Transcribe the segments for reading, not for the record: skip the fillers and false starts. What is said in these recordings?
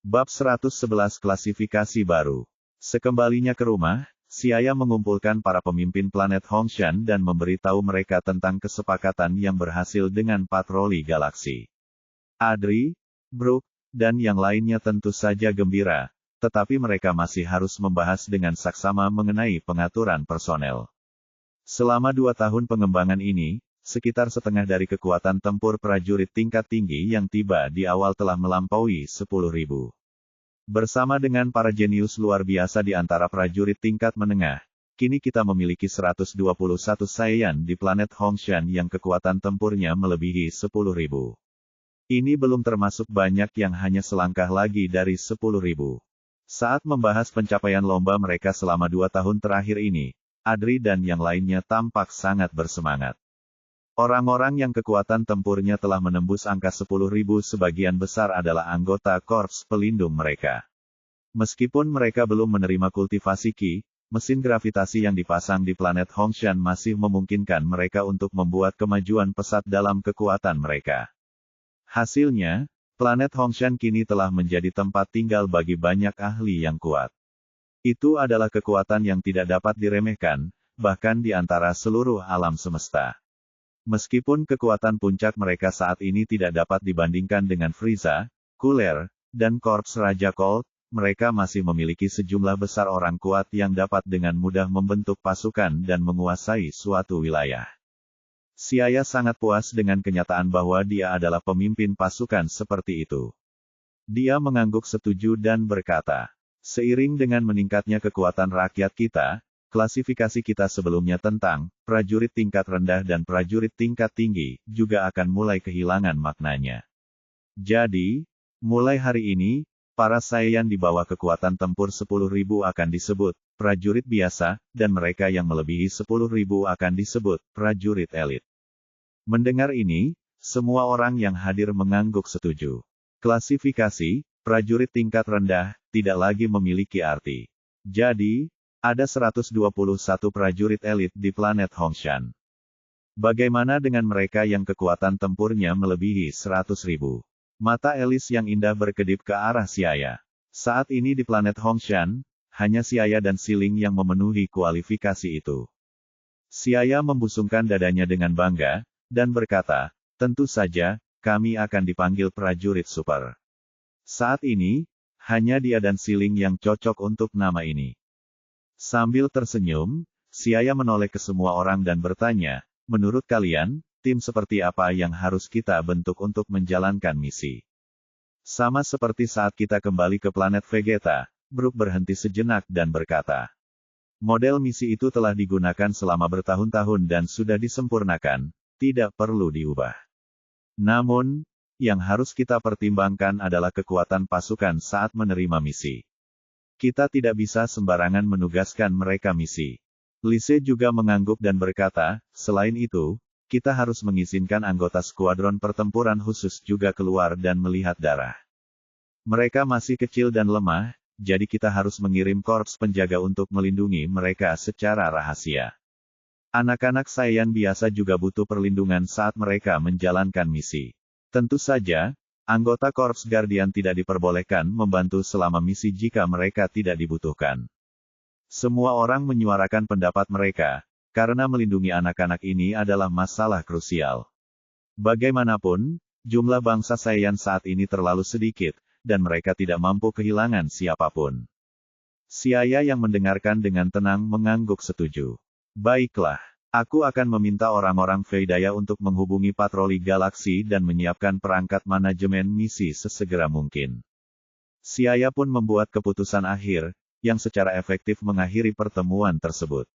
Bab 111 Klasifikasi Baru. Sekembalinya ke rumah, Xiaya mengumpulkan para pemimpin planet Hongshan dan memberitahu mereka tentang kesepakatan yang berhasil dengan patroli galaksi. Adri, Brook, dan yang lainnya tentu saja gembira, tetapi mereka masih harus membahas dengan saksama mengenai pengaturan personel. Selama 2 tahun pengembangan ini, sekitar setengah dari kekuatan tempur prajurit tingkat tinggi yang tiba di awal telah melampaui 10.000. Bersama dengan para jenius luar biasa di antara prajurit tingkat menengah, kini kita memiliki 121 Saiyan di planet Hongshan yang kekuatan tempurnya melebihi 10.000. Ini belum termasuk banyak yang hanya selangkah lagi dari 10.000. Saat membahas pencapaian lomba mereka selama 2 tahun terakhir ini, Adri dan yang lainnya tampak sangat bersemangat. Orang-orang yang kekuatan tempurnya telah menembus angka 10.000 sebagian besar adalah anggota korps pelindung mereka. Meskipun mereka belum menerima kultivasi Qi, mesin gravitasi yang dipasang di planet Hongshan masih memungkinkan mereka untuk membuat kemajuan pesat dalam kekuatan mereka. Hasilnya, planet Hongshan kini telah menjadi tempat tinggal bagi banyak ahli yang kuat. Itu adalah kekuatan yang tidak dapat diremehkan, bahkan di antara seluruh alam semesta. Meskipun kekuatan puncak mereka saat ini tidak dapat dibandingkan dengan Frieza, Cooler, dan Korps Raja Colt, mereka masih memiliki sejumlah besar orang kuat yang dapat dengan mudah membentuk pasukan dan menguasai suatu wilayah. Xiaya sangat puas dengan kenyataan bahwa dia adalah pemimpin pasukan seperti itu. Dia mengangguk setuju dan berkata, "Seiring dengan meningkatnya kekuatan rakyat kita, klasifikasi kita sebelumnya tentang prajurit tingkat rendah dan prajurit tingkat tinggi juga akan mulai kehilangan maknanya. Jadi, mulai hari ini, para Saiyan di bawah kekuatan tempur 10.000 akan disebut prajurit biasa, dan mereka yang melebihi 10.000 akan disebut prajurit elit." Mendengar ini, semua orang yang hadir mengangguk setuju. Klasifikasi prajurit tingkat rendah tidak lagi memiliki arti. Jadi, ada 121 prajurit elit di planet Hongshan. Bagaimana dengan mereka yang kekuatan tempurnya melebihi 100.000? Mata Elis yang indah berkedip ke arah Xiaya. Saat ini di planet Hongshan, hanya Xiaya dan Siling yang memenuhi kualifikasi itu. Xiaya membusungkan dadanya dengan bangga, dan berkata, "Tentu saja, kami akan dipanggil prajurit super." Saat ini, hanya dia dan Siling yang cocok untuk nama ini. Sambil tersenyum, Xiaya menoleh ke semua orang dan bertanya, "Menurut kalian, tim seperti apa yang harus kita bentuk untuk menjalankan misi?" Sama seperti saat kita kembali ke planet Vegeta, Brook berhenti sejenak dan berkata, "Model misi itu telah digunakan selama bertahun-tahun dan sudah disempurnakan, tidak perlu diubah. Namun, yang harus kita pertimbangkan adalah kekuatan pasukan saat menerima misi. Kita tidak bisa sembarangan menugaskan mereka misi." Lise juga mengangguk dan berkata, "Selain itu, kita harus mengizinkan anggota skuadron pertempuran khusus juga keluar dan melihat darah. Mereka masih kecil dan lemah, jadi kita harus mengirim korps penjaga untuk melindungi mereka secara rahasia. Anak-anak Saiyan biasa juga butuh perlindungan saat mereka menjalankan misi. Tentu saja, anggota Korps Guardian tidak diperbolehkan membantu selama misi jika mereka tidak dibutuhkan." Semua orang menyuarakan pendapat mereka, karena melindungi anak-anak ini adalah masalah krusial. Bagaimanapun, jumlah bangsa Saiyan saat ini terlalu sedikit, dan mereka tidak mampu kehilangan siapapun. Xiaya yang mendengarkan dengan tenang mengangguk setuju. "Baiklah. Aku akan meminta orang-orang Veidaya untuk menghubungi patroli galaksi dan menyiapkan perangkat manajemen misi sesegera mungkin." Xiaya pun membuat keputusan akhir, yang secara efektif mengakhiri pertemuan tersebut.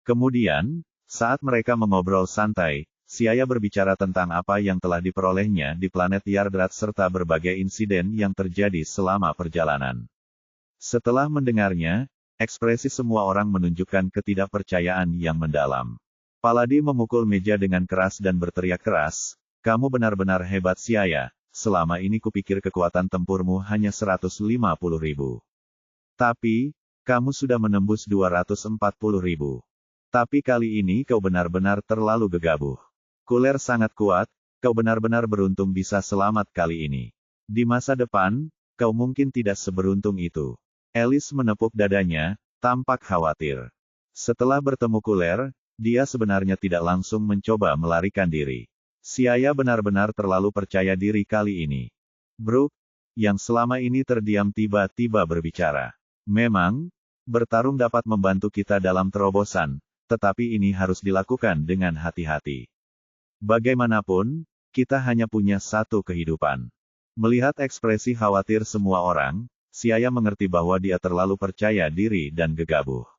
Kemudian, saat mereka mengobrol santai, Xiaya berbicara tentang apa yang telah diperolehnya di planet Yardrat serta berbagai insiden yang terjadi selama perjalanan. Setelah mendengarnya, ekspresi semua orang menunjukkan ketidakpercayaan yang mendalam. Paladi memukul meja dengan keras dan berteriak keras, "Kamu benar-benar hebat Xiaya, selama ini kupikir kekuatan tempurmu hanya 150.000. Tapi, kamu sudah menembus 240.000. Tapi kali ini kau benar-benar terlalu gegabah. Cooler sangat kuat, kau benar-benar beruntung bisa selamat kali ini. Di masa depan, kau mungkin tidak seberuntung itu. Alice menepuk dadanya, tampak khawatir. Setelah bertemu Kuler, dia sebenarnya tidak langsung mencoba melarikan diri. Si ayah benar-benar terlalu percaya diri kali ini. Brooke, yang selama ini terdiam tiba-tiba berbicara. Memang, bertarung dapat membantu kita dalam terobosan, tetapi ini harus dilakukan dengan hati-hati. Bagaimanapun, kita hanya punya satu kehidupan. Melihat ekspresi khawatir semua orang, si ayah mengerti bahwa dia terlalu percaya diri dan gegabah.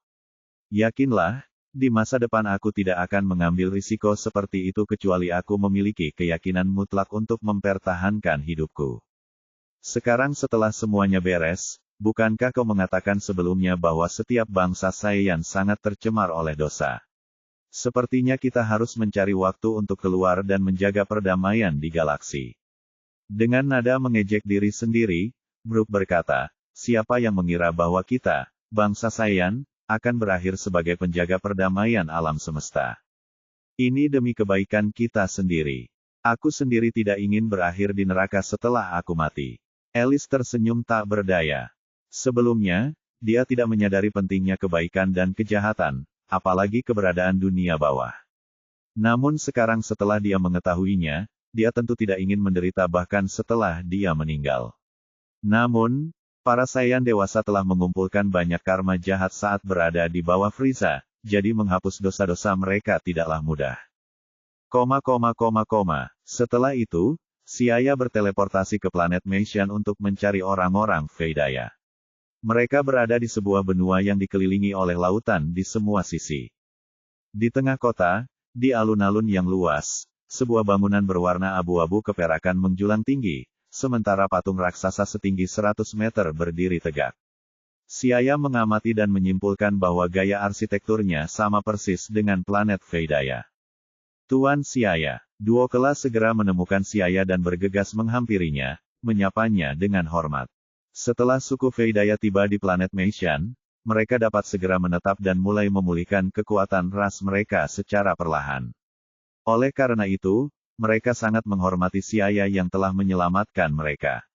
Yakinlah, di masa depan aku tidak akan mengambil risiko seperti itu kecuali aku memiliki keyakinan mutlak untuk mempertahankan hidupku. Sekarang setelah semuanya beres, bukankah kau mengatakan sebelumnya bahwa setiap bangsa Saiyan sangat tercemar oleh dosa? Sepertinya kita harus mencari waktu untuk keluar dan menjaga perdamaian di galaksi. Dengan nada mengejek diri sendiri, Brooke berkata, siapa yang mengira bahwa kita, bangsa Saiyan, akan berakhir sebagai penjaga perdamaian alam semesta. Ini demi kebaikan kita sendiri. Aku sendiri tidak ingin berakhir di neraka setelah aku mati. Alice tersenyum tak berdaya. Sebelumnya, dia tidak menyadari pentingnya kebaikan dan kejahatan, apalagi keberadaan dunia bawah. Namun sekarang setelah dia mengetahuinya, dia tentu tidak ingin menderita bahkan setelah dia meninggal. Namun, para Saiyan dewasa telah mengumpulkan banyak karma jahat saat berada di bawah Frieza, jadi menghapus dosa-dosa mereka tidaklah mudah. Setelah itu, si ayah berteleportasi ke planet Meishan untuk mencari orang-orang Veidaya. Mereka berada di sebuah benua yang dikelilingi oleh lautan di semua sisi. Di tengah kota, di alun-alun yang luas, sebuah bangunan berwarna abu-abu keperakan menjulang tinggi, sementara patung raksasa setinggi 100 meter berdiri tegak. Si ayah mengamati dan menyimpulkan bahwa gaya arsitekturnya sama persis dengan planet Veidaya. Tuan si ayah, Duo Kelas segera menemukan si ayah dan bergegas menghampirinya, menyapanya dengan hormat. Setelah suku Veidaya tiba di planet Meishan, mereka dapat segera menetap dan mulai memulihkan kekuatan ras mereka secara perlahan. Oleh karena itu, mereka sangat menghormati si ayah yang telah menyelamatkan mereka.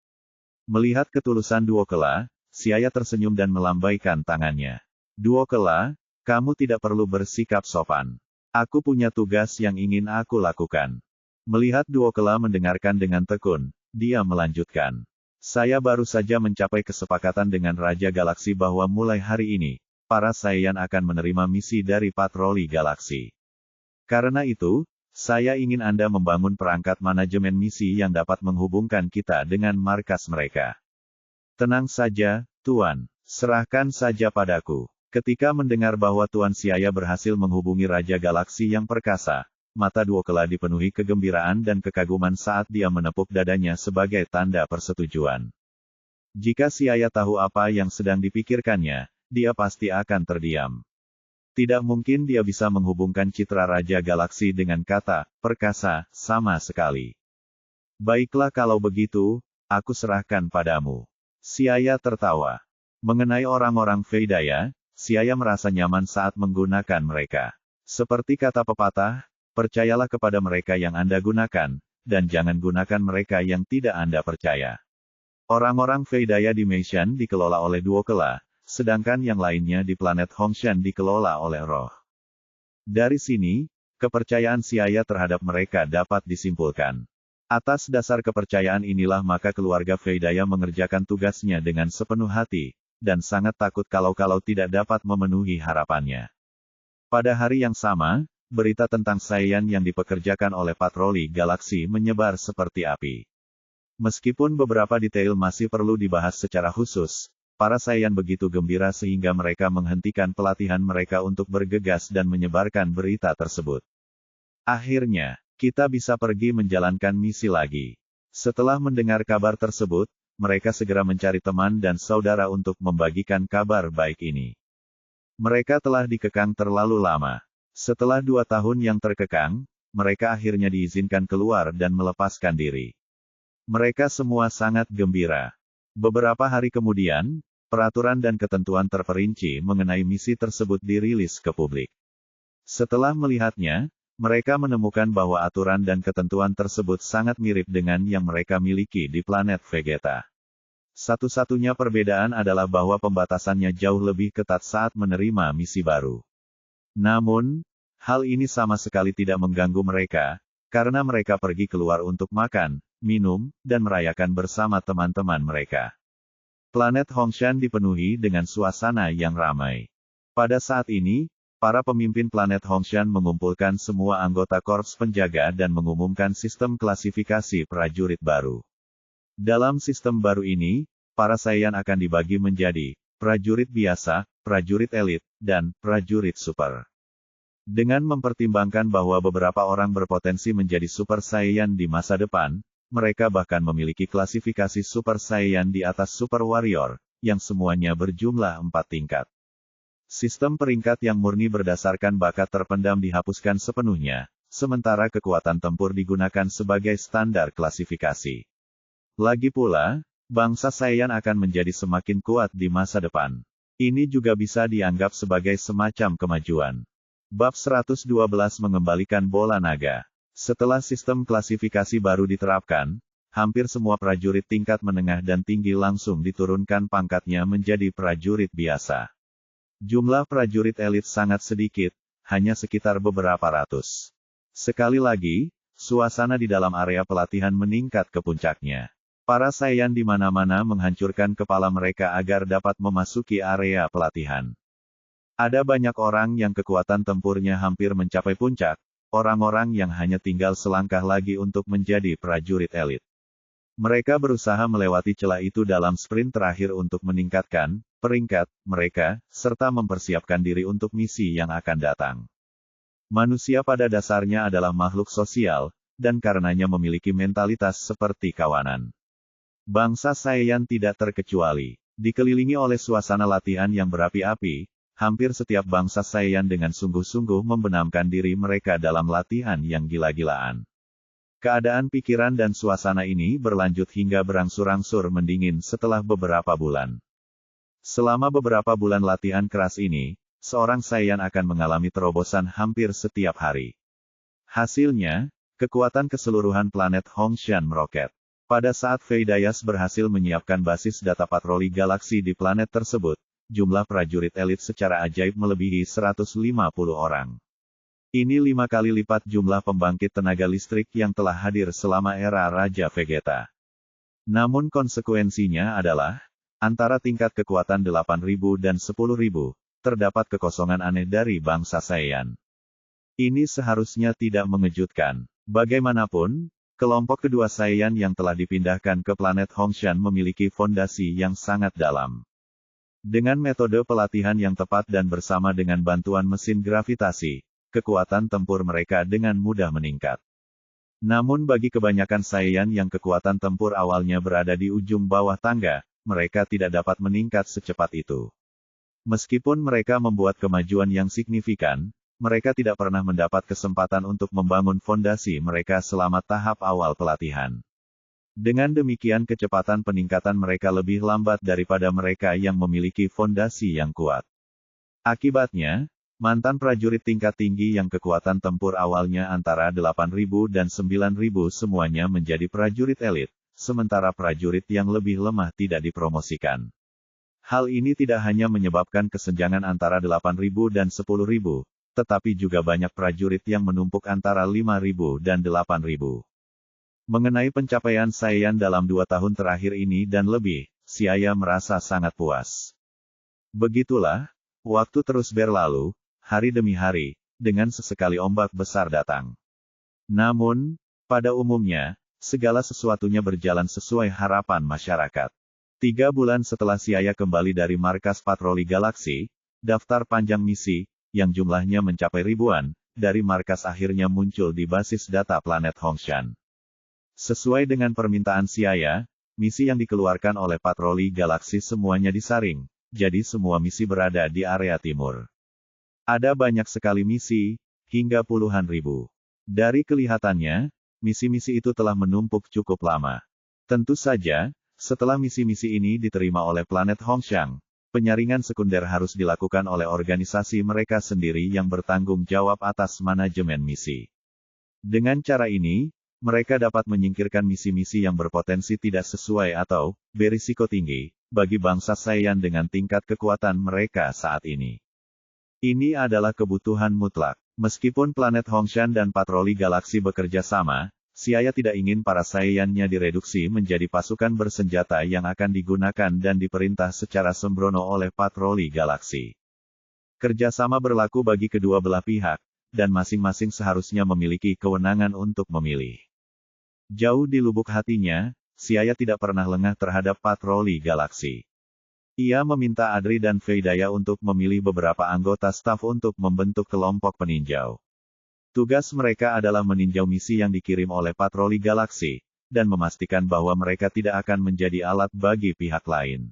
Melihat ketulusan Duo Kela, si ayah tersenyum dan melambaikan tangannya. Duo Kela, kamu tidak perlu bersikap sopan. Aku punya tugas yang ingin aku lakukan. Melihat Duo Kela mendengarkan dengan tekun, dia melanjutkan. Saya baru saja mencapai kesepakatan dengan Raja Galaksi bahwa mulai hari ini, para Saiyan akan menerima misi dari patroli galaksi. Karena itu, saya ingin Anda membangun perangkat manajemen misi yang dapat menghubungkan kita dengan markas mereka. Tenang saja, Tuan. Serahkan saja padaku. Ketika mendengar bahwa Tuan Siaya berhasil menghubungi Raja Galaksi yang perkasa, mata Duo Kela dipenuhi kegembiraan dan kekaguman saat dia menepuk dadanya sebagai tanda persetujuan. Jika Siaya tahu apa yang sedang dipikirkannya, dia pasti akan terdiam. Tidak mungkin dia bisa menghubungkan citra Raja Galaksi dengan kata, perkasa, sama sekali. Baiklah kalau begitu, aku serahkan padamu. Siaya tertawa. Mengenai orang-orang Veidaya, Siaya merasa nyaman saat menggunakan mereka. Seperti kata pepatah, percayalah kepada mereka yang Anda gunakan, dan jangan gunakan mereka yang tidak Anda percaya. Orang-orang Veidaya di Meishan dikelola oleh Duo Kela, sedangkan yang lainnya di planet Hongshan dikelola oleh Roh. Dari sini, kepercayaan Siaya terhadap mereka dapat disimpulkan. Atas dasar kepercayaan inilah maka keluarga Veidaya mengerjakan tugasnya dengan sepenuh hati, dan sangat takut kalau-kalau tidak dapat memenuhi harapannya. Pada hari yang sama, berita tentang Saiyan yang dipekerjakan oleh patroli galaksi menyebar seperti api. Meskipun beberapa detail masih perlu dibahas secara khusus, para Saiyan begitu gembira sehingga mereka menghentikan pelatihan mereka untuk bergegas dan menyebarkan berita tersebut. Akhirnya, kita bisa pergi menjalankan misi lagi. Setelah mendengar kabar tersebut, mereka segera mencari teman dan saudara untuk membagikan kabar baik ini. Mereka telah dikekang terlalu lama. Setelah 2 tahun yang terkekang, mereka akhirnya diizinkan keluar dan melepaskan diri. Mereka semua sangat gembira. Beberapa hari kemudian, peraturan dan ketentuan terperinci mengenai misi tersebut dirilis ke publik. Setelah melihatnya, mereka menemukan bahwa aturan dan ketentuan tersebut sangat mirip dengan yang mereka miliki di planet Vegeta. Satu-satunya perbedaan adalah bahwa pembatasannya jauh lebih ketat saat menerima misi baru. Namun, hal ini sama sekali tidak mengganggu mereka, karena mereka pergi keluar untuk makan, minum, dan merayakan bersama teman-teman mereka. Planet Hongshan dipenuhi dengan suasana yang ramai. Pada saat ini, para pemimpin planet Hongshan mengumpulkan semua anggota korps penjaga dan mengumumkan sistem klasifikasi prajurit baru. Dalam sistem baru ini, para Saiyan akan dibagi menjadi prajurit biasa, prajurit elit, dan prajurit super. Dengan mempertimbangkan bahwa beberapa orang berpotensi menjadi Super Saiyan di masa depan, mereka bahkan memiliki klasifikasi Super Saiyan di atas Super Warrior, yang semuanya berjumlah 4 tingkat. Sistem peringkat yang murni berdasarkan bakat terpendam dihapuskan sepenuhnya, sementara kekuatan tempur digunakan sebagai standar klasifikasi. Lagi pula, bangsa Saiyan akan menjadi semakin kuat di masa depan. Ini juga bisa dianggap sebagai semacam kemajuan. Bab 112 mengembalikan bola naga. Setelah sistem klasifikasi baru diterapkan, hampir semua prajurit tingkat menengah dan tinggi langsung diturunkan pangkatnya menjadi prajurit biasa. Jumlah prajurit elit sangat sedikit, hanya sekitar beberapa ratus. Sekali lagi, suasana di dalam area pelatihan meningkat ke puncaknya. Para Saiyan di mana-mana menghancurkan kepala mereka agar dapat memasuki area pelatihan. Ada banyak orang yang kekuatan tempurnya hampir mencapai puncak, orang-orang yang hanya tinggal selangkah lagi untuk menjadi prajurit elit. Mereka berusaha melewati celah itu dalam sprint terakhir untuk meningkatkan peringkat mereka, serta mempersiapkan diri untuk misi yang akan datang. Manusia pada dasarnya adalah makhluk sosial, dan karenanya memiliki mentalitas seperti kawanan. Bangsa Saiyan tidak terkecuali. Dikelilingi oleh suasana latihan yang berapi-api, hampir setiap bangsa Saiyan dengan sungguh-sungguh membenamkan diri mereka dalam latihan yang gila-gilaan. Keadaan pikiran dan suasana ini berlanjut hingga berangsur-angsur mendingin setelah beberapa bulan. Selama beberapa bulan latihan keras ini, seorang Saiyan akan mengalami terobosan hampir setiap hari. Hasilnya, kekuatan keseluruhan planet Hongshan meroket. Pada saat Veidayas berhasil menyiapkan basis data patroli galaksi di planet tersebut, jumlah prajurit elit secara ajaib melebihi 150 orang. Ini 5 kali lipat jumlah pembangkit tenaga listrik yang telah hadir selama era Raja Vegeta. Namun konsekuensinya adalah, antara tingkat kekuatan 8.000 dan 10.000, terdapat kekosongan aneh dari bangsa Saiyan. Ini seharusnya tidak mengejutkan. Bagaimanapun, kelompok kedua Saiyan yang telah dipindahkan ke planet Hongshan memiliki fondasi yang sangat dalam. Dengan metode pelatihan yang tepat dan bersama dengan bantuan mesin gravitasi, kekuatan tempur mereka dengan mudah meningkat. Namun bagi kebanyakan Saiyan yang kekuatan tempur awalnya berada di ujung bawah tangga, mereka tidak dapat meningkat secepat itu. Meskipun mereka membuat kemajuan yang signifikan, mereka tidak pernah mendapat kesempatan untuk membangun fondasi mereka selama tahap awal pelatihan. Dengan demikian kecepatan peningkatan mereka lebih lambat daripada mereka yang memiliki fondasi yang kuat. Akibatnya, mantan prajurit tingkat tinggi yang kekuatan tempur awalnya antara 8.000 dan 9.000 semuanya menjadi prajurit elit, sementara prajurit yang lebih lemah tidak dipromosikan. Hal ini tidak hanya menyebabkan kesenjangan antara 8.000 dan 10.000, tetapi juga banyak prajurit yang menumpuk antara 5.000 dan 8.000. Mengenai pencapaian Saiyan dalam 2 tahun terakhir ini dan lebih, Siaya merasa sangat puas. Begitulah, waktu terus berlalu, hari demi hari, dengan sesekali ombak besar datang. Namun, pada umumnya, segala sesuatunya berjalan sesuai harapan masyarakat. 3 bulan setelah Siaya kembali dari markas patroli galaksi, daftar panjang misi, yang jumlahnya mencapai ribuan, dari markas akhirnya muncul di basis data planet Hongshan. Sesuai dengan permintaan Siaya, misi yang dikeluarkan oleh patroli galaksi semuanya disaring, jadi semua misi berada di area timur. Ada banyak sekali misi, hingga puluhan ribu. Dari kelihatannya, misi-misi itu telah menumpuk cukup lama. Tentu saja, setelah misi-misi ini diterima oleh planet Hongshan, penyaringan sekunder harus dilakukan oleh organisasi mereka sendiri yang bertanggung jawab atas manajemen misi. Dengan cara ini, Mereka dapat menyingkirkan misi-misi yang berpotensi tidak sesuai atau berisiko tinggi bagi bangsa Saiyan dengan tingkat kekuatan mereka saat ini. Ini adalah kebutuhan mutlak. Meskipun planet Hongshan dan patroli galaksi bekerja sama, Siaya tidak ingin para Saiyan-nya direduksi menjadi pasukan bersenjata yang akan digunakan dan diperintah secara sembrono oleh patroli galaksi. Kerjasama berlaku bagi kedua belah pihak, dan masing-masing seharusnya memiliki kewenangan untuk memilih. Jauh di lubuk hatinya, Siaya tidak pernah lengah terhadap patroli galaksi. Ia meminta Adri dan Veidaya untuk memilih beberapa anggota staf untuk membentuk kelompok peninjau. Tugas mereka adalah meninjau misi yang dikirim oleh patroli galaksi, dan memastikan bahwa mereka tidak akan menjadi alat bagi pihak lain.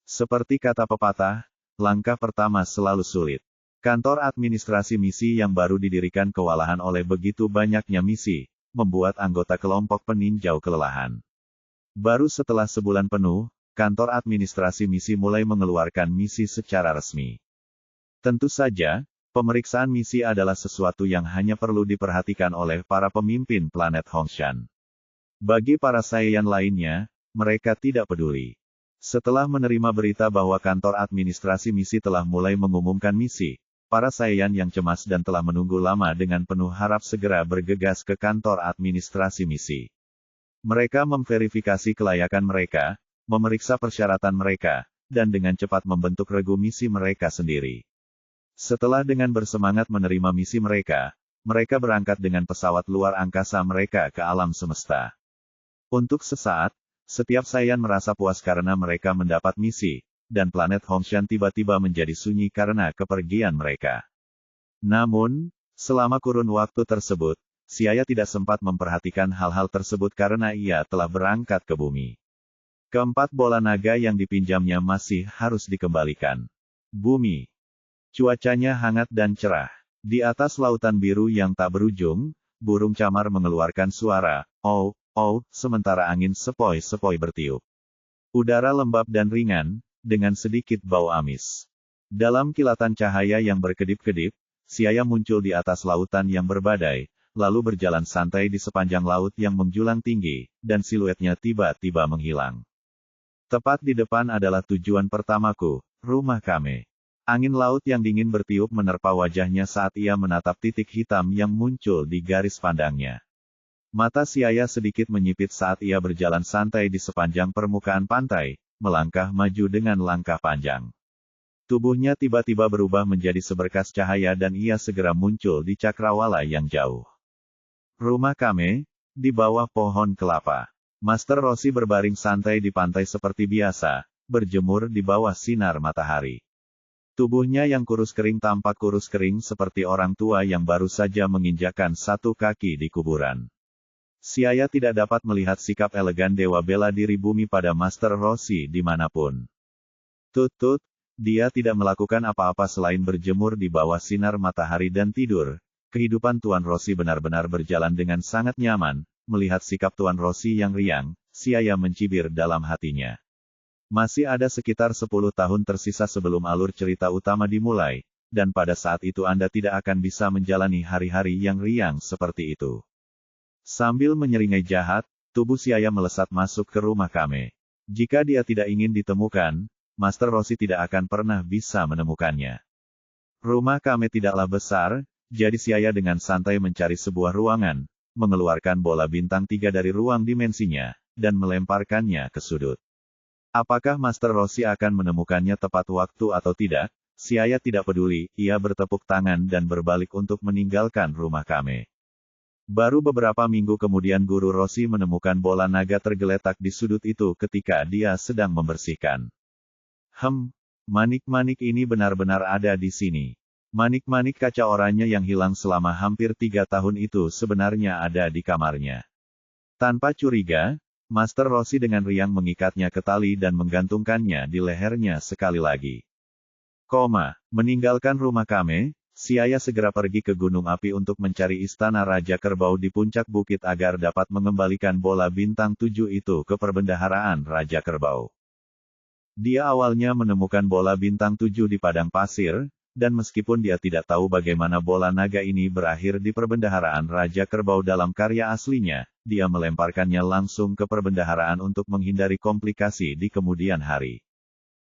Seperti kata pepatah, langkah pertama selalu sulit. Kantor administrasi misi yang baru didirikan kewalahan oleh begitu banyaknya misi, membuat anggota kelompok peninjau kelelahan. Baru setelah sebulan penuh, kantor administrasi misi mulai mengeluarkan misi secara resmi. Tentu saja, pemeriksaan misi adalah sesuatu yang hanya perlu diperhatikan oleh para pemimpin planet Hongshan. Bagi para Saiyan lainnya, mereka tidak peduli. Setelah menerima berita bahwa kantor administrasi misi telah mulai mengumumkan misi, para Saiyan yang cemas dan telah menunggu lama dengan penuh harap segera bergegas ke kantor administrasi misi. Mereka memverifikasi kelayakan mereka, memeriksa persyaratan mereka, dan dengan cepat membentuk regu misi mereka sendiri. Setelah dengan bersemangat menerima misi mereka, mereka berangkat dengan pesawat luar angkasa mereka ke alam semesta. Untuk sesaat, setiap Saiyan merasa puas karena mereka mendapat misi, dan planet Hongshan tiba-tiba menjadi sunyi karena kepergian mereka. Namun, selama kurun waktu tersebut, Siaya tidak sempat memperhatikan hal-hal tersebut karena ia telah berangkat ke bumi. Keempat bola naga yang dipinjamnya masih harus dikembalikan. Bumi. Cuacanya hangat dan cerah. Di atas lautan biru yang tak berujung, burung camar mengeluarkan suara, "Oh, oh," sementara angin sepoi-sepoi bertiup. Udara lembab dan ringan, dengan sedikit bau amis. Dalam kilatan cahaya yang berkedip-kedip, Siaya muncul di atas lautan yang berbadai, lalu berjalan santai di sepanjang laut yang menjulang tinggi, dan siluetnya tiba-tiba menghilang. Tepat di depan adalah tujuan pertamaku, rumah Kame. Angin laut yang dingin bertiup menerpa wajahnya saat ia menatap titik hitam yang muncul di garis pandangnya. Mata Siaya sedikit menyipit saat ia berjalan santai di sepanjang permukaan pantai, melangkah maju dengan langkah panjang. Tubuhnya tiba-tiba berubah menjadi seberkas cahaya dan ia segera muncul di cakrawala yang jauh. Rumah Kame, di bawah pohon kelapa. Master Roshi berbaring santai di pantai seperti biasa, berjemur di bawah sinar matahari. Tubuhnya yang kurus kering tampak kurus kering seperti orang tua yang baru saja menginjakkan satu kaki di kuburan. Siaya tidak dapat melihat sikap elegan dewa bela diri bumi pada Master Roshi dimanapun. Tut-tut, dia tidak melakukan apa-apa selain berjemur di bawah sinar matahari dan tidur. Kehidupan Tuan Roshi benar-benar berjalan dengan sangat nyaman. Melihat sikap Tuan Roshi yang riang, Siaya mencibir dalam hatinya. Masih ada sekitar 10 tahun tersisa sebelum alur cerita utama dimulai, dan pada saat itu Anda tidak akan bisa menjalani hari-hari yang riang seperti itu. Sambil menyeringai jahat, tubuh Siaya melesat masuk ke rumah Kame. Jika dia tidak ingin ditemukan, Master Roshi tidak akan pernah bisa menemukannya. Rumah Kame tidaklah besar, jadi Siaya dengan santai mencari sebuah ruangan, mengeluarkan bola bintang 3 dari ruang dimensinya, dan melemparkannya ke sudut. Apakah Master Roshi akan menemukannya tepat waktu atau tidak? Siaya tidak peduli, ia bertepuk tangan dan berbalik untuk meninggalkan rumah Kame. Baru beberapa minggu kemudian Guru Roshi menemukan bola naga tergeletak di sudut itu ketika dia sedang membersihkan. Manik-manik ini benar-benar ada di sini. Manik-manik kaca oranye yang hilang selama hampir 3 tahun itu sebenarnya ada di kamarnya. Tanpa curiga, Master Roshi dengan riang mengikatnya ke tali dan menggantungkannya di lehernya sekali lagi. Meninggalkan rumah Kame, Siaya segera pergi ke Gunung Api untuk mencari istana Raja Kerbau di puncak bukit agar dapat mengembalikan bola bintang 7 itu ke perbendaharaan Raja Kerbau. Dia awalnya menemukan bola bintang 7 di padang pasir, dan meskipun dia tidak tahu bagaimana bola naga ini berakhir di perbendaharaan Raja Kerbau dalam karya aslinya, dia melemparkannya langsung ke perbendaharaan untuk menghindari komplikasi di kemudian hari.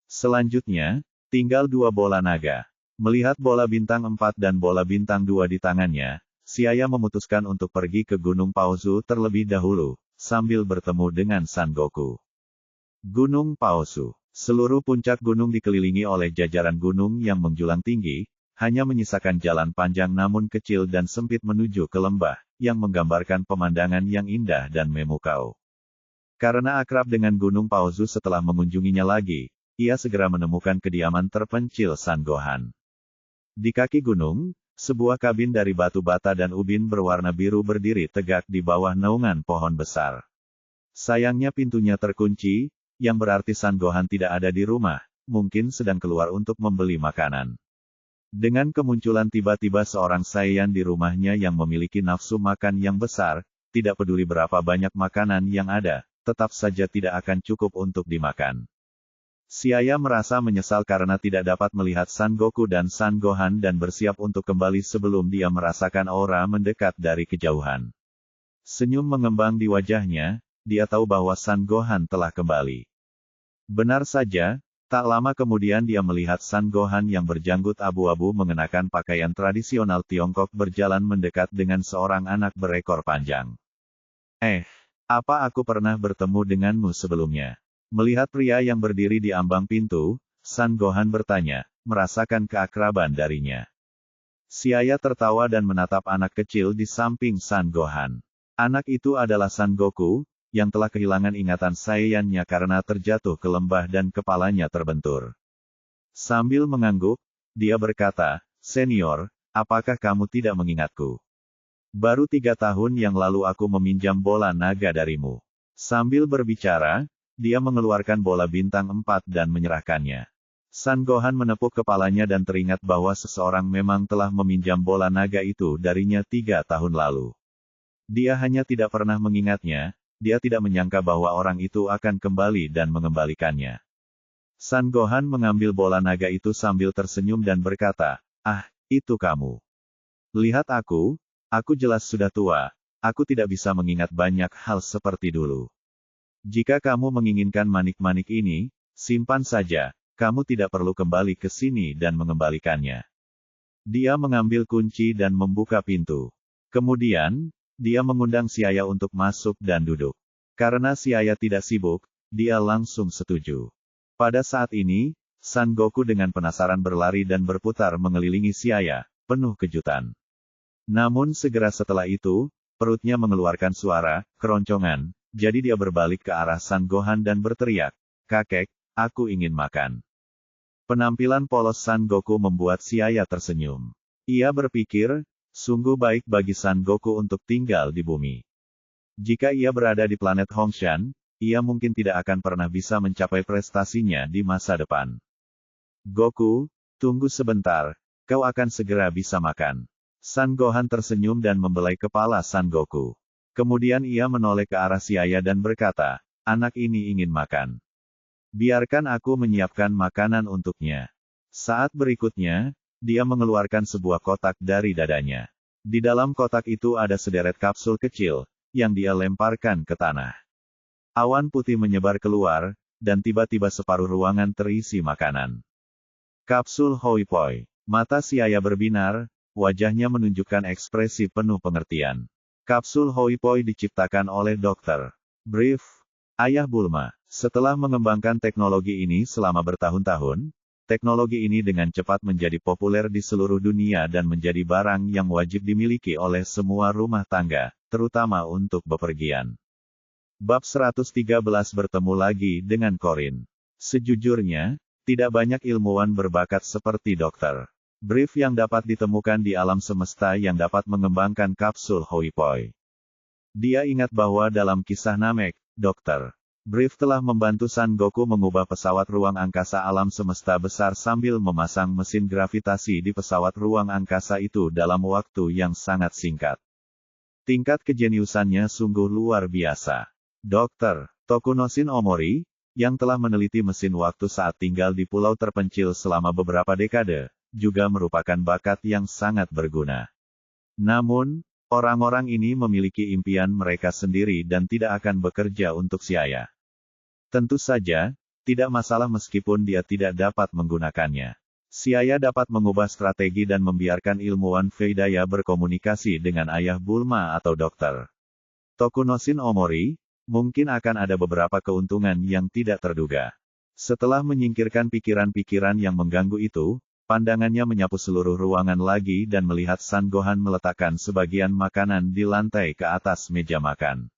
Selanjutnya, tinggal 2 bola naga. Melihat bola bintang 4 dan bola bintang 2 di tangannya, Xiaya memutuskan untuk pergi ke Gunung Paozu terlebih dahulu, sambil bertemu dengan Son Goku. Gunung Paozu. Seluruh puncak gunung dikelilingi oleh jajaran gunung yang menjulang tinggi, hanya menyisakan jalan panjang namun kecil dan sempit menuju ke lembah, yang menggambarkan pemandangan yang indah dan memukau. Karena akrab dengan Gunung Paozu setelah mengunjunginya lagi, ia segera menemukan kediaman terpencil Son Gohan. Di kaki gunung, sebuah kabin dari batu bata dan ubin berwarna biru berdiri tegak di bawah naungan pohon besar. Sayangnya pintunya terkunci, yang berarti Son Gohan tidak ada di rumah, mungkin sedang keluar untuk membeli makanan. Dengan kemunculan tiba-tiba seorang Saiyan di rumahnya yang memiliki nafsu makan yang besar, tidak peduli berapa banyak makanan yang ada, tetap saja tidak akan cukup untuk dimakan. Xiaya merasa menyesal karena tidak dapat melihat Son Goku dan Son Gohan dan bersiap untuk kembali sebelum dia merasakan aura mendekat dari kejauhan. Senyum mengembang di wajahnya, dia tahu bahwa Son Gohan telah kembali. Benar saja, tak lama kemudian dia melihat Son Gohan yang berjanggut abu-abu mengenakan pakaian tradisional Tiongkok berjalan mendekat dengan seorang anak berekor panjang. Apa aku pernah bertemu denganmu sebelumnya? Melihat pria yang berdiri di ambang pintu, Son Gohan bertanya, merasakan keakraban darinya. Xiaya tertawa dan menatap anak kecil di samping Son Gohan. Anak itu adalah Son Goku, yang telah kehilangan ingatan Saiyan-nya karena terjatuh ke lembah dan kepalanya terbentur. Sambil mengangguk, dia berkata, "Senior, apakah kamu tidak mengingatku? Baru 3 tahun yang lalu aku meminjam bola naga darimu." Sambil berbicara, dia mengeluarkan bola bintang 4 dan menyerahkannya. Son Gohan menepuk kepalanya dan teringat bahwa seseorang memang telah meminjam bola naga itu darinya 3 tahun lalu. Dia hanya tidak pernah mengingatnya. Dia tidak menyangka bahwa orang itu akan kembali dan mengembalikannya. Son Gohan mengambil bola naga itu sambil tersenyum dan berkata, itu kamu. Lihat aku jelas sudah tua, aku tidak bisa mengingat banyak hal seperti dulu. Jika kamu menginginkan manik-manik ini, simpan saja, kamu tidak perlu kembali ke sini dan mengembalikannya. Dia mengambil kunci dan membuka pintu. Kemudian, dia mengundang Xiaya untuk masuk dan duduk. Karena Xiaya tidak sibuk, dia langsung setuju. Pada saat ini, Son Goku dengan penasaran berlari dan berputar mengelilingi Xiaya, penuh kejutan. Namun segera setelah itu, perutnya mengeluarkan suara, keroncongan, jadi dia berbalik ke arah Son Gohan dan berteriak, "Kakek, aku ingin makan." Penampilan polos Son Goku membuat Xiaya tersenyum. Ia berpikir, sungguh baik bagi Son Goku untuk tinggal di bumi. Jika ia berada di planet Hongshan, ia mungkin tidak akan pernah bisa mencapai prestasinya di masa depan. "Goku, tunggu sebentar, kau akan segera bisa makan." Son Gohan tersenyum dan membelai kepala Son Goku. Kemudian ia menoleh ke arah Xiaya dan berkata, "Anak ini ingin makan. Biarkan aku menyiapkan makanan untuknya." Saat berikutnya, dia mengeluarkan sebuah kotak dari dadanya. Di dalam kotak itu ada sederet kapsul kecil, yang dia lemparkan ke tanah. Awan putih menyebar keluar, dan tiba-tiba separuh ruangan terisi makanan. Kapsul Hoi Poi. Mata Xiaya berbinar, wajahnya menunjukkan ekspresi penuh pengertian. Kapsul Hoi Poi diciptakan oleh Dr. Brief, ayah Bulma. Setelah mengembangkan teknologi ini selama bertahun-tahun, teknologi ini dengan cepat menjadi populer di seluruh dunia dan menjadi barang yang wajib dimiliki oleh semua rumah tangga, terutama untuk bepergian. Bab 113 bertemu lagi dengan Korin. Sejujurnya, tidak banyak ilmuwan berbakat seperti Dr. Brief yang dapat ditemukan di alam semesta yang dapat mengembangkan kapsul Hoi Poi. Dia ingat bahwa dalam kisah Namek, Dr. Brief telah membantu Son Goku mengubah pesawat ruang angkasa alam semesta besar sambil memasang mesin gravitasi di pesawat ruang angkasa itu dalam waktu yang sangat singkat. Tingkat kejeniusannya sungguh luar biasa. Dr. Tokunosin Omori, yang telah meneliti mesin waktu saat tinggal di pulau terpencil selama beberapa dekade, juga merupakan bakat yang sangat berguna. Namun, orang-orang ini memiliki impian mereka sendiri dan tidak akan bekerja untuk Xiaya. Tentu saja, tidak masalah meskipun dia tidak dapat menggunakannya. Xiaya dapat mengubah strategi dan membiarkan ilmuwan Veidaya berkomunikasi dengan ayah Bulma atau dokter Tokunosin Omori, mungkin akan ada beberapa keuntungan yang tidak terduga. Setelah menyingkirkan pikiran-pikiran yang mengganggu itu, pandangannya menyapu seluruh ruangan lagi dan melihat San Gohan meletakkan sebagian makanan di lantai ke atas meja makan.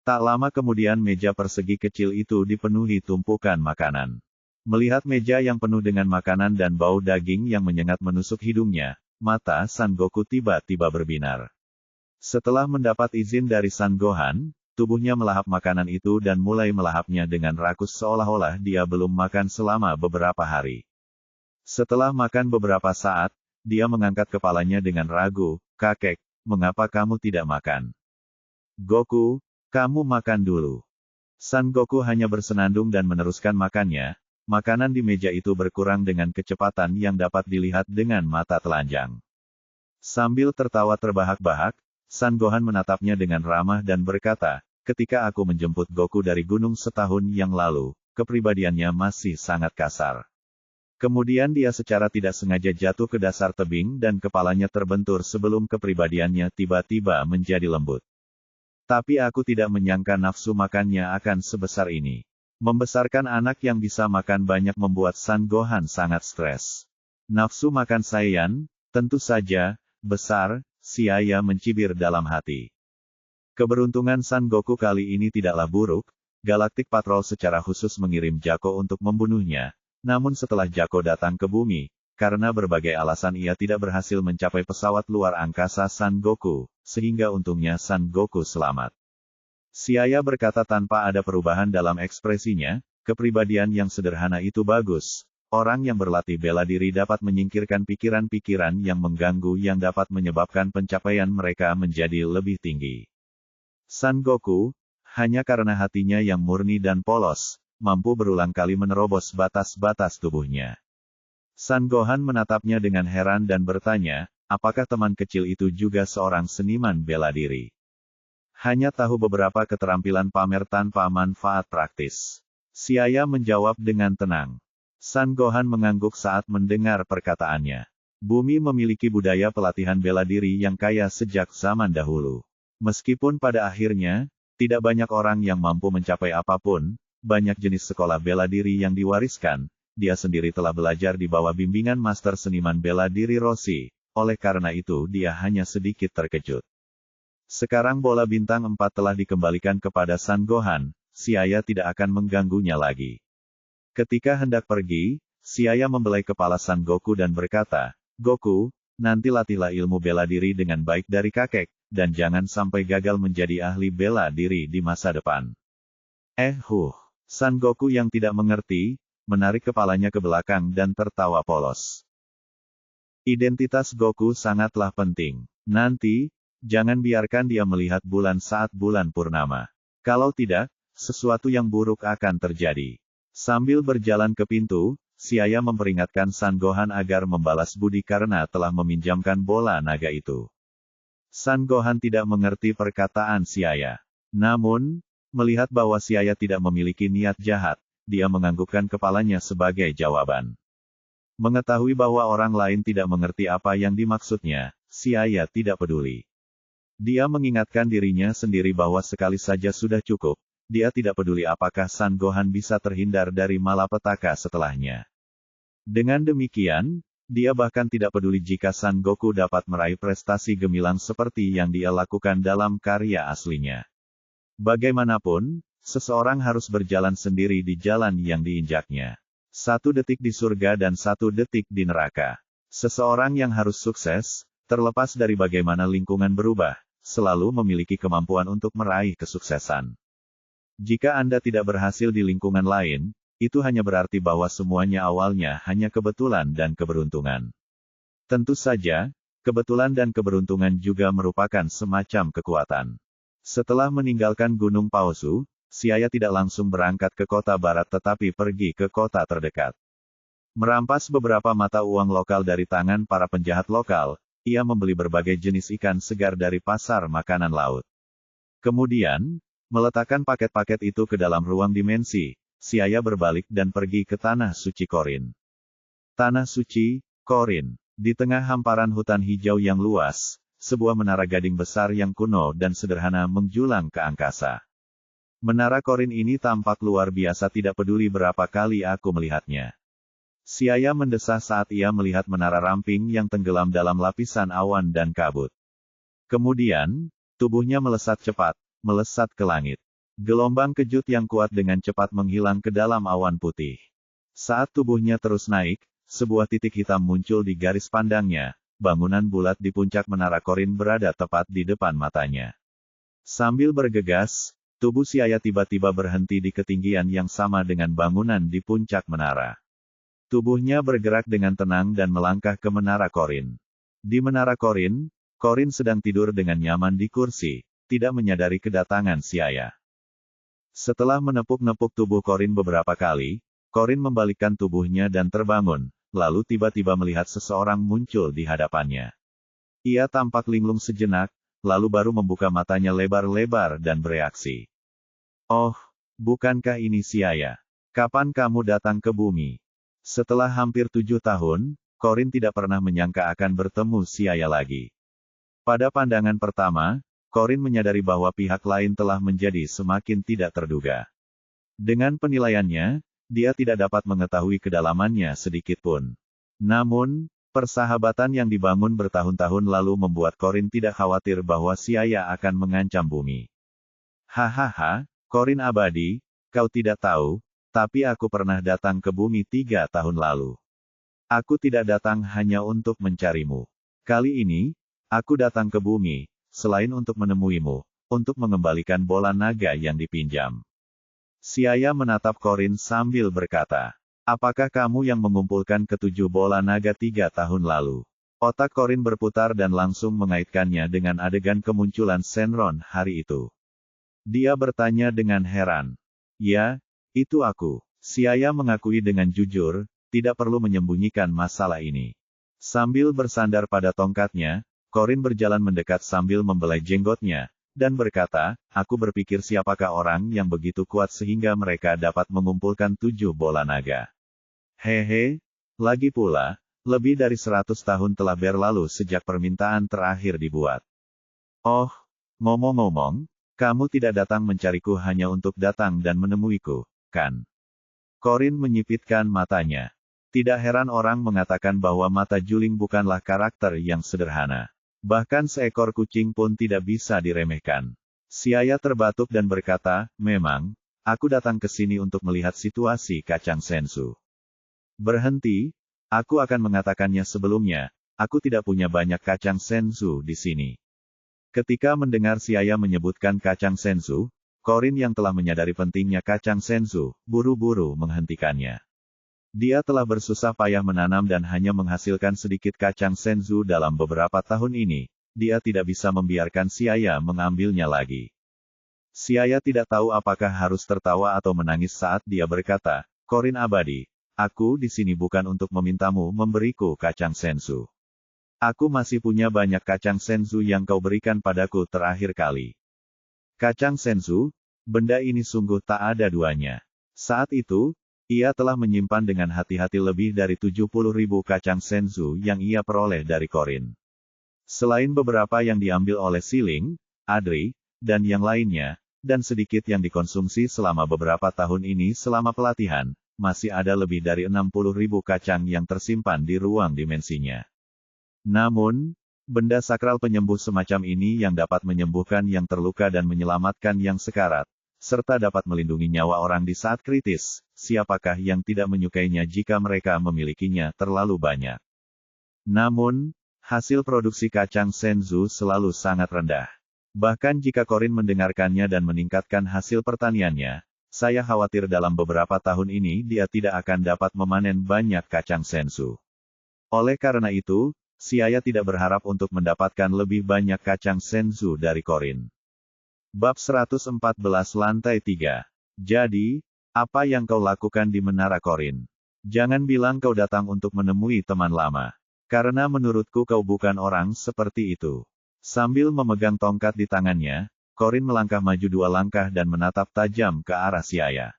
Tak lama kemudian meja persegi kecil itu dipenuhi tumpukan makanan. Melihat meja yang penuh dengan makanan dan bau daging yang menyengat menusuk hidungnya, mata San Goku tiba-tiba berbinar. Setelah mendapat izin dari San Gohan, tubuhnya melahap makanan itu dan mulai melahapnya dengan rakus seolah-olah dia belum makan selama beberapa hari. Setelah makan beberapa saat, dia mengangkat kepalanya dengan ragu, "Kakek, mengapa kamu tidak makan?" "Goku, kamu makan dulu." San Goku hanya bersenandung dan meneruskan makannya. Makanan di meja itu berkurang dengan kecepatan yang dapat dilihat dengan mata telanjang. Sambil tertawa terbahak-bahak, San Gohan menatapnya dengan ramah dan berkata, "Ketika aku menjemput Goku dari gunung setahun yang lalu, kepribadiannya masih sangat kasar." Kemudian dia secara tidak sengaja jatuh ke dasar tebing dan kepalanya terbentur sebelum kepribadiannya tiba-tiba menjadi lembut. Tapi aku tidak menyangka nafsu makannya akan sebesar ini. Membesarkan anak yang bisa makan banyak membuat San Gohan sangat stres. Nafsu makan Saiyan, tentu saja, besar, Xiaya mencibir dalam hati. Keberuntungan San Goku kali ini tidaklah buruk. Galactic Patrol secara khusus mengirim Jaco untuk membunuhnya. Namun setelah Jaco datang ke bumi, karena berbagai alasan ia tidak berhasil mencapai pesawat luar angkasa San Goku, sehingga untungnya San Goku selamat. Xiaya berkata tanpa ada perubahan dalam ekspresinya, kepribadian yang sederhana itu bagus. Orang yang berlatih bela diri dapat menyingkirkan pikiran-pikiran yang mengganggu yang dapat menyebabkan pencapaian mereka menjadi lebih tinggi. San Goku, hanya karena hatinya yang murni dan polos, mampu berulang kali menerobos batas-batas tubuhnya. San Gohan menatapnya dengan heran dan bertanya, apakah teman kecil itu juga seorang seniman bela diri? Hanya tahu beberapa keterampilan pamer tanpa manfaat praktis. Xiaya menjawab dengan tenang. San Gohan mengangguk saat mendengar perkataannya. Bumi memiliki budaya pelatihan bela diri yang kaya sejak zaman dahulu. Meskipun pada akhirnya, tidak banyak orang yang mampu mencapai apapun, banyak jenis sekolah bela diri yang diwariskan, dia sendiri telah belajar di bawah bimbingan master seniman bela diri Roshi, oleh karena itu dia hanya sedikit terkejut. Sekarang bola bintang 4 telah dikembalikan kepada San Gohan, Xiaya tidak akan mengganggunya lagi. Ketika hendak pergi, Xiaya membelai kepala San Goku dan berkata, "Goku, nanti latihlah ilmu bela diri dengan baik dari kakek, dan jangan sampai gagal menjadi ahli bela diri di masa depan." San Goku yang tidak mengerti, menarik kepalanya ke belakang dan tertawa polos. Identitas Goku sangatlah penting. Nanti, jangan biarkan dia melihat bulan saat bulan purnama. Kalau tidak, sesuatu yang buruk akan terjadi. Sambil berjalan ke pintu, Xiaya memperingatkan San Gohan agar membalas budi karena telah meminjamkan bola naga itu. San Gohan tidak mengerti perkataan Xiaya. Namun, melihat bahwa Xiaya tidak memiliki niat jahat, dia menganggukkan kepalanya sebagai jawaban. Mengetahui bahwa orang lain tidak mengerti apa yang dimaksudnya, Xiaya tidak peduli. Dia mengingatkan dirinya sendiri bahwa sekali saja sudah cukup. Dia tidak peduli apakah San Gohan bisa terhindar dari malapetaka setelahnya. Dengan demikian, dia bahkan tidak peduli jika San Goku dapat meraih prestasi gemilang seperti yang dia lakukan dalam karya aslinya. Bagaimanapun, seseorang harus berjalan sendiri di jalan yang diinjaknya. 1 detik di surga dan 1 detik di neraka. Seseorang yang harus sukses, terlepas dari bagaimana lingkungan berubah, selalu memiliki kemampuan untuk meraih kesuksesan. Jika Anda tidak berhasil di lingkungan lain, itu hanya berarti bahwa semuanya awalnya hanya kebetulan dan keberuntungan. Tentu saja, kebetulan dan keberuntungan juga merupakan semacam kekuatan. Setelah meninggalkan Gunung Paosu, Xiaya tidak langsung berangkat ke kota barat tetapi pergi ke kota terdekat. Merampas beberapa mata uang lokal dari tangan para penjahat lokal, ia membeli berbagai jenis ikan segar dari pasar makanan laut. Kemudian, meletakkan paket-paket itu ke dalam ruang dimensi, Siaya berbalik dan pergi ke Tanah Suci Korin. Tanah Suci, Korin. Di tengah hamparan hutan hijau yang luas, sebuah menara gading besar yang kuno dan sederhana menjulang ke angkasa. Menara Korin ini tampak luar biasa, tidak peduli berapa kali aku melihatnya. Siaya mendesah saat ia melihat menara ramping yang tenggelam dalam lapisan awan dan kabut. Kemudian, tubuhnya melesat cepat, melesat ke langit. Gelombang kejut yang kuat dengan cepat menghilang ke dalam awan putih. Saat tubuhnya terus naik, sebuah titik hitam muncul di garis pandangnya. Bangunan bulat di puncak menara Korin berada tepat di depan matanya. Sambil bergegas, tubuh Siaya tiba-tiba berhenti di ketinggian yang sama dengan bangunan di puncak menara. Tubuhnya bergerak dengan tenang dan melangkah ke menara Korin. Di menara Korin, Korin sedang tidur dengan nyaman di kursi, tidak menyadari kedatangan Siaya. Setelah menepuk-nepuk tubuh Korin beberapa kali, Korin membalikkan tubuhnya dan terbangun, lalu tiba-tiba melihat seseorang muncul di hadapannya. Ia tampak linglung sejenak, lalu baru membuka matanya lebar-lebar dan bereaksi. "Oh, bukankah ini Siaya? Kapan kamu datang ke bumi?" Setelah hampir 7 tahun, Korin tidak pernah menyangka akan bertemu Siaya lagi. Pada pandangan pertama, Korin menyadari bahwa pihak lain telah menjadi semakin tidak terduga. Dengan penilaiannya, dia tidak dapat mengetahui kedalamannya sedikit pun. Namun, persahabatan yang dibangun bertahun-tahun lalu membuat Korin tidak khawatir bahwa Siaya akan mengancam bumi. "Hahaha, Korin abadi, kau tidak tahu, tapi aku pernah datang ke bumi 3 tahun lalu. Aku tidak datang hanya untuk mencarimu. Kali ini, aku datang ke bumi, selain untuk menemuimu, untuk mengembalikan bola naga yang dipinjam." Siaya menatap Korin sambil berkata, "Apakah kamu yang mengumpulkan ke-7 bola naga 3 tahun lalu?" Otak Korin berputar dan langsung mengaitkannya dengan adegan kemunculan Shenron hari itu. Dia bertanya dengan heran. "Ya, itu aku." Siaya mengakui dengan jujur, tidak perlu menyembunyikan masalah ini. Sambil bersandar pada tongkatnya, Korin berjalan mendekat sambil membelai jenggotnya, dan berkata, "Aku berpikir siapakah orang yang begitu kuat sehingga mereka dapat mengumpulkan 7 bola naga. Hehe, lagi pula, lebih dari 100 tahun telah berlalu sejak permintaan terakhir dibuat. Oh, ngomong-ngomong, kamu tidak datang mencariku hanya untuk datang dan menemuiku, kan?" Korin menyipitkan matanya. Tidak heran orang mengatakan bahwa mata juling bukanlah karakter yang sederhana. Bahkan seekor kucing pun tidak bisa diremehkan. Siaya terbatuk dan berkata, "Memang, aku datang ke sini untuk melihat situasi kacang sensu." "Berhenti, aku akan mengatakannya sebelumnya, aku tidak punya banyak kacang sensu di sini." Ketika mendengar Siaya menyebutkan kacang sensu, Korin yang telah menyadari pentingnya kacang sensu, buru-buru menghentikannya. Dia telah bersusah payah menanam dan hanya menghasilkan sedikit kacang sensu dalam beberapa tahun ini. Dia tidak bisa membiarkan Siaya mengambilnya lagi. Siaya tidak tahu apakah harus tertawa atau menangis saat dia berkata, "Korin abadi, aku di sini bukan untuk memintamu memberiku kacang sensu. Aku masih punya banyak kacang sensu yang kau berikan padaku terakhir kali." Kacang sensu, benda ini sungguh tak ada duanya. Saat itu, ia telah menyimpan dengan hati-hati lebih dari 70.000 kacang sensu yang ia peroleh dari Korin. Selain beberapa yang diambil oleh Siling, Adri, dan yang lainnya, dan sedikit yang dikonsumsi selama beberapa tahun ini selama pelatihan, masih ada lebih dari 60.000 kacang yang tersimpan di ruang dimensinya. Namun, benda sakral penyembuh semacam ini yang dapat menyembuhkan yang terluka dan menyelamatkan yang sekarat, serta dapat melindungi nyawa orang di saat kritis, siapakah yang tidak menyukainya jika mereka memilikinya terlalu banyak. Namun, hasil produksi kacang sensu selalu sangat rendah. Bahkan jika Korin mendengarkannya dan meningkatkan hasil pertaniannya, saya khawatir dalam beberapa tahun ini dia tidak akan dapat memanen banyak kacang sensu. Oleh karena itu, Siaya tidak berharap untuk mendapatkan lebih banyak kacang sensu dari Korin. Bab 114 Lantai 3. Jadi, apa yang kau lakukan di Menara Korin? Jangan bilang kau datang untuk menemui teman lama. Karena menurutku kau bukan orang seperti itu. Sambil memegang tongkat di tangannya, Corin melangkah maju 2 langkah dan menatap tajam ke arah Siaya.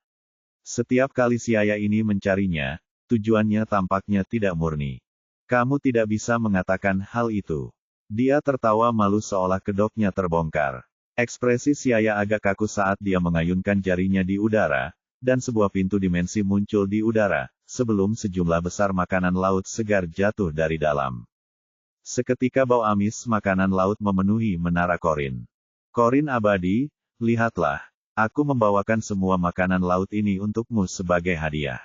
Setiap kali Siaya ini mencarinya, tujuannya tampaknya tidak murni. Kamu tidak bisa mengatakan hal itu. Dia tertawa malu seolah kedoknya terbongkar. Ekspresi Siaya agak kaku saat dia mengayunkan jarinya di udara, dan sebuah pintu dimensi muncul di udara, sebelum sejumlah besar makanan laut segar jatuh dari dalam. Seketika bau amis makanan laut memenuhi menara Corin. Corin abadi, lihatlah, aku membawakan semua makanan laut ini untukmu sebagai hadiah.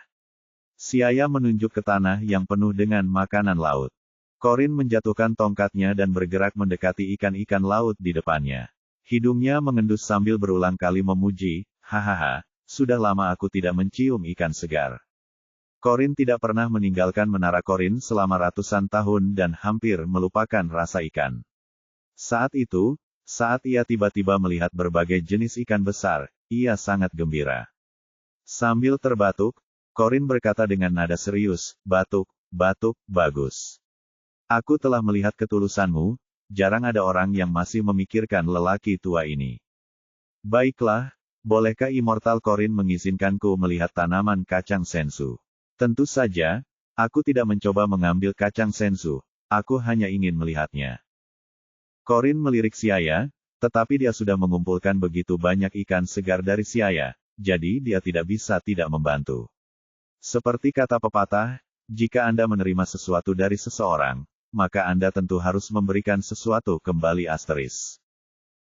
Siaya menunjuk ke tanah yang penuh dengan makanan laut. Corin menjatuhkan tongkatnya dan bergerak mendekati ikan-ikan laut di depannya. Hidungnya mengendus sambil berulang kali memuji, hahaha, sudah lama aku tidak mencium ikan segar. Corin tidak pernah meninggalkan menara Corin selama ratusan tahun dan hampir melupakan rasa ikan. Saat itu, saat ia tiba-tiba melihat berbagai jenis ikan besar, ia sangat gembira. Sambil terbatuk, Corin berkata dengan nada serius, batuk, bagus. Aku telah melihat ketulusanmu, jarang ada orang yang masih memikirkan lelaki tua ini. Baiklah, bolehkah Immortal Corin mengizinkanku melihat tanaman kacang sensu? Tentu saja, aku tidak mencoba mengambil kacang sensu, aku hanya ingin melihatnya. Corin melirik Siaya, tetapi dia sudah mengumpulkan begitu banyak ikan segar dari Siaya, jadi dia tidak bisa tidak membantu. Seperti kata pepatah, jika Anda menerima sesuatu dari seseorang, maka Anda tentu harus memberikan sesuatu kembali asterisk.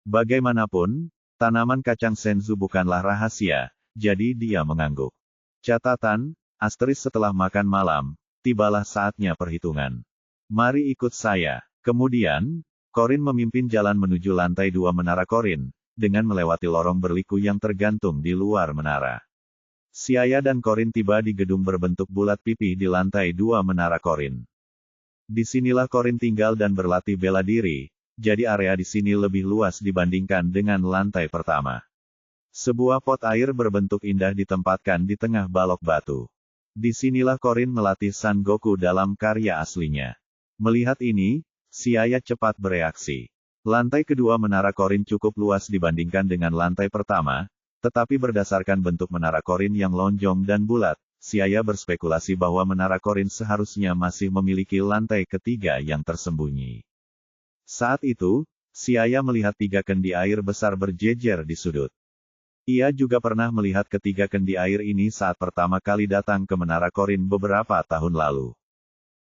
Bagaimanapun, tanaman kacang senzu bukanlah rahasia, jadi dia mengangguk. Catatan, asterisk setelah makan malam, tibalah saatnya perhitungan. Mari ikut saya. Kemudian, Corin memimpin jalan menuju lantai 2 menara Corin, dengan melewati lorong berliku yang tergantung di luar menara. Siaya dan Corin tiba di gedung berbentuk bulat pipih di lantai 2 menara Corin. Disinilah Corin tinggal dan berlatih bela diri, jadi area di sini lebih luas dibandingkan dengan lantai pertama. Sebuah pot air berbentuk indah ditempatkan di tengah balok batu. Disinilah Corin melatih Son Goku dalam karya aslinya. Melihat ini, Siaya cepat bereaksi. Lantai kedua menara Corin cukup luas dibandingkan dengan lantai pertama, tetapi berdasarkan bentuk menara Corin yang lonjong dan bulat, Siaya berspekulasi bahwa menara Corin seharusnya masih memiliki lantai ketiga yang tersembunyi. Saat itu, Siaya melihat 3 kendi air besar berjejer di sudut. Ia juga pernah melihat ketiga kendi air ini saat pertama kali datang ke menara Corin beberapa tahun lalu.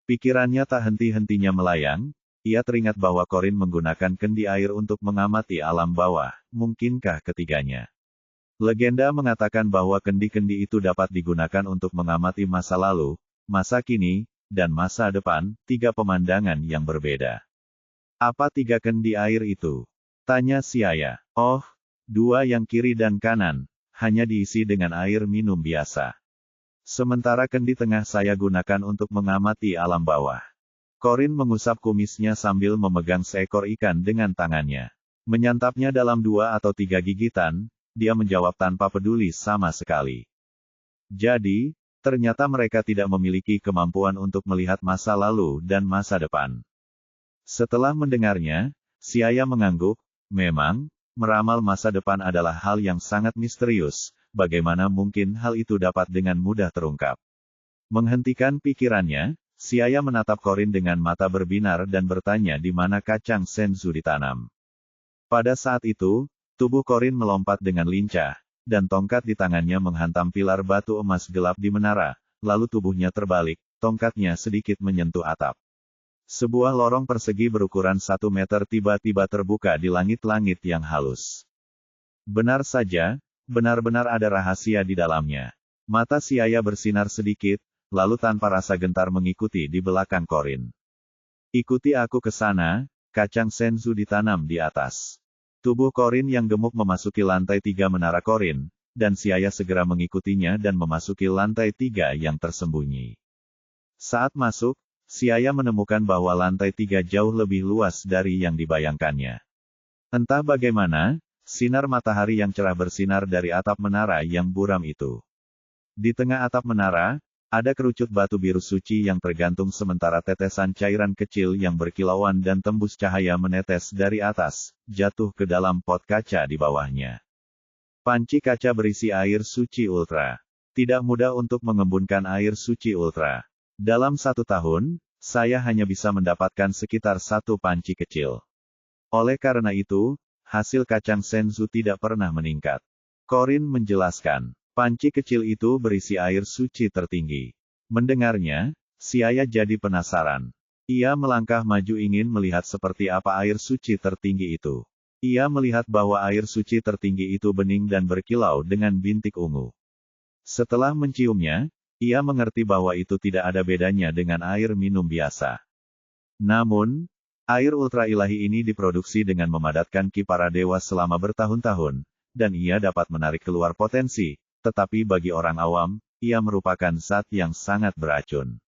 Pikirannya tak henti-hentinya melayang, ia teringat bahwa Corin menggunakan kendi air untuk mengamati alam bawah, mungkinkah ketiganya? Legenda mengatakan bahwa kendi-kendi itu dapat digunakan untuk mengamati masa lalu, masa kini, dan masa depan, 3 pemandangan yang berbeda. Apa 3 kendi air itu? Tanya Siaya. Oh, 2 yang kiri dan kanan, hanya diisi dengan air minum biasa. Sementara kendi tengah saya gunakan untuk mengamati alam bawah. Corin mengusap kumisnya sambil memegang seekor ikan dengan tangannya. Menyantapnya dalam 2 atau 3 gigitan, dia menjawab tanpa peduli sama sekali. Jadi, ternyata mereka tidak memiliki kemampuan untuk melihat masa lalu dan masa depan. Setelah mendengarnya, Siaya mengangguk, memang, meramal masa depan adalah hal yang sangat misterius, bagaimana mungkin hal itu dapat dengan mudah terungkap. Menghentikan pikirannya, Siaya menatap Corin dengan mata berbinar dan bertanya di mana kacang senzu ditanam. Pada saat itu, tubuh Corin melompat dengan lincah, dan tongkat di tangannya menghantam pilar batu emas gelap di menara, lalu tubuhnya terbalik, tongkatnya sedikit menyentuh atap. Sebuah lorong persegi berukuran 1 meter tiba-tiba terbuka di langit-langit yang halus. Benar saja, benar-benar ada rahasia di dalamnya. Mata Siaya bersinar sedikit, lalu tanpa rasa gentar mengikuti di belakang Corin. Ikuti aku ke sana, kacang senzu ditanam di atas. Tubuh Corin yang gemuk memasuki lantai 3 menara Corin, dan Siaya segera mengikutinya dan memasuki lantai 3 yang tersembunyi. Saat masuk, Siaya menemukan bahwa lantai 3 jauh lebih luas dari yang dibayangkannya. Entah bagaimana, sinar matahari yang cerah bersinar dari atap menara yang buram itu. Di tengah atap menara, Ada kerucut batu biru suci yang tergantung sementara tetesan cairan kecil yang berkilauan dan tembus cahaya menetes dari atas, jatuh ke dalam pot kaca di bawahnya. Panci kaca berisi air suci ultra. Tidak mudah untuk mengembunkan air suci ultra. Dalam 1 tahun, saya hanya bisa mendapatkan sekitar 1 panci kecil. Oleh karena itu, hasil kacang senzu tidak pernah meningkat. Corin menjelaskan. Panci kecil itu berisi air suci tertinggi. Mendengarnya, Siaya jadi penasaran. Ia melangkah maju ingin melihat seperti apa air suci tertinggi itu. Ia melihat bahwa air suci tertinggi itu bening dan berkilau dengan bintik ungu. Setelah menciumnya, ia mengerti bahwa itu tidak ada bedanya dengan air minum biasa. Namun, air ultra ilahi ini diproduksi dengan memadatkan ki para dewa selama bertahun-tahun, dan ia dapat menarik keluar potensi. Tetapi bagi orang awam, ia merupakan zat yang sangat beracun.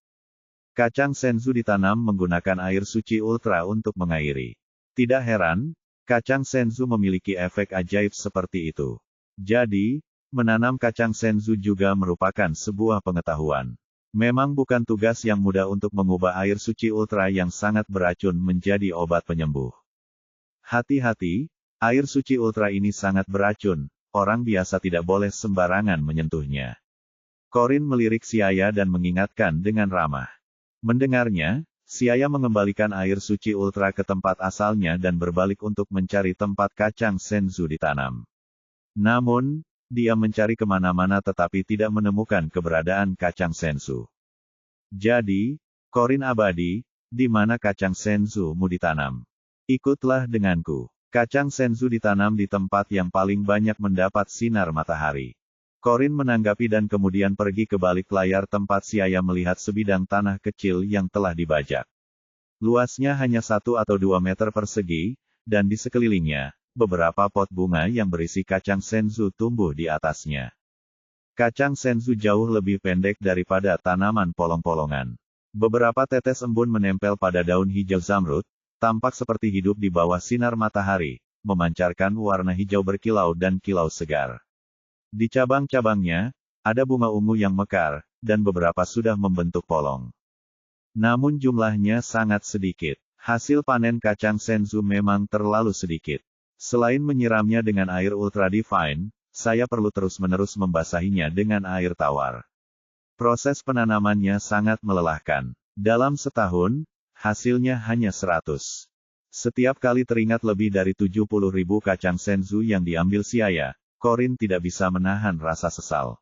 Kacang senzu ditanam menggunakan air suci ultra untuk mengairi. Tidak heran, kacang senzu memiliki efek ajaib seperti itu. Jadi, menanam kacang senzu juga merupakan sebuah pengetahuan. Memang bukan tugas yang mudah untuk mengubah air suci ultra yang sangat beracun menjadi obat penyembuh. Hati-hati, air suci ultra ini sangat beracun. Orang biasa tidak boleh sembarangan menyentuhnya. Corin melirik Siaya dan mengingatkan dengan ramah. Mendengarnya, Siaya mengembalikan air suci ultra ke tempat asalnya dan berbalik untuk mencari tempat kacang senzu ditanam. Namun, dia mencari kemana-mana tetapi tidak menemukan keberadaan kacang senzu. Jadi, Corin abadi, di mana kacang senzu mu ditanam? Ikutlah denganku. Kacang senzu ditanam di tempat yang paling banyak mendapat sinar matahari. Corin menanggapi dan kemudian pergi ke balik layar tempat Siaya melihat sebidang tanah kecil yang telah dibajak. Luasnya hanya 1 atau 2 meter persegi, dan di sekelilingnya, beberapa pot bunga yang berisi kacang senzu tumbuh di atasnya. Kacang senzu jauh lebih pendek daripada tanaman polong-polongan. Beberapa tetes embun menempel pada daun hijau zamrud, tampak seperti hidup di bawah sinar matahari, memancarkan warna hijau berkilau dan kilau segar. Di cabang-cabangnya, ada bunga ungu yang mekar, dan beberapa sudah membentuk polong. Namun jumlahnya sangat sedikit. Hasil panen kacang senzu memang terlalu sedikit. Selain menyiramnya dengan air ultra divine, saya perlu terus-menerus membasahinya dengan air tawar. Proses penanamannya sangat melelahkan. Dalam setahun, hasilnya hanya 100. Setiap kali teringat lebih dari 70.000 kacang senzu yang diambil Siaya, Corin tidak bisa menahan rasa sesal.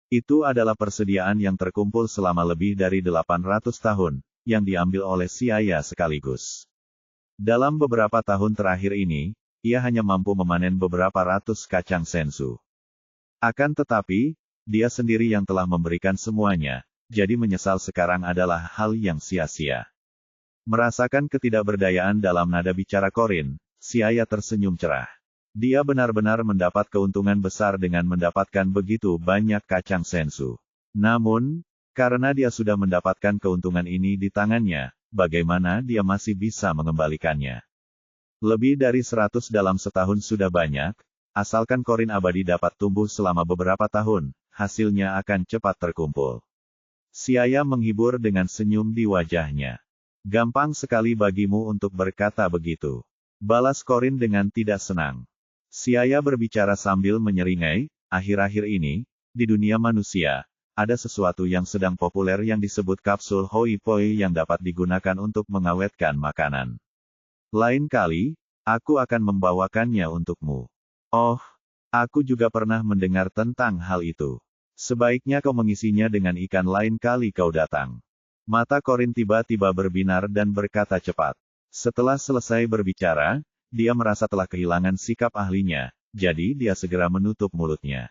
Itu adalah persediaan yang terkumpul selama lebih dari 800 tahun, yang diambil oleh Siaya sekaligus. Dalam beberapa tahun terakhir ini, ia hanya mampu memanen beberapa ratus kacang senzu. Akan tetapi, dia sendiri yang telah memberikan semuanya, jadi menyesal sekarang adalah hal yang sia-sia. Merasakan ketidakberdayaan dalam nada bicara Corin, Siaya tersenyum cerah. Dia benar-benar mendapat keuntungan besar dengan mendapatkan begitu banyak kacang senzu. Namun, karena dia sudah mendapatkan keuntungan ini di tangannya, bagaimana dia masih bisa mengembalikannya? Lebih dari 100 dalam setahun sudah banyak, asalkan Corin abadi dapat tumbuh selama beberapa tahun, hasilnya akan cepat terkumpul. Siaya menghibur dengan senyum di wajahnya. Gampang sekali bagimu untuk berkata begitu. Balas Corin dengan tidak senang. Siaya berbicara sambil menyeringai, akhir-akhir ini, di dunia manusia, ada sesuatu yang sedang populer yang disebut kapsul hoi poi yang dapat digunakan untuk mengawetkan makanan. Lain kali, aku akan membawakannya untukmu. Oh, aku juga pernah mendengar tentang hal itu. Sebaiknya kau mengisinya dengan ikan lain kali kau datang. Mata Corin tiba-tiba berbinar dan berkata cepat. Setelah selesai berbicara, dia merasa telah kehilangan sikap ahlinya, jadi dia segera menutup mulutnya.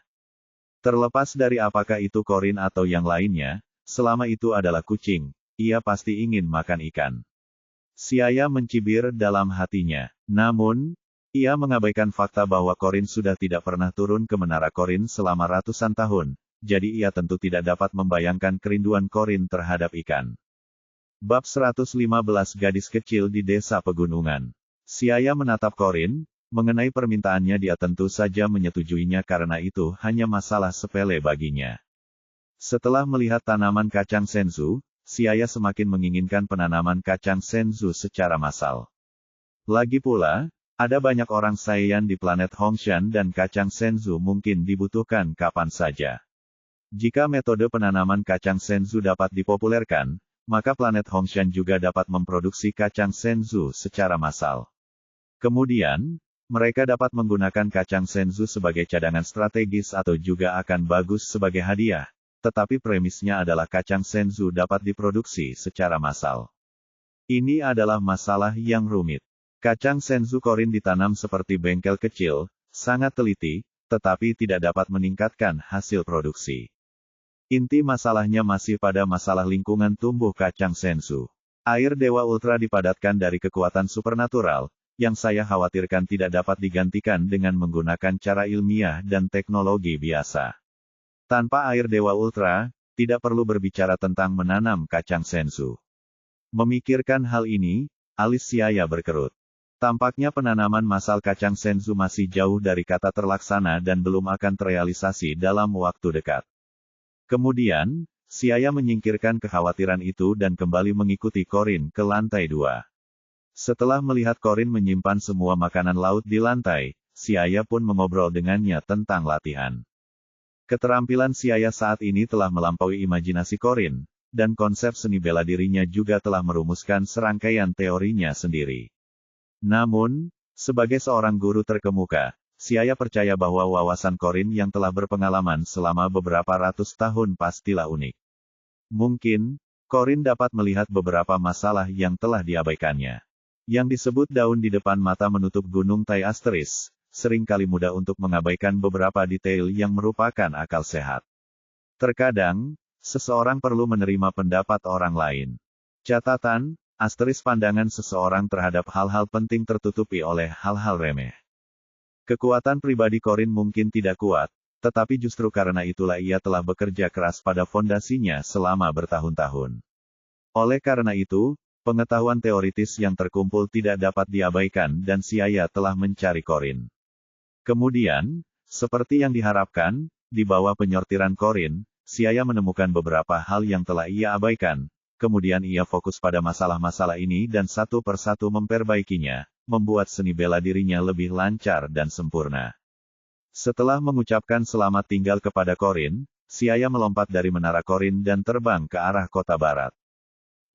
Terlepas dari apakah itu Corin atau yang lainnya, selama itu adalah kucing, ia pasti ingin makan ikan. Siaya mencibir dalam hatinya. Namun, ia mengabaikan fakta bahwa Corin sudah tidak pernah turun ke Menara Corin selama ratusan tahun, jadi ia tentu tidak dapat membayangkan kerinduan Corin terhadap ikan. Bab 115 Gadis Kecil di Desa Pegunungan. Siaya menatap Corin, mengenai permintaannya dia tentu saja menyetujuinya karena itu hanya masalah sepele baginya. Setelah melihat tanaman kacang senzu, si ayah semakin menginginkan penanaman kacang senzu secara massal. Lagi pula, ada banyak orang Saiyan di planet Hongshan dan kacang senzu mungkin dibutuhkan kapan saja. Jika metode penanaman kacang senzu dapat dipopulerkan, maka planet Hongshan juga dapat memproduksi kacang senzu secara massal. Kemudian, mereka dapat menggunakan kacang senzu sebagai cadangan strategis atau juga akan bagus sebagai hadiah, tetapi premisnya adalah kacang senzu dapat diproduksi secara massal. Ini adalah masalah yang rumit. Kacang senzu korin ditanam seperti bengkel kecil, sangat teliti, tetapi tidak dapat meningkatkan hasil produksi. Inti masalahnya masih pada masalah lingkungan tumbuh kacang senzu. Air Dewa Ultra dipadatkan dari kekuatan supernatural, yang saya khawatirkan tidak dapat digantikan dengan menggunakan cara ilmiah dan teknologi biasa. Tanpa air Dewa Ultra, tidak perlu berbicara tentang menanam kacang senzu. Memikirkan hal ini, alis si ayah berkerut. Tampaknya penanaman massal kacang senzu masih jauh dari kata terlaksana dan belum akan terrealisasi dalam waktu dekat. Kemudian, si ayah menyingkirkan kekhawatiran itu dan kembali mengikuti Corin ke lantai 2. Setelah melihat Corin menyimpan semua makanan laut di lantai, si ayah pun mengobrol dengannya tentang latihan. Keterampilan si ayah saat ini telah melampaui imajinasi Corin, dan konsep seni bela dirinya juga telah merumuskan serangkaian teorinya sendiri. Namun, sebagai seorang guru terkemuka, si ayah percaya bahwa wawasan Corin yang telah berpengalaman selama beberapa ratus tahun pastilah unik. Mungkin, Corin dapat melihat beberapa masalah yang telah diabaikannya. Yang disebut daun di depan mata menutup gunung Tai Asteris, seringkali mudah untuk mengabaikan beberapa detail yang merupakan akal sehat. Terkadang, seseorang perlu menerima pendapat orang lain. Catatan, Asteris pandangan seseorang terhadap hal-hal penting tertutupi oleh hal-hal remeh. Kekuatan pribadi Corin mungkin tidak kuat, tetapi justru karena itulah ia telah bekerja keras pada fondasinya selama bertahun-tahun. Oleh karena itu, pengetahuan teoritis yang terkumpul tidak dapat diabaikan dan si ayah telah mencari Corin. Kemudian, seperti yang diharapkan, di bawah penyortiran Corin, si ayah menemukan beberapa hal yang telah ia abaikan. Kemudian ia fokus pada masalah-masalah ini dan satu persatu memperbaikinya, membuat seni bela dirinya lebih lancar dan sempurna. Setelah mengucapkan selamat tinggal kepada Corin, si ayah melompat dari menara Corin dan terbang ke arah kota barat.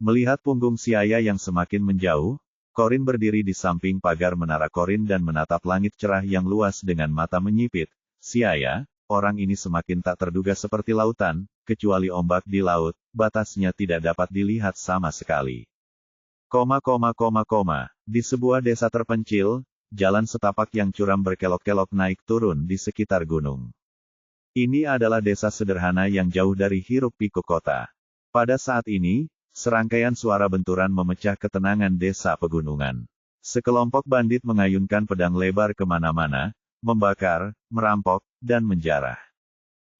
Melihat punggung si ayah yang semakin menjauh, Corin berdiri di samping pagar menara Corin dan menatap langit cerah yang luas dengan mata menyipit. Si ayah, orang ini semakin tak terduga seperti lautan, kecuali ombak di laut, batasnya tidak dapat dilihat sama sekali. Di sebuah desa terpencil, jalan setapak yang curam berkelok-kelok naik turun di sekitar gunung. Ini adalah desa sederhana yang jauh dari hiruk-pikuk kota. Pada saat ini, serangkaian suara benturan memecah ketenangan desa pegunungan. Sekelompok bandit mengayunkan pedang lebar kemana-mana, membakar, merampok, dan menjarah.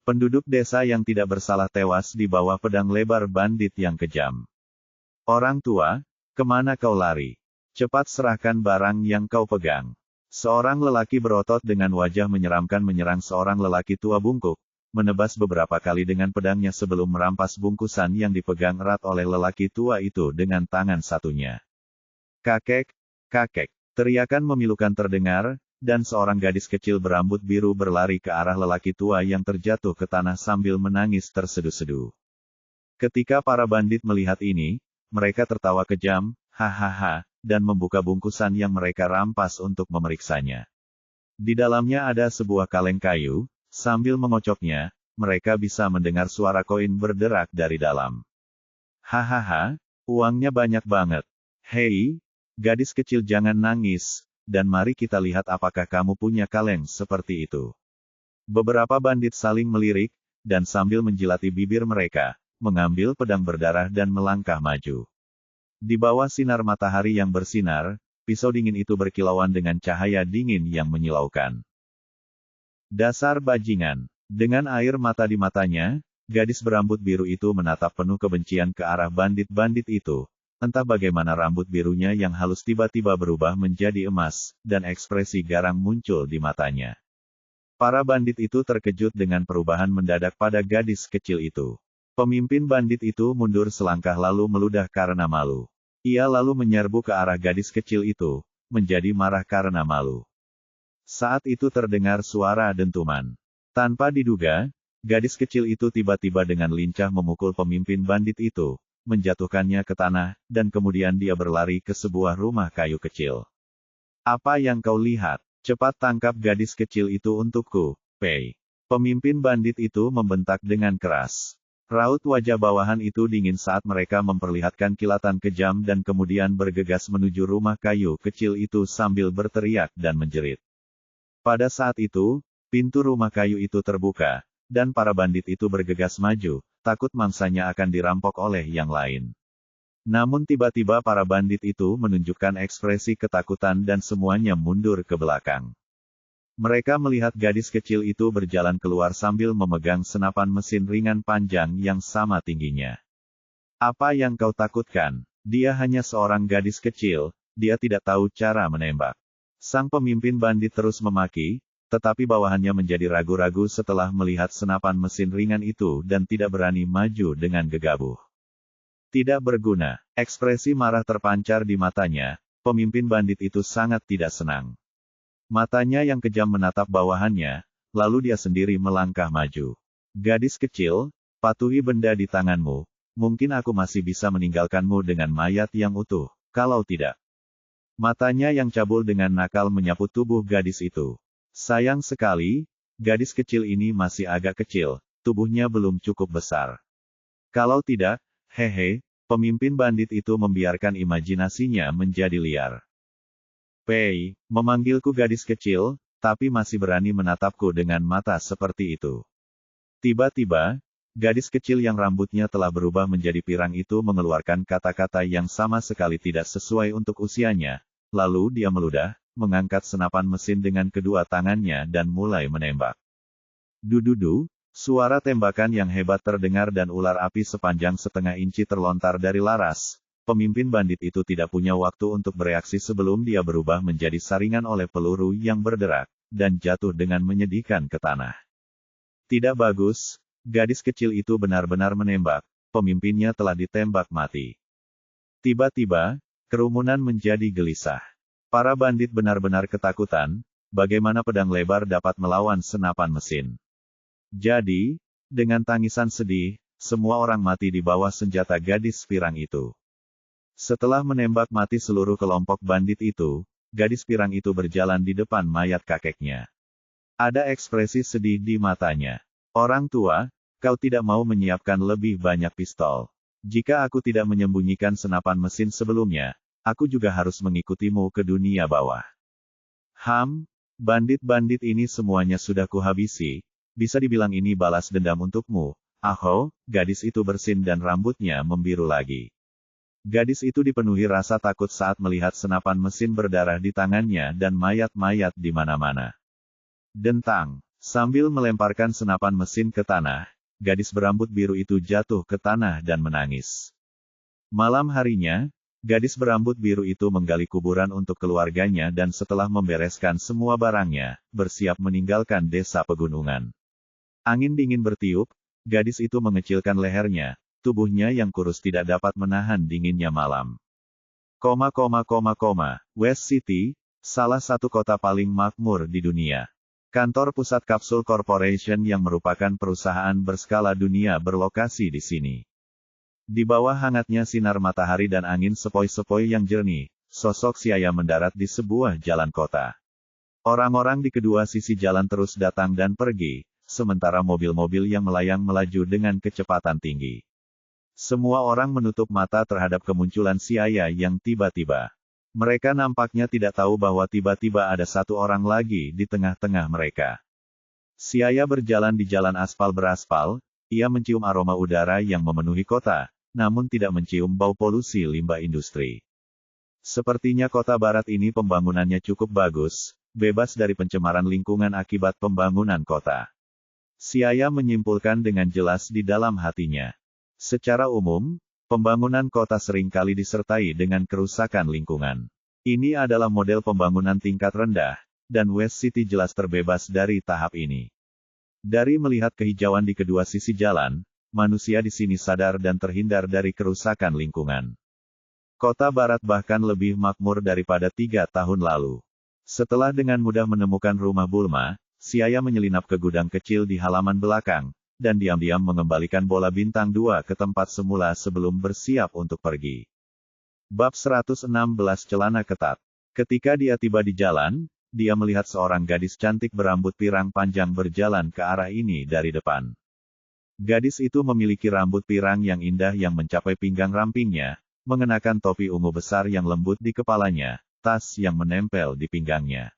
Penduduk desa yang tidak bersalah tewas di bawah pedang lebar bandit yang kejam. Orang tua, kemana kau lari? Cepat serahkan barang yang kau pegang. Seorang lelaki berotot dengan wajah menyeramkan menyerang seorang lelaki tua bungkuk, menebas beberapa kali dengan pedangnya sebelum merampas bungkusan yang dipegang erat oleh lelaki tua itu dengan tangan satunya. Kakek, kakek, teriakan memilukan terdengar, dan seorang gadis kecil berambut biru berlari ke arah lelaki tua yang terjatuh ke tanah sambil menangis terseduh-seduh. Ketika para bandit melihat ini, mereka tertawa kejam, hahaha, dan membuka bungkusan yang mereka rampas untuk memeriksanya. Di dalamnya ada sebuah kaleng kayu, sambil mengocoknya, mereka bisa mendengar suara koin berderak dari dalam. Hahaha, uangnya banyak banget. Hei, gadis kecil jangan nangis, dan mari kita lihat apakah kamu punya kaleng seperti itu. Beberapa bandit saling melirik, dan sambil menjilati bibir mereka, mengambil pedang berdarah dan melangkah maju. Di bawah sinar matahari yang bersinar, pisau dingin itu berkilauan dengan cahaya dingin yang menyilaukan. Dasar bajingan. Dengan air mata di matanya, gadis berambut biru itu menatap penuh kebencian ke arah bandit-bandit itu. Entah bagaimana rambut birunya yang halus tiba-tiba berubah menjadi emas, dan ekspresi garang muncul di matanya. Para bandit itu terkejut dengan perubahan mendadak pada gadis kecil itu. Pemimpin bandit itu mundur selangkah lalu meludah karena malu. Ia lalu menyerbu ke arah gadis kecil itu, menjadi marah karena malu. Saat itu terdengar suara dentuman. Tanpa diduga, gadis kecil itu tiba-tiba dengan lincah memukul pemimpin bandit itu, menjatuhkannya ke tanah, dan kemudian dia berlari ke sebuah rumah kayu kecil. Apa yang kau lihat? Cepat tangkap gadis kecil itu untukku, Pei. Pemimpin bandit itu membentak dengan keras. Raut wajah bawahan itu dingin saat mereka memperlihatkan kilatan kejam dan kemudian bergegas menuju rumah kayu kecil itu sambil berteriak dan menjerit. Pada saat itu, pintu rumah kayu itu terbuka, dan para bandit itu bergegas maju, takut mangsanya akan dirampok oleh yang lain. Namun tiba-tiba para bandit itu menunjukkan ekspresi ketakutan dan semuanya mundur ke belakang. Mereka melihat gadis kecil itu berjalan keluar sambil memegang senapan mesin ringan panjang yang sama tingginya. Apa yang kau takutkan? Dia hanya seorang gadis kecil, dia tidak tahu cara menembak. Sang pemimpin bandit terus memaki, tetapi bawahannya menjadi ragu-ragu setelah melihat senapan mesin ringan itu dan tidak berani maju dengan gegabah. Tidak berguna, ekspresi marah terpancar di matanya, pemimpin bandit itu sangat tidak senang. Matanya yang kejam menatap bawahannya, lalu dia sendiri melangkah maju. Gadis kecil, patuhi benda di tanganmu, mungkin aku masih bisa meninggalkanmu dengan mayat yang utuh, kalau tidak. Matanya yang cabul dengan nakal menyapu tubuh gadis itu. Sayang sekali, gadis kecil ini masih agak kecil, tubuhnya belum cukup besar. Kalau tidak, hehe, pemimpin bandit itu membiarkan imajinasinya menjadi liar. Pei, memanggilku gadis kecil, tapi masih berani menatapku dengan mata seperti itu. Tiba-tiba, gadis kecil yang rambutnya telah berubah menjadi pirang itu mengeluarkan kata-kata yang sama sekali tidak sesuai untuk usianya, lalu dia meludah, mengangkat senapan mesin dengan kedua tangannya dan mulai menembak. Dududu, suara tembakan yang hebat terdengar dan ular api sepanjang setengah inci terlontar dari laras. Pemimpin bandit itu tidak punya waktu untuk bereaksi sebelum dia berubah menjadi saringan oleh peluru yang berderak, dan jatuh dengan menyedihkan ke tanah. Tidak bagus, gadis kecil itu benar-benar menembak, pemimpinnya telah ditembak mati. Tiba-tiba, kerumunan menjadi gelisah. Para bandit benar-benar ketakutan, bagaimana pedang lebar dapat melawan senapan mesin. Jadi, dengan tangisan sedih, semua orang mati di bawah senjata gadis pirang itu. Setelah menembak mati seluruh kelompok bandit itu, gadis pirang itu berjalan di depan mayat kakeknya. Ada ekspresi sedih di matanya. Orang tua, kau tidak mau menyiapkan lebih banyak pistol. Jika aku tidak menyembunyikan senapan mesin sebelumnya, aku juga harus mengikutimu ke dunia bawah. Bandit-bandit ini semuanya sudah kuhabisi. Bisa dibilang ini balas dendam untukmu. Aho, gadis itu bersin dan rambutnya membiru lagi. Gadis itu dipenuhi rasa takut saat melihat senapan mesin berdarah di tangannya dan mayat-mayat di mana-mana. Dentang, sambil melemparkan senapan mesin ke tanah, gadis berambut biru itu jatuh ke tanah dan menangis. Malam harinya, gadis berambut biru itu menggali kuburan untuk keluarganya dan setelah membereskan semua barangnya, bersiap meninggalkan desa pegunungan. Angin dingin bertiup, gadis itu mengecilkan lehernya, tubuhnya yang kurus tidak dapat menahan dinginnya malam. West City, salah satu kota paling makmur di dunia. Kantor pusat Capsule Corporation yang merupakan perusahaan berskala dunia berlokasi di sini. Di bawah hangatnya sinar matahari dan angin sepoi-sepoi yang jernih, sosok Xiaya mendarat di sebuah jalan kota. Orang-orang di kedua sisi jalan terus datang dan pergi, sementara mobil-mobil yang melayang melaju dengan kecepatan tinggi. Semua orang menutup mata terhadap kemunculan Xiaya yang tiba-tiba. Mereka nampaknya tidak tahu bahwa tiba-tiba ada satu orang lagi di tengah-tengah mereka. Xiaya berjalan di jalan aspal beraspal, ia mencium aroma udara yang memenuhi kota, namun tidak mencium bau polusi limbah industri. Sepertinya kota barat ini pembangunannya cukup bagus, bebas dari pencemaran lingkungan akibat pembangunan kota. Xiaya menyimpulkan dengan jelas di dalam hatinya. Secara umum, pembangunan kota seringkali disertai dengan kerusakan lingkungan. Ini adalah model pembangunan tingkat rendah, dan West City jelas terbebas dari tahap ini. Dari melihat kehijauan di kedua sisi jalan, manusia di sini sadar dan terhindar dari kerusakan lingkungan. Kota Barat bahkan lebih makmur daripada 3 tahun lalu. Setelah dengan mudah menemukan rumah Bulma, Siaya menyelinap ke gudang kecil di halaman belakang, dan diam-diam mengembalikan bola bintang 2 ke tempat semula sebelum bersiap untuk pergi. Bab 116 Celana Ketat. Ketika dia tiba di jalan, dia melihat seorang gadis cantik berambut pirang panjang berjalan ke arah ini dari depan. Gadis itu memiliki rambut pirang yang indah yang mencapai pinggang rampingnya, mengenakan topi ungu besar yang lembut di kepalanya, tas yang menempel di pinggangnya.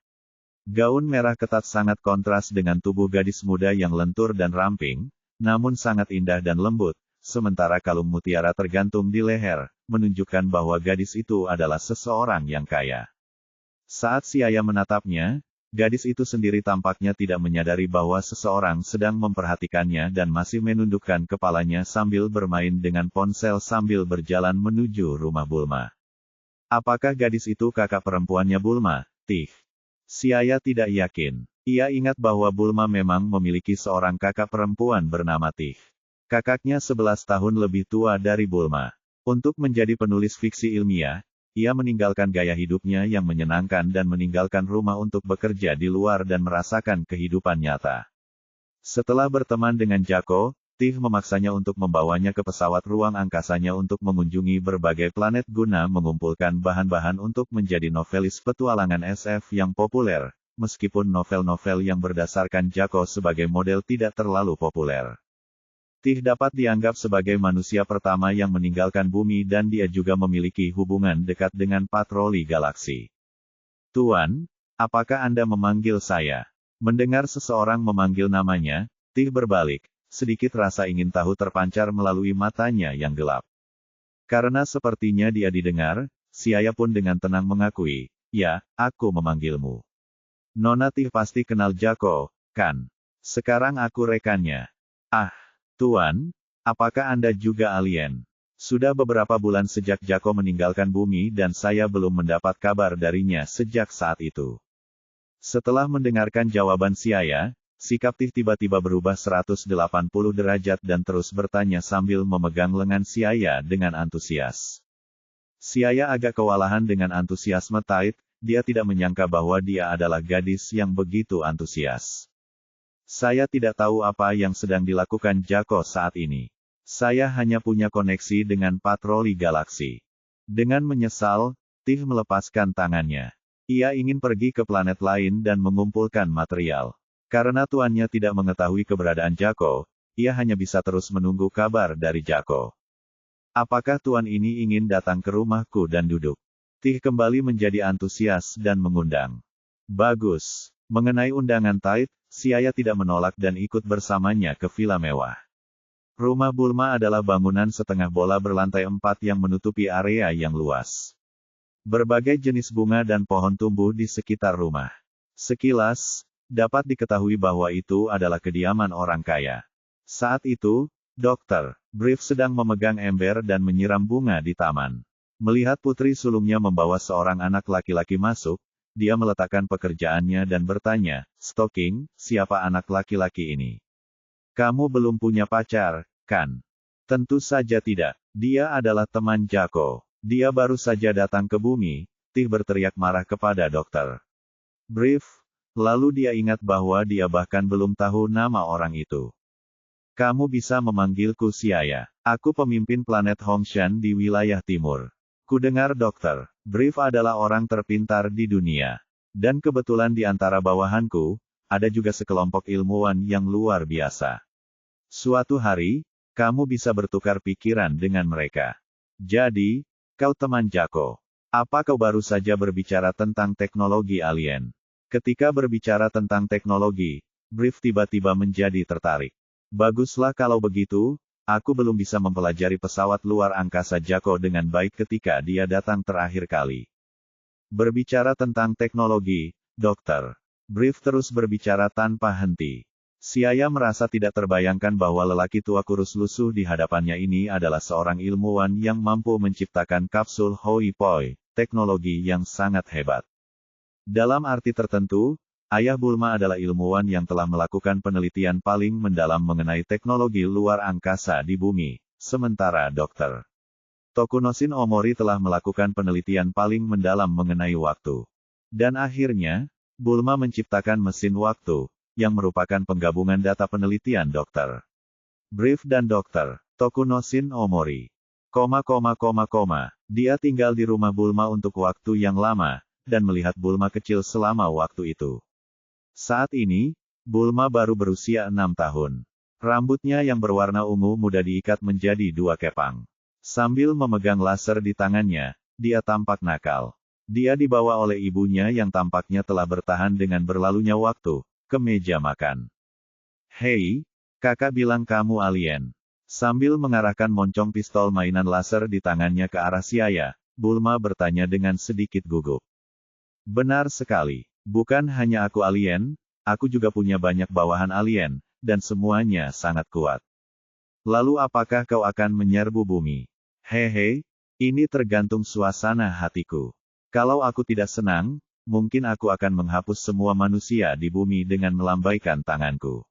Gaun merah ketat sangat kontras dengan tubuh gadis muda yang lentur dan ramping, namun sangat indah dan lembut, sementara kalung mutiara tergantung di leher, menunjukkan bahwa gadis itu adalah seseorang yang kaya. Saat Siaya menatapnya, gadis itu sendiri tampaknya tidak menyadari bahwa seseorang sedang memperhatikannya dan masih menundukkan kepalanya sambil bermain dengan ponsel sambil berjalan menuju rumah Bulma. Apakah gadis itu kakak perempuannya Bulma, Tih? Siaya tidak yakin. Ia ingat bahwa Bulma memang memiliki seorang kakak perempuan bernama Tih. Kakaknya 11 tahun lebih tua dari Bulma. Untuk menjadi penulis fiksi ilmiah, ia meninggalkan gaya hidupnya yang menyenangkan dan meninggalkan rumah untuk bekerja di luar dan merasakan kehidupan nyata. Setelah berteman dengan Jako, Tih memaksanya untuk membawanya ke pesawat ruang angkasanya untuk mengunjungi berbagai planet guna mengumpulkan bahan-bahan untuk menjadi novelis petualangan SF yang populer, meskipun novel-novel yang berdasarkan Jako sebagai model tidak terlalu populer. Tih dapat dianggap sebagai manusia pertama yang meninggalkan bumi dan dia juga memiliki hubungan dekat dengan patroli galaksi. Tuan, apakah Anda memanggil saya? Mendengar seseorang memanggil namanya, Tih berbalik. Sedikit rasa ingin tahu terpancar melalui matanya yang gelap. Karena sepertinya dia didengar, Siaya pun dengan tenang mengakui, "Ya, aku memanggilmu. Nona Tih pasti kenal Jako, kan? Sekarang aku rekannya." "Ah, Tuan, apakah Anda juga alien? Sudah beberapa bulan sejak Jako meninggalkan bumi dan saya belum mendapat kabar darinya sejak saat itu." Setelah mendengarkan jawaban Siaya, sikap Tih tiba-tiba berubah 180 derajat dan terus bertanya sambil memegang lengan Siaya dengan antusias. Siaya agak kewalahan dengan antusiasme Tait, dia tidak menyangka bahwa dia adalah gadis yang begitu antusias. "Saya tidak tahu apa yang sedang dilakukan Jako saat ini. Saya hanya punya koneksi dengan patroli galaksi." Dengan menyesal, Tih melepaskan tangannya. Ia ingin pergi ke planet lain dan mengumpulkan material. Karena tuannya tidak mengetahui keberadaan Jako, ia hanya bisa terus menunggu kabar dari Jako. "Apakah tuan ini ingin datang ke rumahku dan duduk?" Tih kembali menjadi antusias dan mengundang. "Bagus." Mengenai undangan Tait, Siaya tidak menolak dan ikut bersamanya ke villa mewah. Rumah Bulma adalah bangunan setengah bola berlantai 4 yang menutupi area yang luas. Berbagai jenis bunga dan pohon tumbuh di sekitar rumah. Sekilas, dapat diketahui bahwa itu adalah kediaman orang kaya. Saat itu, Dr. Brief sedang memegang ember dan menyiram bunga di taman. Melihat putri sulungnya membawa seorang anak laki-laki masuk, dia meletakkan pekerjaannya dan bertanya, "Stocking, siapa anak laki-laki ini? Kamu belum punya pacar, kan?" "Tentu saja tidak. Dia adalah teman Jako. Dia baru saja datang ke bumi," Tih berteriak marah kepada Dr. Brief. Lalu dia ingat bahwa dia bahkan belum tahu nama orang itu. "Kamu bisa memanggilku Siaya. Aku pemimpin planet Hongshan di wilayah timur. Kudengar Dr. Brief adalah orang terpintar di dunia. Dan kebetulan di antara bawahanku, ada juga sekelompok ilmuwan yang luar biasa. Suatu hari, kamu bisa bertukar pikiran dengan mereka. Jadi, kau teman Jako. Apa kau baru saja berbicara tentang teknologi alien?" Ketika berbicara tentang teknologi, Brief tiba-tiba menjadi tertarik. "Baguslah kalau begitu, aku belum bisa mempelajari pesawat luar angkasa Jako dengan baik ketika dia datang terakhir kali." Berbicara tentang teknologi, Dr. Brief terus berbicara tanpa henti. Siaya merasa tidak terbayangkan bahwa lelaki tua kurus lusuh di hadapannya ini adalah seorang ilmuwan yang mampu menciptakan kapsul Hoi Poi, teknologi yang sangat hebat. Dalam arti tertentu, Ayah Bulma adalah ilmuwan yang telah melakukan penelitian paling mendalam mengenai teknologi luar angkasa di bumi, sementara Dr. Tokunosin Omori telah melakukan penelitian paling mendalam mengenai waktu. Dan akhirnya, Bulma menciptakan mesin waktu, yang merupakan penggabungan data penelitian Dr. Brief dan Dr. Tokunosin Omori. Dia tinggal di rumah Bulma untuk waktu yang lama, dan melihat Bulma kecil selama waktu itu. Saat ini, Bulma baru berusia 6 tahun. Rambutnya yang berwarna ungu muda diikat menjadi 2 kepang. Sambil memegang laser di tangannya, dia tampak nakal. Dia dibawa oleh ibunya yang tampaknya telah bertahan dengan berlalunya waktu, ke meja makan. "Hei, kakak bilang kamu alien." Sambil mengarahkan moncong pistol mainan laser di tangannya ke arah si ayah, Bulma bertanya dengan sedikit gugup. "Benar sekali. Bukan hanya aku alien, aku juga punya banyak bawahan alien, dan semuanya sangat kuat. Lalu apakah kau akan menyerbu bumi?" "Hehe, ini tergantung suasana hatiku. Kalau aku tidak senang, mungkin aku akan menghapus semua manusia di bumi dengan melambaikan tanganku,"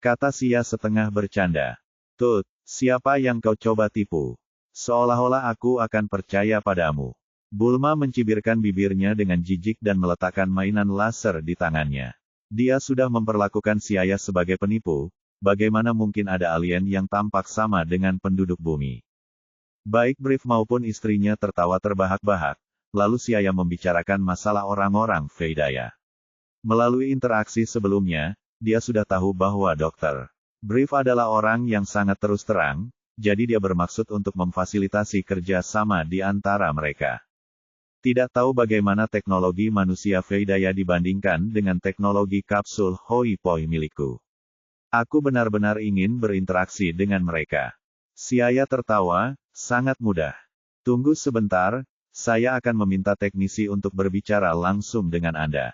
kata Sia setengah bercanda. "Tut, siapa yang kau coba tipu? Seolah-olah aku akan percaya padamu." Bulma mencibirkan bibirnya dengan jijik dan meletakkan mainan laser di tangannya. Dia sudah memperlakukan si ayah sebagai penipu, bagaimana mungkin ada alien yang tampak sama dengan penduduk bumi? Baik Brief maupun istrinya tertawa terbahak-bahak, lalu si ayah membicarakan masalah orang-orang Veidaya. Melalui interaksi sebelumnya, dia sudah tahu bahwa Dr. Brief adalah orang yang sangat terus terang, jadi dia bermaksud untuk memfasilitasi kerja sama di antara mereka. Tidak tahu bagaimana teknologi manusia Veidaya dibandingkan dengan teknologi kapsul Hoi Poi milikku. Aku benar-benar ingin berinteraksi dengan mereka. Si ayah tertawa, sangat mudah. Tunggu sebentar, saya akan meminta teknisi untuk berbicara langsung dengan Anda.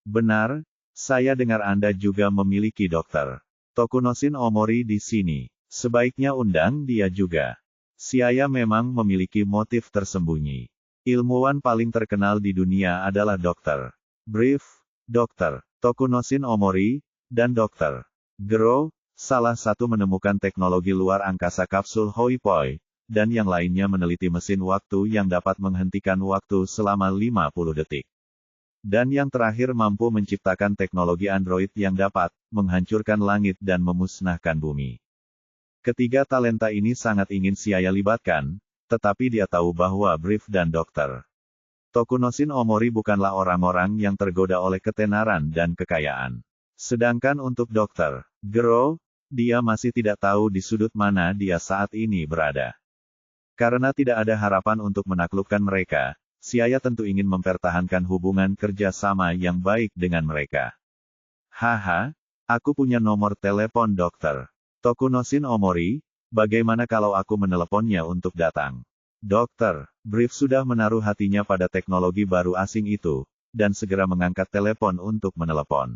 Benar, saya dengar Anda juga memiliki dokter Tokunosin Omori di sini. Sebaiknya undang dia juga. Si ayah memang memiliki motif tersembunyi. Ilmuwan paling terkenal di dunia adalah Dr. Brief, Dr. Tokunosin Omori, dan Dr. Gero, salah satu menemukan teknologi luar angkasa kapsul Hoi Poi, dan yang lainnya meneliti mesin waktu yang dapat menghentikan waktu selama 50 detik. Dan yang terakhir mampu menciptakan teknologi android yang dapat menghancurkan langit dan memusnahkan bumi. Ketiga talenta ini sangat ingin si ayah libatkan, tetapi dia tahu bahwa Brief dan Dr. Tokunosin Omori bukanlah orang-orang yang tergoda oleh ketenaran dan kekayaan. Sedangkan untuk Dr. Gero, dia masih tidak tahu di sudut mana dia saat ini berada. Karena tidak ada harapan untuk menaklukkan mereka, si ayah tentu ingin mempertahankan hubungan kerja sama yang baik dengan mereka. "Haha, aku punya nomor telepon Dr. Tokunosin Omori. Bagaimana kalau aku meneleponnya untuk datang?" Dr. Brief sudah menaruh hatinya pada teknologi baru asing itu, dan segera mengangkat telepon untuk menelepon.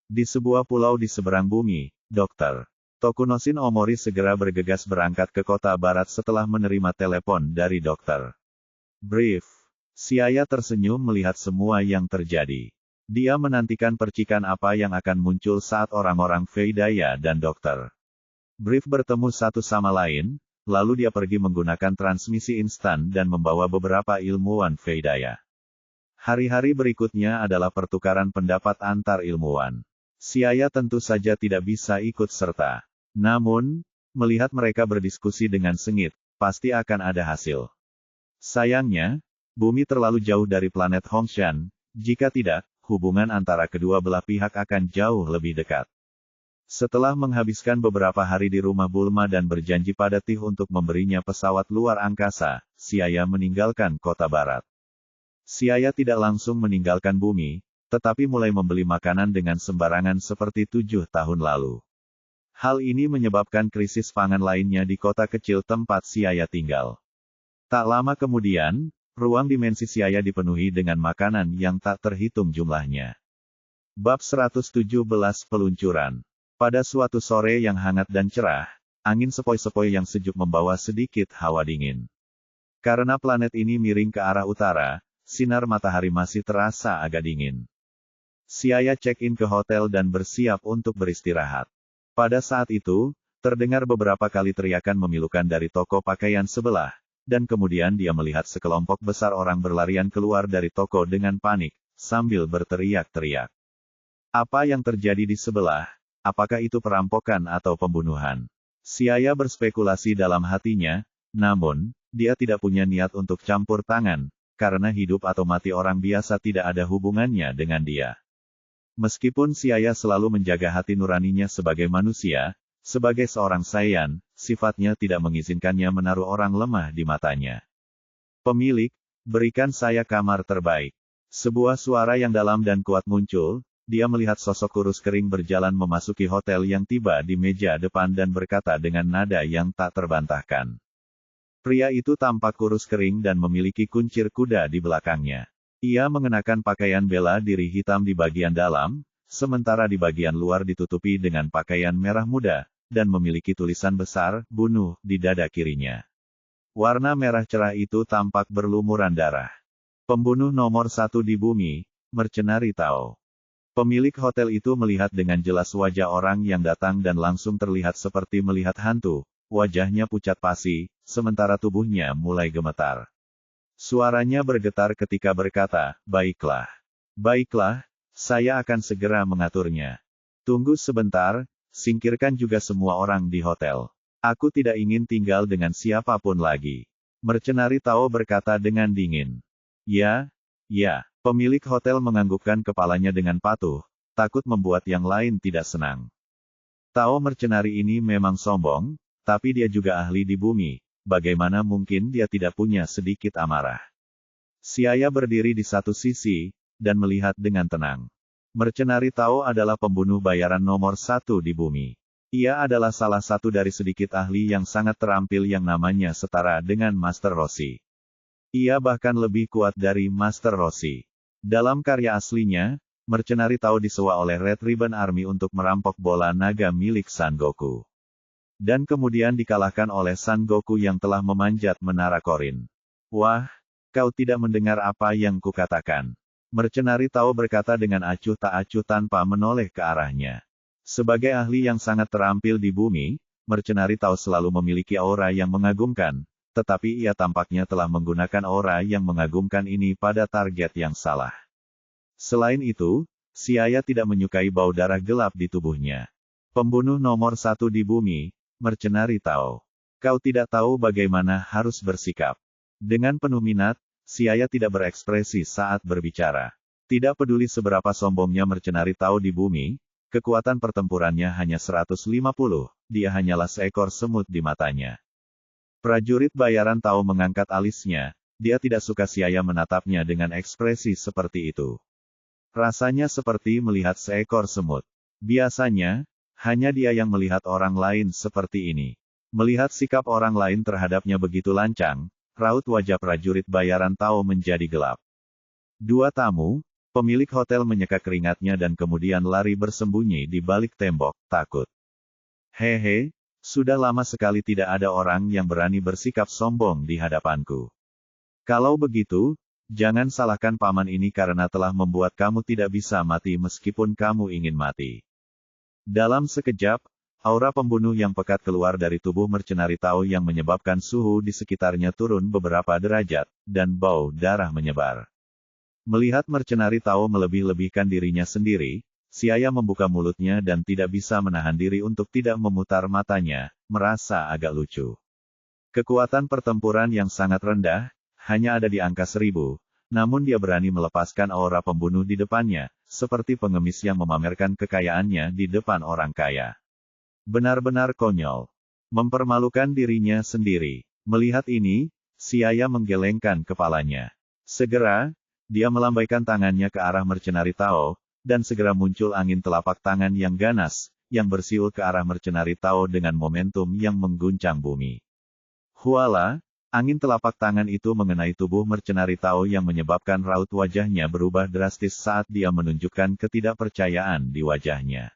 Di sebuah pulau di seberang bumi, Dr. Tokunosin Omori segera bergegas berangkat ke kota barat setelah menerima telepon dari Dr. Brief. Si ayah tersenyum melihat semua yang terjadi. Dia menantikan percikan apa yang akan muncul saat orang-orang Veidaya dan Dr. Brief bertemu satu sama lain, lalu dia pergi menggunakan transmisi instan dan membawa beberapa ilmuwan Veidaya. Hari-hari berikutnya adalah pertukaran pendapat antar ilmuwan. Si ayah tentu saja tidak bisa ikut serta. Namun, melihat mereka berdiskusi dengan sengit, pasti akan ada hasil. Sayangnya, bumi terlalu jauh dari planet Hongshan, jika tidak, hubungan antara kedua belah pihak akan jauh lebih dekat. Setelah menghabiskan beberapa hari di rumah Bulma dan berjanji pada Tih untuk memberinya pesawat luar angkasa, si ayah meninggalkan kota barat. Si ayah tidak langsung meninggalkan bumi, tetapi mulai membeli makanan dengan sembarangan seperti 7 tahun lalu. Hal ini menyebabkan krisis pangan lainnya di kota kecil tempat si ayah tinggal. Tak lama kemudian, ruang dimensi si ayah dipenuhi dengan makanan yang tak terhitung jumlahnya. Bab 117 Peluncuran. Pada suatu sore yang hangat dan cerah, angin sepoi-sepoi yang sejuk membawa sedikit hawa dingin. Karena planet ini miring ke arah utara, sinar matahari masih terasa agak dingin. Siaya check-in ke hotel dan bersiap untuk beristirahat. Pada saat itu, terdengar beberapa kali teriakan memilukan dari toko pakaian sebelah, dan kemudian dia melihat sekelompok besar orang berlarian keluar dari toko dengan panik, sambil berteriak-teriak. Apa yang terjadi di sebelah? Apakah itu perampokan atau pembunuhan? Siaya berspekulasi dalam hatinya, namun, dia tidak punya niat untuk campur tangan, karena hidup atau mati orang biasa tidak ada hubungannya dengan dia. Meskipun Siaya selalu menjaga hati nuraninya sebagai manusia, sebagai seorang Saiyan, sifatnya tidak mengizinkannya menaruh orang lemah di matanya. Pemilik, berikan saya kamar terbaik. Sebuah suara yang dalam dan kuat muncul, dia melihat sosok kurus kering berjalan memasuki hotel yang tiba di meja depan dan berkata dengan nada yang tak terbantahkan. Pria itu tampak kurus kering dan memiliki kuncir kuda di belakangnya. Ia mengenakan pakaian bela diri hitam di bagian dalam, sementara di bagian luar ditutupi dengan pakaian merah muda, dan memiliki tulisan besar, "Bunuh," di dada kirinya. Warna merah cerah itu tampak berlumuran darah. Pembunuh nomor 1 di bumi, Mercenari Tao. Pemilik hotel itu melihat dengan jelas wajah orang yang datang dan langsung terlihat seperti melihat hantu, wajahnya pucat pasi, sementara tubuhnya mulai gemetar. Suaranya bergetar ketika berkata, "Baiklah. Baiklah, saya akan segera mengaturnya. Tunggu sebentar, singkirkan juga semua orang di hotel. Aku tidak ingin tinggal dengan siapapun lagi." Mercenari Tao berkata dengan dingin. "Ya, ya." Pemilik hotel menganggukkan kepalanya dengan patuh, takut membuat yang lain tidak senang. Tao mercenari ini memang sombong, tapi dia juga ahli di bumi. Bagaimana mungkin dia tidak punya sedikit amarah? Siaya berdiri di satu sisi, dan melihat dengan tenang. Mercenari Tao adalah pembunuh bayaran nomor 1 di bumi. Ia adalah salah satu dari sedikit ahli yang sangat terampil yang namanya setara dengan Master Roshi. Ia bahkan lebih kuat dari Master Roshi. Dalam karya aslinya, Mercenari Tao disewa oleh Red Ribbon Army untuk merampok bola naga milik Son Goku. Dan kemudian dikalahkan oleh Son Goku yang telah memanjat menara korin. "Wah, kau tidak mendengar apa yang kukatakan." Mercenari Tao berkata dengan acuh tak acuh tanpa menoleh ke arahnya. Sebagai ahli yang sangat terampil di bumi, Mercenari Tao selalu memiliki aura yang mengagumkan, tetapi ia tampaknya telah menggunakan aura yang mengagumkan ini pada target yang salah. Selain itu, Siaya tidak menyukai bau darah gelap di tubuhnya. Pembunuh nomor 1 di bumi, Mercenari Tao. Kau tidak tahu bagaimana harus bersikap. Dengan penuh minat, Siaya tidak berekspresi saat berbicara. Tidak peduli seberapa sombongnya Mercenari Tao di bumi, kekuatan pertempurannya hanya 150, dia hanyalah seekor semut di matanya. Prajurit bayaran Tao mengangkat alisnya, dia tidak suka Siaya menatapnya dengan ekspresi seperti itu. Rasanya seperti melihat seekor semut. Biasanya, hanya dia yang melihat orang lain seperti ini. Melihat sikap orang lain terhadapnya begitu lancang, raut wajah prajurit bayaran Tao menjadi gelap. Dua tamu, pemilik hotel menyeka keringatnya dan kemudian lari bersembunyi di balik tembok, takut. "Hehe, sudah lama sekali tidak ada orang yang berani bersikap sombong di hadapanku. Kalau begitu, jangan salahkan paman ini karena telah membuat kamu tidak bisa mati meskipun kamu ingin mati." Dalam sekejap, aura pembunuh yang pekat keluar dari tubuh Mercenari Tao yang menyebabkan suhu di sekitarnya turun beberapa derajat, dan bau darah menyebar. Melihat Mercenari Tao melebih-lebihkan dirinya sendiri, Siaya membuka mulutnya dan tidak bisa menahan diri untuk tidak memutar matanya, merasa agak lucu. Kekuatan pertempuran yang sangat rendah, hanya ada di angka 1000, namun dia berani melepaskan aura pembunuh di depannya, seperti pengemis yang memamerkan kekayaannya di depan orang kaya. Benar-benar konyol. Mempermalukan dirinya sendiri. Melihat ini, Siaya menggelengkan kepalanya. Segera, dia melambaikan tangannya ke arah Mercenari Tao, dan segera muncul angin telapak tangan yang ganas, yang bersiul ke arah Mercenari Tao dengan momentum yang mengguncang bumi. Huala! Angin telapak tangan itu mengenai tubuh Mercenari Tao yang menyebabkan raut wajahnya berubah drastis saat dia menunjukkan ketidakpercayaan di wajahnya.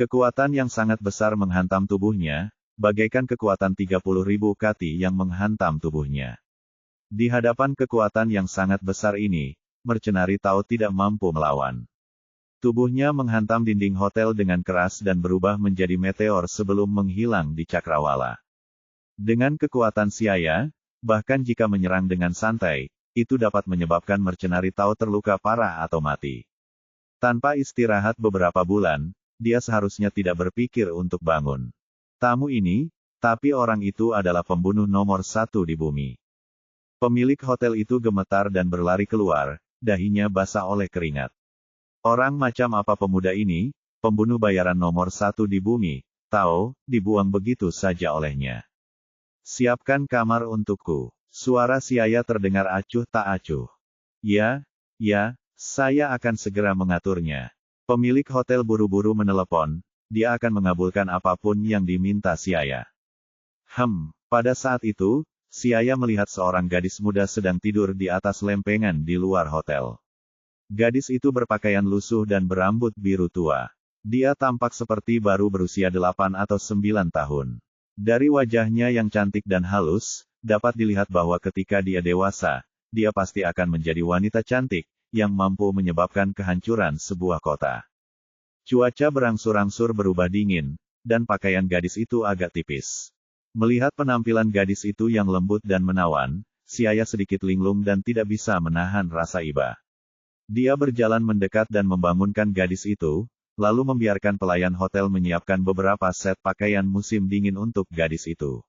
Kekuatan yang sangat besar menghantam tubuhnya, bagaikan kekuatan 30.000 kati yang menghantam tubuhnya. Di hadapan kekuatan yang sangat besar ini, Mercenari Tao tidak mampu melawan. Tubuhnya menghantam dinding hotel dengan keras dan berubah menjadi meteor sebelum menghilang di cakrawala. Dengan kekuatan Siaya, bahkan jika menyerang dengan santai, itu dapat menyebabkan mercenari Tao terluka parah atau mati. Tanpa istirahat beberapa bulan, dia seharusnya tidak berpikir untuk bangun. Tamu ini, tapi orang itu adalah pembunuh nomor 1 di bumi. Pemilik hotel itu gemetar dan berlari keluar, dahinya basah oleh keringat. Orang macam apa pemuda ini, pembunuh bayaran nomor 1 di bumi, Tao, dibuang begitu saja olehnya. Siapkan kamar untukku. Suara Siaya terdengar acuh tak acuh. Ya, saya akan segera mengaturnya. Pemilik hotel buru-buru menelepon, dia akan mengabulkan apapun yang diminta Siaya. Pada saat itu, Siaya melihat seorang gadis muda sedang tidur di atas lempengan di luar hotel. Gadis itu berpakaian lusuh dan berambut biru tua. Dia tampak seperti baru berusia 8 atau 9 tahun. Dari wajahnya yang cantik dan halus, dapat dilihat bahwa ketika dia dewasa, dia pasti akan menjadi wanita cantik, yang mampu menyebabkan kehancuran sebuah kota. Cuaca berangsur-angsur berubah dingin, dan pakaian gadis itu agak tipis. Melihat penampilan gadis itu yang lembut dan menawan, Siaya sedikit linglung dan tidak bisa menahan rasa iba. Dia berjalan mendekat dan membangunkan gadis itu, lalu membiarkan pelayan hotel menyiapkan beberapa set pakaian musim dingin untuk gadis itu.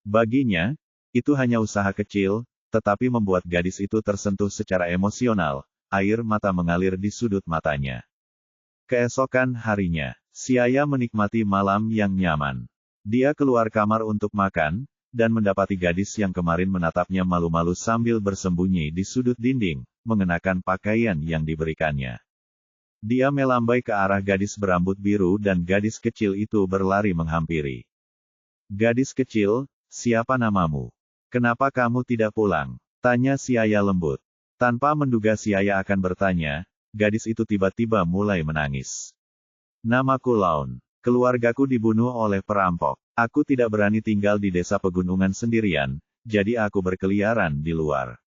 Baginya, itu hanya usaha kecil, tetapi membuat gadis itu tersentuh secara emosional, air mata mengalir di sudut matanya. Keesokan harinya, Siaya menikmati malam yang nyaman. Dia keluar kamar untuk makan, dan mendapati gadis yang kemarin menatapnya malu-malu sambil bersembunyi di sudut dinding, mengenakan pakaian yang diberikannya. Dia melambai ke arah gadis berambut biru dan gadis kecil itu berlari menghampiri. Gadis kecil, siapa namamu? Kenapa kamu tidak pulang? Tanya Siaya lembut. Tanpa menduga Siaya akan bertanya, gadis itu tiba-tiba mulai menangis. Namaku Laun. Keluargaku dibunuh oleh perampok. Aku tidak berani tinggal di desa pegunungan sendirian, jadi aku berkeliaran di luar.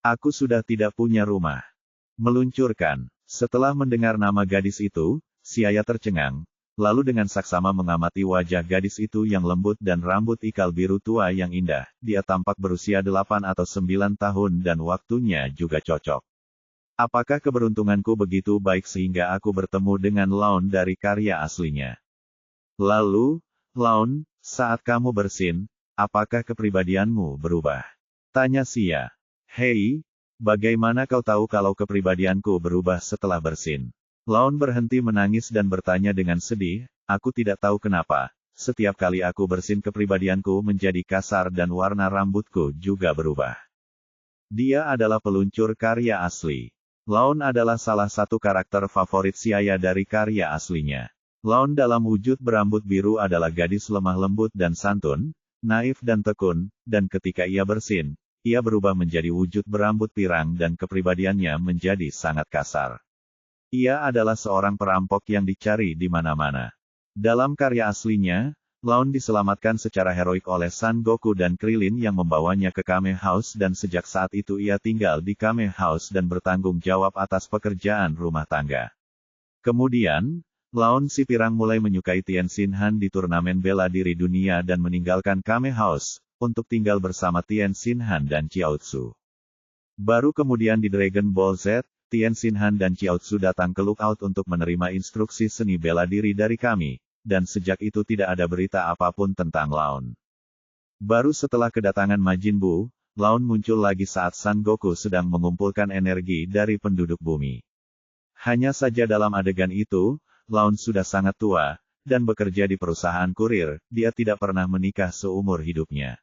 Aku sudah tidak punya rumah. Meluncurkan. Setelah mendengar nama gadis itu, Siaya tercengang, lalu dengan saksama mengamati wajah gadis itu yang lembut dan rambut ikal biru tua yang indah. Dia tampak berusia 8 atau 9 tahun dan waktunya juga cocok. Apakah keberuntunganku begitu baik sehingga aku bertemu dengan Laun dari karya aslinya? Lalu, Laun, saat kamu bersin, apakah kepribadianmu berubah? Tanya Sia. Hei, bagaimana kau tahu kalau kepribadianku berubah setelah bersin? Laun berhenti menangis dan bertanya dengan sedih, aku tidak tahu kenapa, setiap kali aku bersin kepribadianku menjadi kasar dan warna rambutku juga berubah. Dia adalah peluncur karya asli. Laun adalah salah satu karakter favorit Siaya dari karya aslinya. Laun dalam wujud berambut biru adalah gadis lemah lembut dan santun, naif dan tekun, dan ketika ia bersin, ia berubah menjadi wujud berambut pirang dan kepribadiannya menjadi sangat kasar. Ia adalah seorang perampok yang dicari di mana-mana. Dalam karya aslinya, Laun diselamatkan secara heroik oleh Son Goku dan Krillin yang membawanya ke Kame House dan sejak saat itu ia tinggal di Kame House dan bertanggung jawab atas pekerjaan rumah tangga. Kemudian, Laun si Pirang mulai menyukai Tien Shin Han di turnamen bela diri dunia dan meninggalkan Kame House, untuk tinggal bersama Tien Shin Han dan Chiaotzu. Baru kemudian di Dragon Ball Z, Tien Shin Han dan Chiaotzu datang ke Lookout untuk menerima instruksi seni bela diri dari kami, dan sejak itu tidak ada berita apapun tentang Laun. Baru setelah kedatangan Majin Buu, Laun muncul lagi saat Son Goku sedang mengumpulkan energi dari penduduk bumi. Hanya saja dalam adegan itu, Laun sudah sangat tua, dan bekerja di perusahaan kurir, dia tidak pernah menikah seumur hidupnya.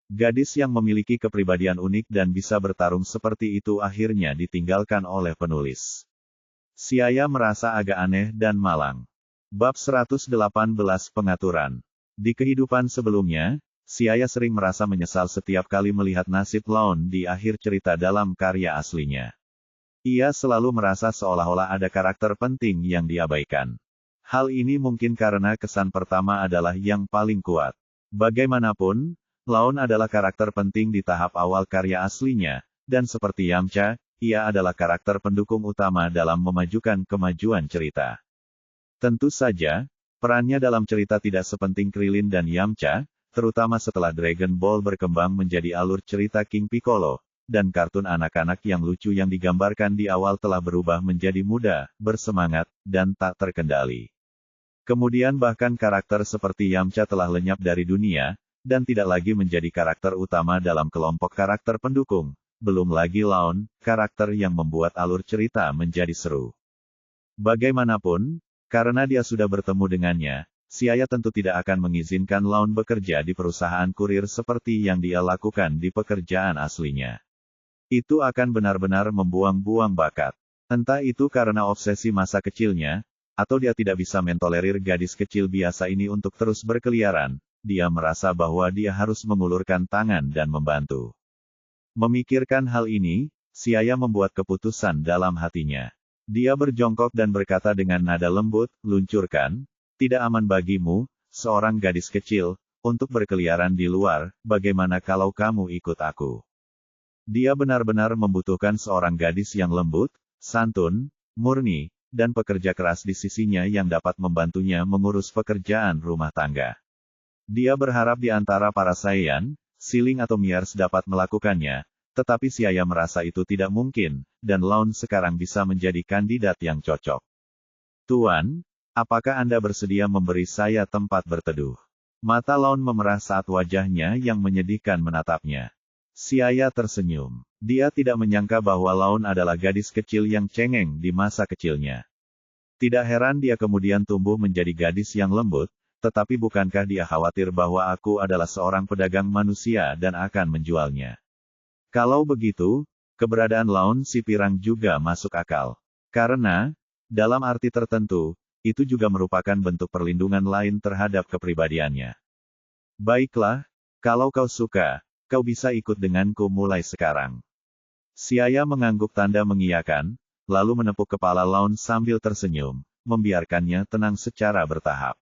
Gadis yang memiliki kepribadian unik dan bisa bertarung seperti itu akhirnya ditinggalkan oleh penulis. Siaya merasa agak aneh dan malang. Bab 118 Pengaturan. Di kehidupan sebelumnya, Siaya sering merasa menyesal setiap kali melihat nasib Laun di akhir cerita dalam karya aslinya. Ia selalu merasa seolah-olah ada karakter penting yang diabaikan. Hal ini mungkin karena kesan pertama adalah yang paling kuat. Bagaimanapun, Laun adalah karakter penting di tahap awal karya aslinya, dan seperti Yamcha, ia adalah karakter pendukung utama dalam memajukan kemajuan cerita. Tentu saja, perannya dalam cerita tidak sepenting Krillin dan Yamcha, terutama setelah Dragon Ball berkembang menjadi alur cerita King Piccolo, dan kartun anak-anak yang lucu yang digambarkan di awal telah berubah menjadi muda, bersemangat, dan tak terkendali. Kemudian bahkan karakter seperti Yamcha telah lenyap dari dunia, dan tidak lagi menjadi karakter utama dalam kelompok karakter pendukung. Belum lagi Laon, karakter yang membuat alur cerita menjadi seru. Bagaimanapun, karena dia sudah bertemu dengannya, Siaya tentu tidak akan mengizinkan Laon bekerja di perusahaan kurir seperti yang dia lakukan di pekerjaan aslinya. Itu akan benar-benar membuang-buang bakat. Entah itu karena obsesi masa kecilnya, atau dia tidak bisa mentolerir gadis kecil biasa ini untuk terus berkeliaran, dia merasa bahwa dia harus mengulurkan tangan dan membantu. Memikirkan hal ini, Siaya membuat keputusan dalam hatinya. Dia berjongkok dan berkata dengan nada lembut, "Luncurkan, tidak aman bagimu, seorang gadis kecil, untuk berkeliaran di luar, bagaimana kalau kamu ikut aku?" Dia benar-benar membutuhkan seorang gadis yang lembut, santun, murni, dan pekerja keras di sisinya yang dapat membantunya mengurus pekerjaan rumah tangga. Dia berharap di antara para Saiyan, Siling atau Miers dapat melakukannya, tetapi Siaya merasa itu tidak mungkin, dan Laon sekarang bisa menjadi kandidat yang cocok. "Tuan, apakah Anda bersedia memberi saya tempat berteduh?" Mata Laon memerah saat wajahnya yang menyedihkan menatapnya. Siaya tersenyum. Dia tidak menyangka bahwa Laon adalah gadis kecil yang cengeng di masa kecilnya. Tidak heran dia kemudian tumbuh menjadi gadis yang lembut, tetapi bukankah dia khawatir bahwa aku adalah seorang pedagang manusia dan akan menjualnya? Kalau begitu, keberadaan Laon si pirang juga masuk akal. Karena, dalam arti tertentu, itu juga merupakan bentuk perlindungan lain terhadap kepribadiannya. "Baiklah, kalau kau suka, kau bisa ikut denganku mulai sekarang." Siaya mengangguk tanda mengiyakan, lalu menepuk kepala Laon sambil tersenyum, membiarkannya tenang secara bertahap.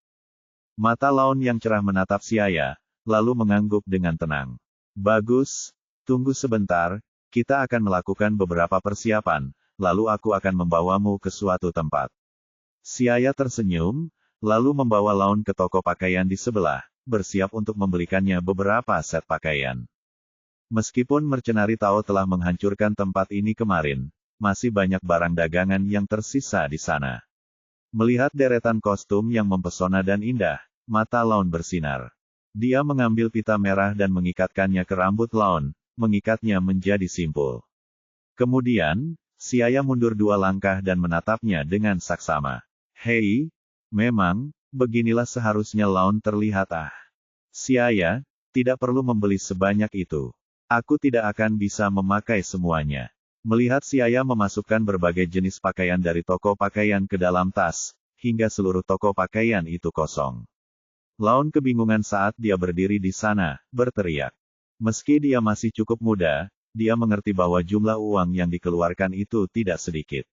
Mata Laon yang cerah menatap Siaya, lalu mengangguk dengan tenang. "Bagus, tunggu sebentar, kita akan melakukan beberapa persiapan, lalu aku akan membawamu ke suatu tempat." Siaya tersenyum, lalu membawa Laon ke toko pakaian di sebelah, bersiap untuk membelikannya beberapa set pakaian. Meskipun Mercenari Tao telah menghancurkan tempat ini kemarin, masih banyak barang dagangan yang tersisa di sana. Melihat deretan kostum yang mempesona dan indah, mata Laon bersinar. Dia mengambil pita merah dan mengikatkannya ke rambut Laon, mengikatnya menjadi simpul. Kemudian, Siaya mundur 2 langkah dan menatapnya dengan saksama. "Hei, memang, beginilah seharusnya Laon terlihat." "Siaya, tidak perlu membeli sebanyak itu. Aku tidak akan bisa memakai semuanya." Melihat Siaya memasukkan berbagai jenis pakaian dari toko pakaian ke dalam tas, hingga seluruh toko pakaian itu kosong. Laon kebingungan saat dia berdiri di sana, berteriak. Meski dia masih cukup muda, dia mengerti bahwa jumlah uang yang dikeluarkan itu tidak sedikit.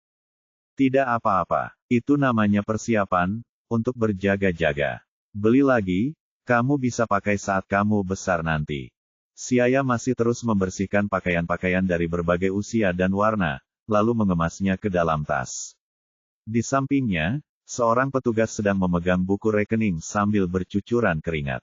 "Tidak apa-apa, itu namanya persiapan, untuk berjaga-jaga. Beli lagi, kamu bisa pakai saat kamu besar nanti." Siaya masih terus membersihkan pakaian-pakaian dari berbagai usia dan warna, lalu mengemasnya ke dalam tas. Di sampingnya, seorang petugas sedang memegang buku rekening sambil bercucuran keringat.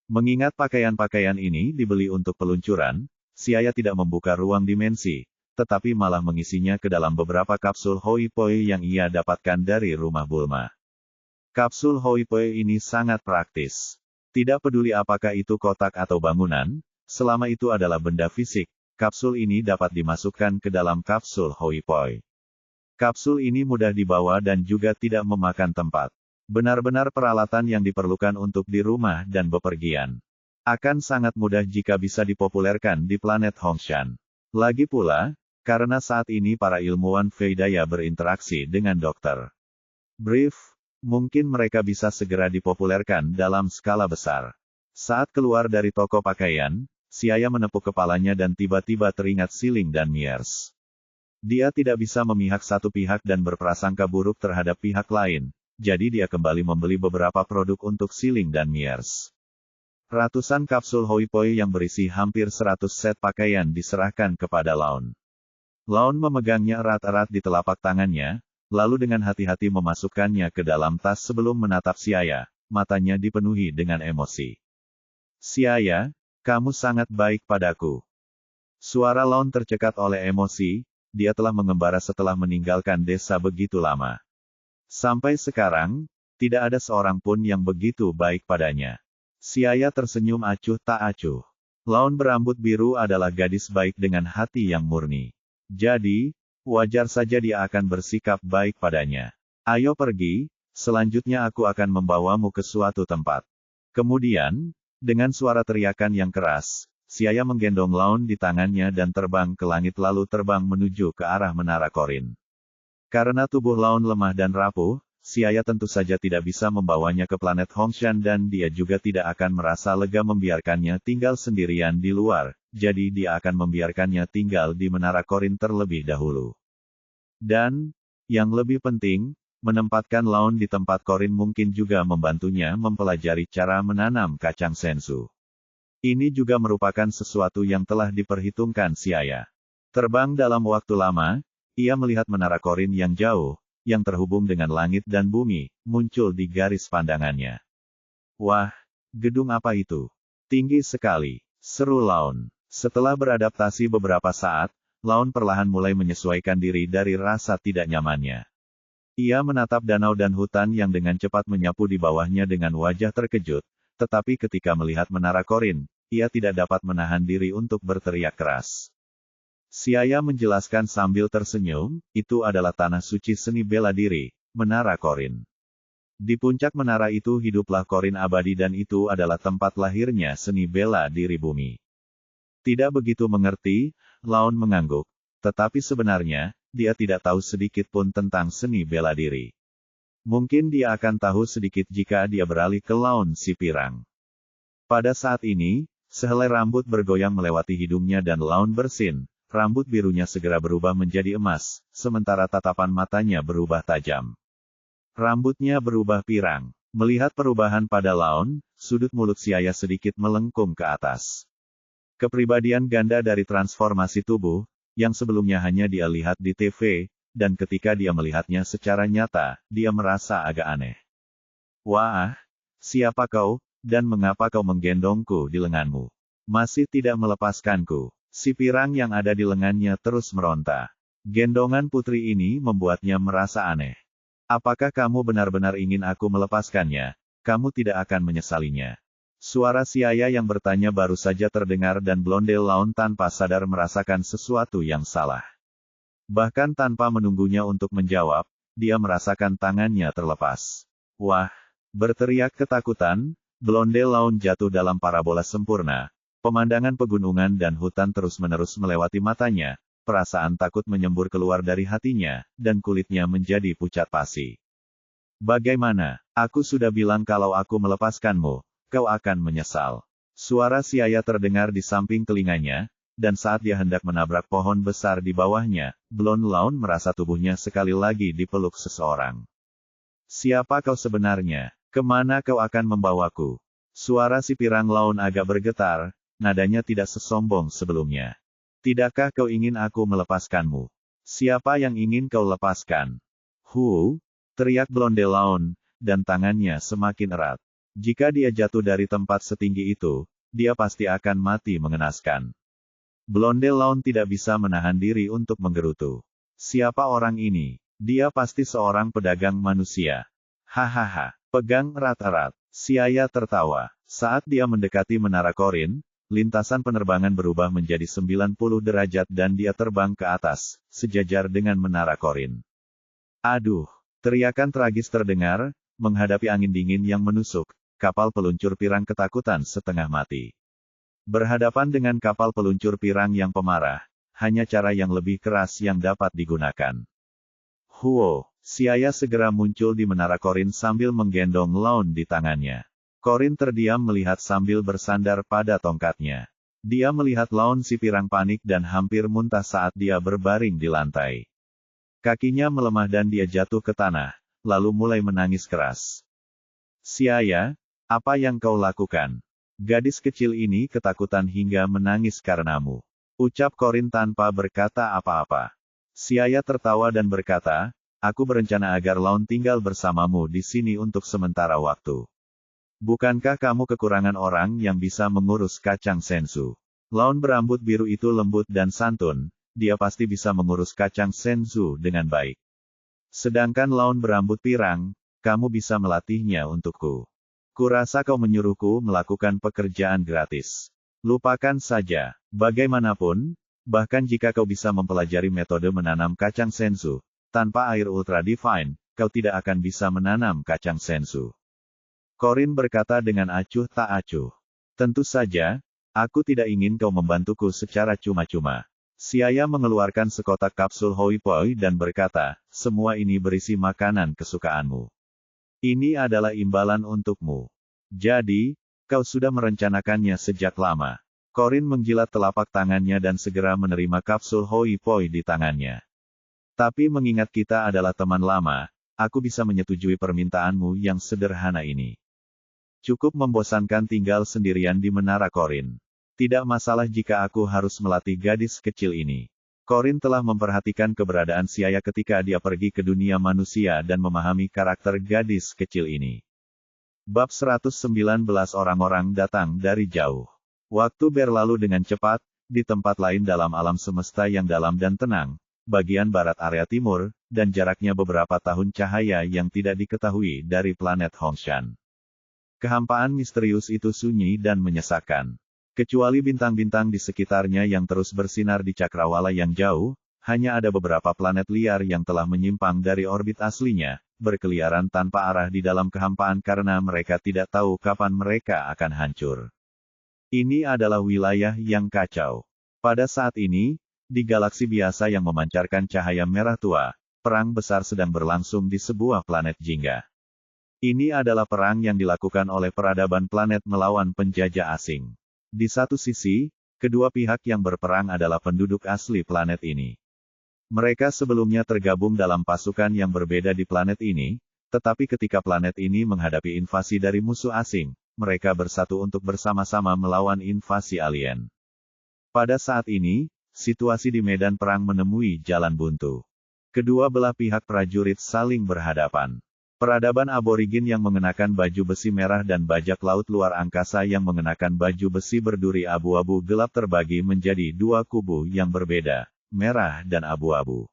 Mengingat pakaian-pakaian ini dibeli untuk peluncuran, Siaya tidak membuka ruang dimensi, tetapi malah mengisinya ke dalam beberapa kapsul Hoi Poi yang ia dapatkan dari rumah Bulma. Kapsul Hoi Poi ini sangat praktis. Tidak peduli apakah itu kotak atau bangunan, selama itu adalah benda fisik, kapsul ini dapat dimasukkan ke dalam kapsul Hoi Poi. Kapsul ini mudah dibawa dan juga tidak memakan tempat. Benar-benar peralatan yang diperlukan untuk di rumah dan bepergian. Akan sangat mudah jika bisa dipopulerkan di planet Hongshan. Lagi pula, karena saat ini para ilmuwan Veidaya berinteraksi dengan Dr. Brief, mungkin mereka bisa segera dipopulerkan dalam skala besar. Saat keluar dari toko pakaian, Siaya menepuk kepalanya dan tiba-tiba teringat Siling dan Miers. Dia tidak bisa memihak satu pihak dan berprasangka buruk terhadap pihak lain, jadi dia kembali membeli beberapa produk untuk Siling dan Miers. Ratusan kapsul Hoi Poi yang berisi hampir 100 set pakaian diserahkan kepada Laon. Laon memegangnya erat-erat di telapak tangannya, lalu dengan hati-hati memasukkannya ke dalam tas sebelum menatap Siaya, matanya dipenuhi dengan emosi. Siaya, kamu sangat baik padaku. Suara Laon tercekat oleh emosi, dia telah mengembara setelah meninggalkan desa begitu lama. Sampai sekarang, tidak ada seorang pun yang begitu baik padanya. Siaya tersenyum acuh tak acuh. Laon berambut biru adalah gadis baik dengan hati yang murni. Jadi, wajar saja dia akan bersikap baik padanya. Ayo pergi, selanjutnya aku akan membawamu ke suatu tempat. Kemudian, dengan suara teriakan yang keras, Siaya menggendong Laon di tangannya dan terbang ke langit lalu terbang menuju ke arah Menara Korin. Karena tubuh Laon lemah dan rapuh, Siaya tentu saja tidak bisa membawanya ke planet Hongshan dan dia juga tidak akan merasa lega membiarkannya tinggal sendirian di luar, jadi dia akan membiarkannya tinggal di Menara Korin terlebih dahulu. Dan, yang lebih penting, menempatkan Laon di tempat Korin mungkin juga membantunya mempelajari cara menanam kacang sensu. Ini juga merupakan sesuatu yang telah diperhitungkan Siaya. Terbang dalam waktu lama, ia melihat Menara Korin yang jauh, yang terhubung dengan langit dan bumi, muncul di garis pandangannya. Wah, gedung apa itu? Tinggi sekali, seru Laon. Setelah beradaptasi beberapa saat, Laon perlahan mulai menyesuaikan diri dari rasa tidak nyamannya. Ia menatap danau dan hutan yang dengan cepat menyapu di bawahnya dengan wajah terkejut, tetapi ketika melihat Menara Korin, ia tidak dapat menahan diri untuk berteriak keras. Siaya menjelaskan sambil tersenyum, itu adalah tanah suci seni bela diri, Menara Korin. Di puncak menara itu hiduplah Korin abadi dan itu adalah tempat lahirnya seni bela diri bumi. Tidak begitu mengerti, Laon mengangguk. Tetapi sebenarnya, dia tidak tahu sedikit pun tentang seni bela diri. Mungkin dia akan tahu sedikit jika dia beralih ke Laon si pirang. Pada saat ini, sehelai rambut bergoyang melewati hidungnya dan Laon bersin. Rambut birunya segera berubah menjadi emas, sementara tatapan matanya berubah tajam. Rambutnya berubah pirang. Melihat perubahan pada Laon, sudut mulut Siaya sedikit melengkung ke atas. Kepribadian ganda dari transformasi tubuh, yang sebelumnya hanya dia lihat di TV, dan ketika dia melihatnya secara nyata, dia merasa agak aneh. Wah, siapa kau, dan mengapa kau menggendongku di lenganmu? Masih tidak melepaskanku. Si pirang yang ada di lengannya terus meronta. Gendongan putri ini membuatnya merasa aneh. Apakah kamu benar-benar ingin aku melepaskannya? Kamu tidak akan menyesalinya. Suara Siaya yang bertanya baru saja terdengar dan Blondel Laon tanpa sadar merasakan sesuatu yang salah. Bahkan tanpa menunggunya untuk menjawab, dia merasakan tangannya terlepas. Wah! Berteriak ketakutan, Blondel Laon jatuh dalam parabola sempurna. Pemandangan pegunungan dan hutan terus-menerus melewati matanya, perasaan takut menyembur keluar dari hatinya, dan kulitnya menjadi pucat pasi. Bagaimana? Aku sudah bilang kalau aku melepaskanmu, kau akan menyesal. Suara Siaya terdengar di samping telinganya, dan saat dia hendak menabrak pohon besar di bawahnya, Blond Laon merasa tubuhnya sekali lagi dipeluk seseorang. Siapa kau sebenarnya? Kemana kau akan membawaku? Suara si pirang Laon agak bergetar, nadanya tidak sesombong sebelumnya. Tidakkah kau ingin aku melepaskanmu? Siapa yang ingin kau lepaskan? Teriak Blondel Laon, dan tangannya semakin erat. Jika dia jatuh dari tempat setinggi itu, dia pasti akan mati mengenaskan. Blondel Laon tidak bisa menahan diri untuk menggerutu. Siapa orang ini? Dia pasti seorang pedagang manusia. Hahaha, pegang erat-erat. Siaya tertawa. Saat dia mendekati Menara Korin, lintasan penerbangan berubah menjadi 90 derajat dan dia terbang ke atas, sejajar dengan Menara Korin. Aduh! Teriakan tragis terdengar, menghadapi angin dingin yang menusuk, kapal peluncur pirang ketakutan setengah mati. Berhadapan dengan kapal peluncur pirang yang pemarah, hanya cara yang lebih keras yang dapat digunakan. Siaya segera muncul di Menara Korin sambil menggendong Laon di tangannya. Korin terdiam melihat sambil bersandar pada tongkatnya. Dia melihat Laon si pirang panik dan hampir muntah saat dia berbaring di lantai. Kakinya melemah dan dia jatuh ke tanah, lalu mulai menangis keras. Siaya, apa yang kau lakukan? Gadis kecil ini ketakutan hingga menangis karenamu. Ucap Korin tanpa berkata apa-apa. Siaya tertawa dan berkata, aku berencana agar Laun tinggal bersamamu di sini untuk sementara waktu. Bukankah kamu kekurangan orang yang bisa mengurus kacang senzu? Laun berambut biru itu lembut dan santun, dia pasti bisa mengurus kacang senzu dengan baik. Sedangkan Laun berambut pirang, kamu bisa melatihnya untukku. Kurasa kau menyuruhku melakukan pekerjaan gratis. Lupakan saja, bagaimanapun, bahkan jika kau bisa mempelajari metode menanam kacang senzu, tanpa air ultra divine, kau tidak akan bisa menanam kacang senzu. Corin berkata dengan acuh tak acuh. Tentu saja, aku tidak ingin kau membantuku secara cuma-cuma. Siaya mengeluarkan sekotak kapsul hoi poi dan berkata, semua ini berisi makanan kesukaanmu. Ini adalah imbalan untukmu. Jadi, kau sudah merencanakannya sejak lama. Corin menjilat telapak tangannya dan segera menerima kapsul hoi poi di tangannya. Tapi mengingat kita adalah teman lama, aku bisa menyetujui permintaanmu yang sederhana ini. Cukup membosankan tinggal sendirian di menara Corin. Tidak masalah jika aku harus melatih gadis kecil ini. Corin telah memperhatikan keberadaan Siaya ketika dia pergi ke dunia manusia dan memahami karakter gadis kecil ini. Bab 119 orang-orang datang dari jauh. Waktu berlalu dengan cepat, di tempat lain dalam alam semesta yang dalam dan tenang, bagian barat area timur, dan jaraknya beberapa tahun cahaya yang tidak diketahui dari planet Hongshan. Kehampaan misterius itu sunyi dan menyesakkan. Kecuali bintang-bintang di sekitarnya yang terus bersinar di cakrawala yang jauh, hanya ada beberapa planet liar yang telah menyimpang dari orbit aslinya, berkeliaran tanpa arah di dalam kehampaan karena mereka tidak tahu kapan mereka akan hancur. Ini adalah wilayah yang kacau. Pada saat ini, di galaksi biasa yang memancarkan cahaya merah tua, perang besar sedang berlangsung di sebuah planet jingga. Ini adalah perang yang dilakukan oleh peradaban planet melawan penjajah asing. Di satu sisi, kedua pihak yang berperang adalah penduduk asli planet ini. Mereka sebelumnya tergabung dalam pasukan yang berbeda di planet ini, tetapi ketika planet ini menghadapi invasi dari musuh asing, mereka bersatu untuk bersama-sama melawan invasi alien. Pada saat ini, situasi di medan perang menemui jalan buntu. Kedua belah pihak prajurit saling berhadapan. Peradaban aborigin yang mengenakan baju besi merah dan bajak laut luar angkasa yang mengenakan baju besi berduri abu-abu gelap terbagi menjadi dua kubu yang berbeda, merah dan abu-abu.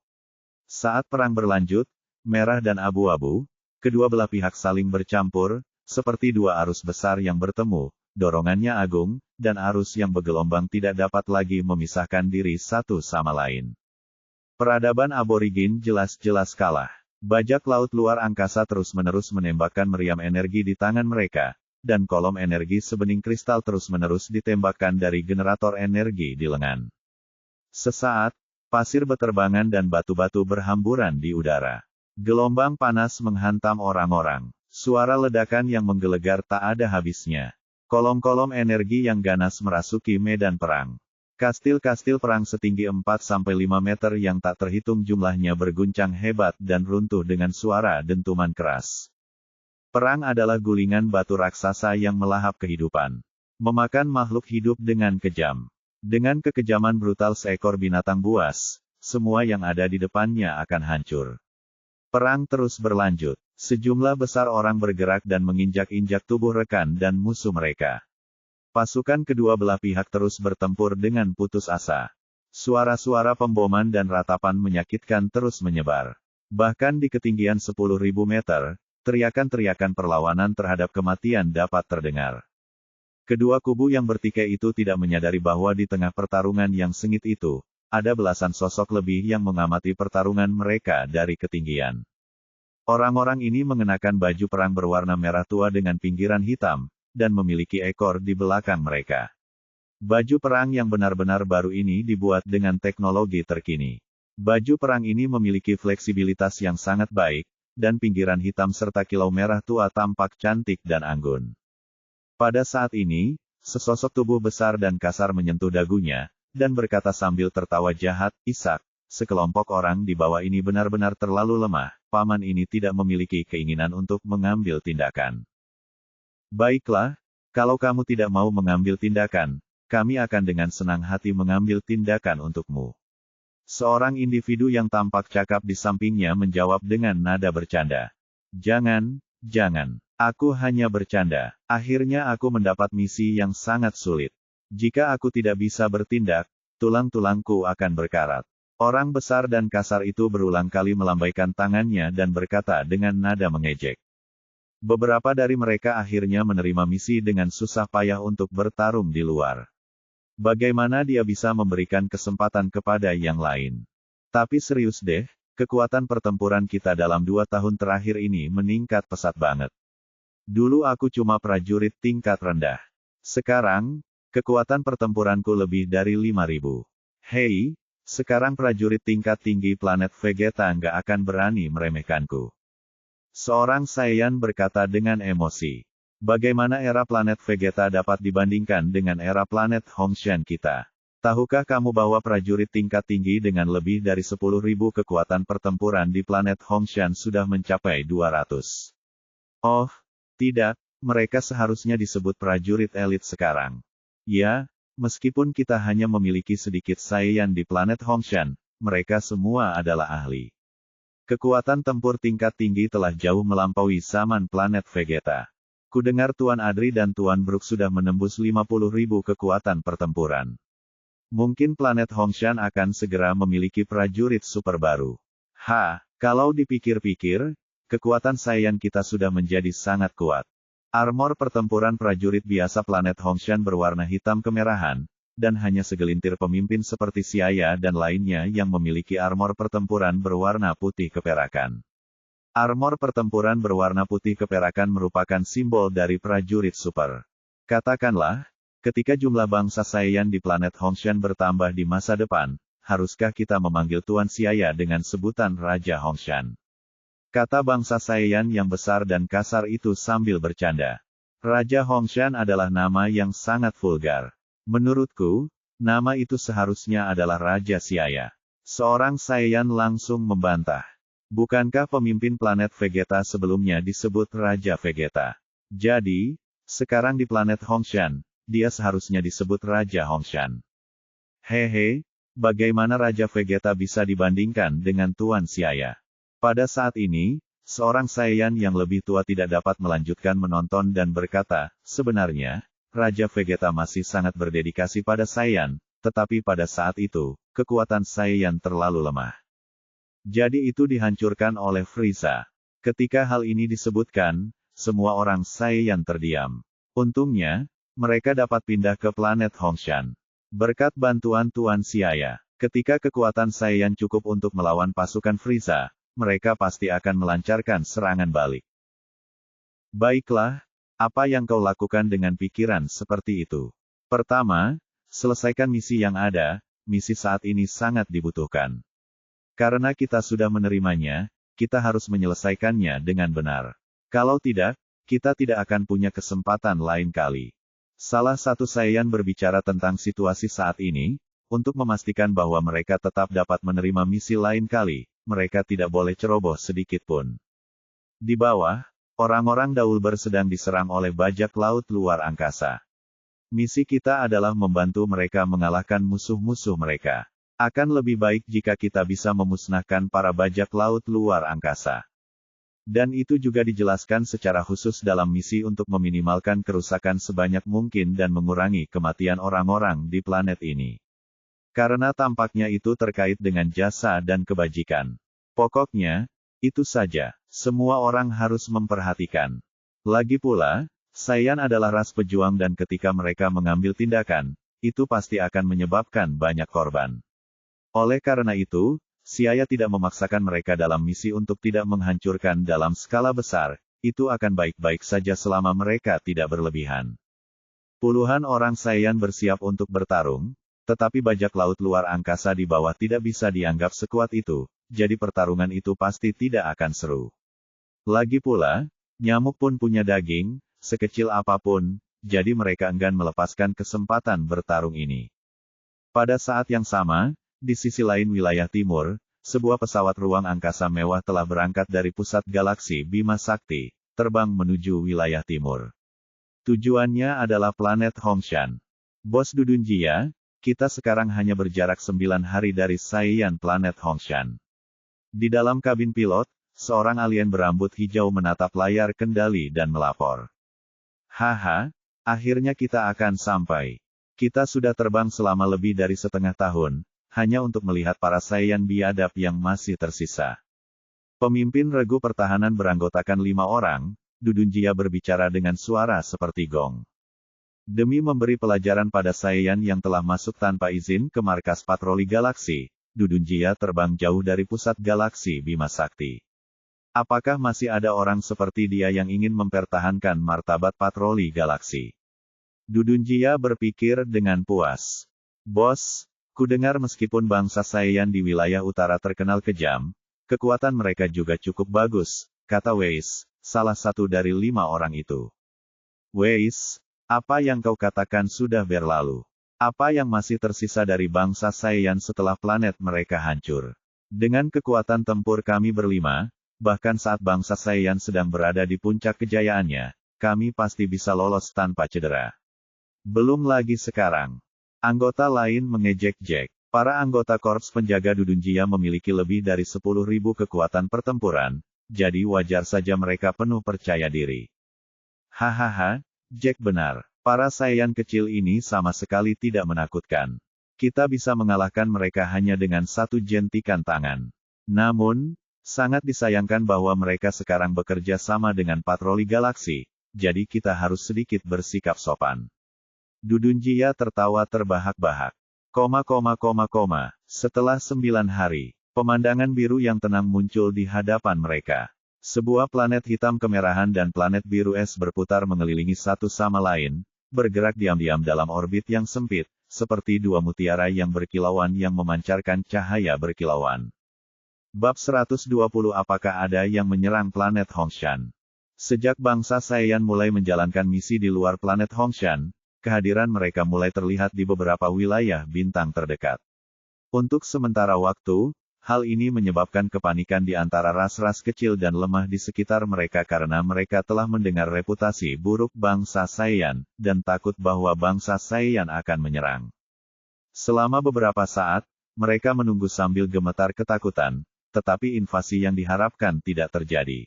Saat perang berlanjut, merah dan abu-abu, kedua belah pihak saling bercampur, seperti dua arus besar yang bertemu, dorongannya agung, dan arus yang bergelombang tidak dapat lagi memisahkan diri satu sama lain. Peradaban aborigin jelas-jelas kalah. Bajak laut luar angkasa terus-menerus menembakkan meriam energi di tangan mereka, dan kolom energi sebening kristal terus-menerus ditembakkan dari generator energi di lengan. Sesaat, pasir beterbangan dan batu-batu berhamburan di udara. Gelombang panas menghantam orang-orang. Suara ledakan yang menggelegar tak ada habisnya. Kolom-kolom energi yang ganas merasuki medan perang. Kastil-kastil perang setinggi 4-5 meter yang tak terhitung jumlahnya berguncang hebat dan runtuh dengan suara dentuman keras. Perang adalah gulingan batu raksasa yang melahap kehidupan. Memakan makhluk hidup dengan kejam. Dengan kekejaman brutal seekor binatang buas, semua yang ada di depannya akan hancur. Perang terus berlanjut. Sejumlah besar orang bergerak dan menginjak-injak tubuh rekan dan musuh mereka. Pasukan kedua belah pihak terus bertempur dengan putus asa. Suara-suara pemboman dan ratapan menyakitkan terus menyebar. Bahkan di ketinggian 10.000 meter, teriakan-teriakan perlawanan terhadap kematian dapat terdengar. Kedua kubu yang bertikai itu tidak menyadari bahwa di tengah pertarungan yang sengit itu, ada belasan sosok lebih yang mengamati pertarungan mereka dari ketinggian. Orang-orang ini mengenakan baju perang berwarna merah tua dengan pinggiran hitam, dan memiliki ekor di belakang mereka. Baju perang yang benar-benar baru ini dibuat dengan teknologi terkini. Baju perang ini memiliki fleksibilitas yang sangat baik, dan pinggiran hitam serta kilau merah tua tampak cantik dan anggun. Pada saat ini, sesosok tubuh besar dan kasar menyentuh dagunya, dan berkata sambil tertawa jahat, Ishak, sekelompok orang di bawah ini benar-benar terlalu lemah, paman ini tidak memiliki keinginan untuk mengambil tindakan. Baiklah, kalau kamu tidak mau mengambil tindakan, kami akan dengan senang hati mengambil tindakan untukmu. Seorang individu yang tampak cakap di sampingnya menjawab dengan nada bercanda. Jangan, jangan. Aku hanya bercanda. Akhirnya aku mendapat misi yang sangat sulit. Jika aku tidak bisa bertindak, tulang-tulangku akan berkarat. Orang besar dan kasar itu berulang kali melambaikan tangannya dan berkata dengan nada mengejek. Beberapa dari mereka akhirnya menerima misi dengan susah payah untuk bertarung di luar. Bagaimana dia bisa memberikan kesempatan kepada yang lain? Tapi serius deh, kekuatan pertempuran kita dalam 2 tahun terakhir ini meningkat pesat banget. Dulu aku cuma prajurit tingkat rendah. Sekarang, kekuatan pertempuranku lebih dari 5.000. Hei, sekarang prajurit tingkat tinggi planet Vegeta nggak akan berani meremehkanku. Seorang Saiyan berkata dengan emosi. Bagaimana era planet Vegeta dapat dibandingkan dengan era planet Hongshan kita? Tahukah kamu bahwa prajurit tingkat tinggi dengan lebih dari 10.000 kekuatan pertempuran di planet Hongshan sudah mencapai 200? Oh, tidak, mereka seharusnya disebut prajurit elit sekarang. Ya, meskipun kita hanya memiliki sedikit Saiyan di planet Hongshan, mereka semua adalah ahli. Kekuatan tempur tingkat tinggi telah jauh melampaui zaman planet Vegeta. Kudengar Tuan Adri dan Tuan Brook sudah menembus 50.000 kekuatan pertempuran. Mungkin planet Hongshan akan segera memiliki prajurit super baru. Kalau dipikir-pikir, kekuatan Saiyan kita sudah menjadi sangat kuat. Armor pertempuran prajurit biasa planet Hongshan berwarna hitam kemerahan, dan hanya segelintir pemimpin seperti Siaya dan lainnya yang memiliki armor pertempuran berwarna putih keperakan. Armor pertempuran berwarna putih keperakan merupakan simbol dari prajurit super. Katakanlah, ketika jumlah bangsa Saiyan di planet Hongshan bertambah di masa depan, haruskah kita memanggil Tuan Siaya dengan sebutan Raja Hongshan? Kata bangsa Saiyan yang besar dan kasar itu sambil bercanda. Raja Hongshan adalah nama yang sangat vulgar. Menurutku, nama itu seharusnya adalah Raja Siaya. Seorang Saiyan langsung membantah. Bukankah pemimpin planet Vegeta sebelumnya disebut Raja Vegeta? Jadi, sekarang di planet Hongshan, dia seharusnya disebut Raja Hongshan. Hehe, bagaimana Raja Vegeta bisa dibandingkan dengan Tuan Siaya? Pada saat ini, seorang Saiyan yang lebih tua tidak dapat melanjutkan menonton dan berkata, sebenarnya, Raja Vegeta masih sangat berdedikasi pada Saiyan, tetapi pada saat itu, kekuatan Saiyan terlalu lemah. Jadi itu dihancurkan oleh Frieza. Ketika hal ini disebutkan, semua orang Saiyan terdiam. Untungnya, mereka dapat pindah ke planet Hongshan. Berkat bantuan Tuan Siaya, ketika kekuatan Saiyan cukup untuk melawan pasukan Frieza, mereka pasti akan melancarkan serangan balik. Baiklah, apa yang kau lakukan dengan pikiran seperti itu? Pertama, selesaikan misi yang ada, misi saat ini sangat dibutuhkan. Karena kita sudah menerimanya, kita harus menyelesaikannya dengan benar. Kalau tidak, kita tidak akan punya kesempatan lain kali. Salah satu Saiyan berbicara tentang situasi saat ini, untuk memastikan bahwa mereka tetap dapat menerima misi lain kali, mereka tidak boleh ceroboh sedikit pun. Di bawah, orang-orang Daulber sedang diserang oleh bajak laut luar angkasa. Misi kita adalah membantu mereka mengalahkan musuh-musuh mereka. Akan lebih baik jika kita bisa memusnahkan para bajak laut luar angkasa. Dan itu juga dijelaskan secara khusus dalam misi untuk meminimalkan kerusakan sebanyak mungkin dan mengurangi kematian orang-orang di planet ini. Karena tampaknya itu terkait dengan jasa dan kebajikan. Pokoknya, itu saja. Semua orang harus memperhatikan. Lagi pula, Saiyan adalah ras pejuang dan ketika mereka mengambil tindakan, itu pasti akan menyebabkan banyak korban. Oleh karena itu, Siaya tidak memaksakan mereka dalam misi untuk tidak menghancurkan dalam skala besar, itu akan baik-baik saja selama mereka tidak berlebihan. Puluhan orang Saiyan bersiap untuk bertarung, tetapi bajak laut luar angkasa di bawah tidak bisa dianggap sekuat itu, jadi pertarungan itu pasti tidak akan seru. Lagi pula, nyamuk pun punya daging, sekecil apapun, jadi mereka enggan melepaskan kesempatan bertarung ini. Pada saat yang sama, di sisi lain wilayah timur, sebuah pesawat ruang angkasa mewah telah berangkat dari pusat galaksi Bima Sakti, terbang menuju wilayah timur. Tujuannya adalah planet Hongshan. Bos Dudunjia, Kita sekarang hanya berjarak 9 hari dari Saiyan planet Hongshan. Di dalam kabin pilot, seorang alien berambut hijau menatap layar kendali dan melapor. Haha, akhirnya kita akan sampai. Kita sudah terbang selama lebih dari setengah tahun, hanya untuk melihat para Saiyan biadab yang masih tersisa. Pemimpin regu pertahanan beranggotakan 5 orang, Dudunjia berbicara dengan suara seperti gong. Demi memberi pelajaran pada Saiyan yang telah masuk tanpa izin ke markas patroli galaksi, Dudunjia terbang jauh dari pusat galaksi Bima Sakti. Apakah masih ada orang seperti dia yang ingin mempertahankan martabat patroli galaksi? Dudunjia berpikir dengan puas. Bos, kudengar meskipun bangsa Saiyan di wilayah utara terkenal kejam, kekuatan mereka juga cukup bagus, kata Weiss, salah satu dari 5 orang itu. Weiss, apa yang kau katakan sudah berlalu. Apa yang masih tersisa dari bangsa Saiyan setelah planet mereka hancur? Dengan kekuatan tempur kami berlima, bahkan saat bangsa Saiyan sedang berada di puncak kejayaannya, kami pasti bisa lolos tanpa cedera. Belum lagi sekarang. Anggota lain mengejek Jack. Para anggota korps penjaga Dudunjia memiliki lebih dari 10.000 kekuatan pertempuran, jadi wajar saja mereka penuh percaya diri. Hahaha, Jack benar. Para Saiyan kecil ini sama sekali tidak menakutkan. Kita bisa mengalahkan mereka hanya dengan satu jentikan tangan. Namun, sangat disayangkan bahwa mereka sekarang bekerja sama dengan patroli galaksi, jadi kita harus sedikit bersikap sopan. Dudunjia tertawa terbahak-bahak. Setelah 9 hari, pemandangan biru yang tenang muncul di hadapan mereka. Sebuah planet hitam kemerahan dan planet biru es berputar mengelilingi satu sama lain, bergerak diam-diam dalam orbit yang sempit, seperti 2 mutiara yang berkilauan yang memancarkan cahaya berkilauan. Bab 120 Apakah ada yang menyerang planet Hongshan? Sejak bangsa Saiyan mulai menjalankan misi di luar planet Hongshan, kehadiran mereka mulai terlihat di beberapa wilayah bintang terdekat. Untuk sementara waktu, hal ini menyebabkan kepanikan di antara ras-ras kecil dan lemah di sekitar mereka karena mereka telah mendengar reputasi buruk bangsa Saiyan, dan takut bahwa bangsa Saiyan akan menyerang. Selama beberapa saat, mereka menunggu sambil gemetar ketakutan, tetapi invasi yang diharapkan tidak terjadi.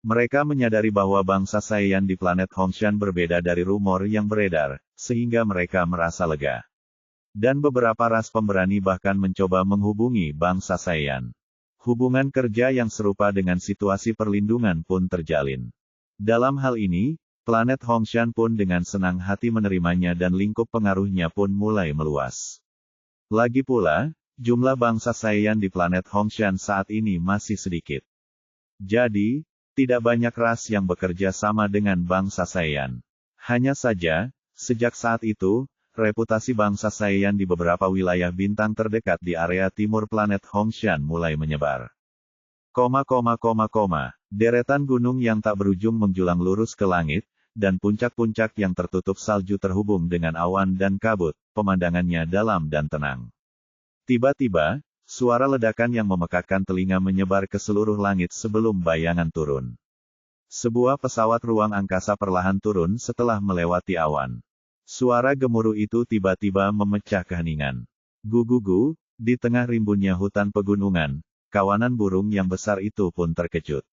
Mereka menyadari bahwa bangsa Saiyan di planet Hongshan berbeda dari rumor yang beredar, sehingga mereka merasa lega. Dan beberapa ras pemberani bahkan mencoba menghubungi bangsa Saiyan. Hubungan kerja yang serupa dengan situasi perlindungan pun terjalin. Dalam hal ini, planet Hongshan pun dengan senang hati menerimanya dan lingkup pengaruhnya pun mulai meluas. Lagi pula, jumlah bangsa Saiyan di planet Hongshan saat ini masih sedikit. Jadi, tidak banyak ras yang bekerja sama dengan bangsa Saiyan. Hanya saja, sejak saat itu, reputasi bangsa Saiyan di beberapa wilayah bintang terdekat di area timur planet Hongshan mulai menyebar. Deretan gunung yang tak berujung menjulang lurus ke langit, dan puncak-puncak yang tertutup salju terhubung dengan awan dan kabut, pemandangannya dalam dan tenang. Tiba-tiba, suara ledakan yang memekakkan telinga menyebar ke seluruh langit sebelum bayangan turun. Sebuah pesawat ruang angkasa perlahan turun setelah melewati awan. Suara gemuruh itu tiba-tiba memecah keheningan. Gugugu, di tengah rimbunnya hutan pegunungan, kawanan burung yang besar itu pun terkejut.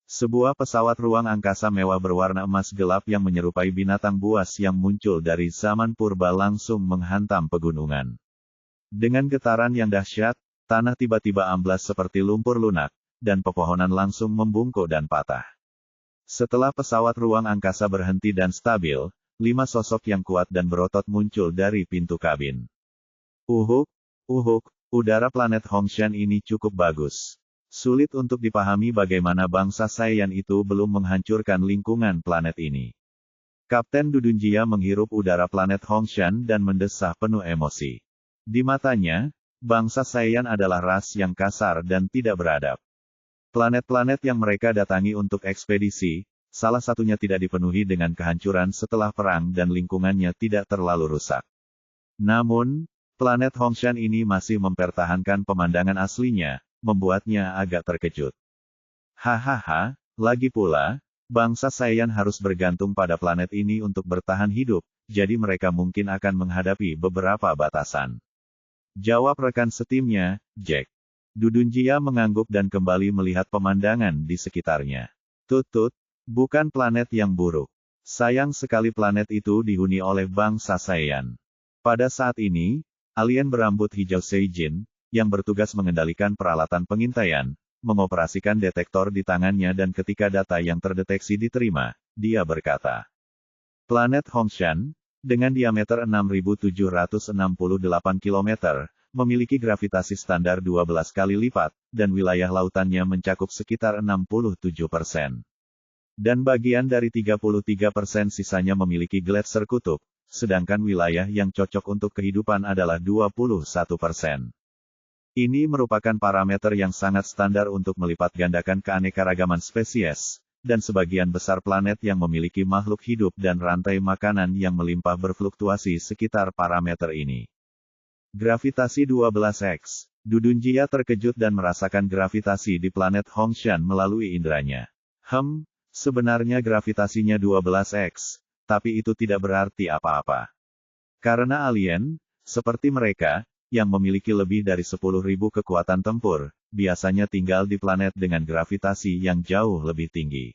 Sebuah pesawat ruang angkasa mewah berwarna emas gelap yang menyerupai binatang buas yang muncul dari zaman purba langsung menghantam pegunungan. Dengan getaran yang dahsyat, tanah tiba-tiba amblas seperti lumpur lunak, dan pepohonan langsung membungkuk dan patah. Setelah pesawat ruang angkasa berhenti dan stabil, 5 sosok yang kuat dan berotot muncul dari pintu kabin. Udara planet Hongshan ini cukup bagus. Sulit untuk dipahami bagaimana bangsa Saiyan itu belum menghancurkan lingkungan planet ini. Kapten Dudunjia menghirup udara planet Hongshan dan mendesah penuh emosi. Di matanya, bangsa Saiyan adalah ras yang kasar dan tidak beradab. Planet-planet yang mereka datangi untuk ekspedisi, salah satunya tidak dipenuhi dengan kehancuran setelah perang dan lingkungannya tidak terlalu rusak. Namun, planet Hongshan ini masih mempertahankan pemandangan aslinya, membuatnya agak terkejut. Hahaha, lagi pula, bangsa Saiyan harus bergantung pada planet ini untuk bertahan hidup, jadi mereka mungkin akan menghadapi beberapa batasan. Jawab rekan setimnya, Jack. Dudunjia mengangguk dan kembali melihat pemandangan di sekitarnya. Tut, bukan planet yang buruk. Sayang sekali planet itu dihuni oleh bangsa Saiyan. Pada saat ini, alien berambut hijau Seijin, yang bertugas mengendalikan peralatan pengintaian, mengoperasikan detektor di tangannya dan ketika data yang terdeteksi diterima, dia berkata, planet Hongshan, dengan diameter 6.768 km, memiliki gravitasi standar 12 kali lipat, dan wilayah lautannya mencakup sekitar 67%. Dan bagian dari 33% sisanya memiliki gletser kutub, sedangkan wilayah yang cocok untuk kehidupan adalah 21%. Ini merupakan parameter yang sangat standar untuk melipat gandakan keanekaragaman spesies, dan sebagian besar planet yang memiliki makhluk hidup dan rantai makanan yang melimpah berfluktuasi sekitar parameter ini. Gravitasi 12x. Dudunjia terkejut dan merasakan gravitasi di planet Hongshan melalui inderanya. Sebenarnya gravitasinya 12x, tapi itu tidak berarti apa-apa. Karena alien, seperti mereka, yang memiliki lebih dari 10.000 kekuatan tempur, biasanya tinggal di planet dengan gravitasi yang jauh lebih tinggi.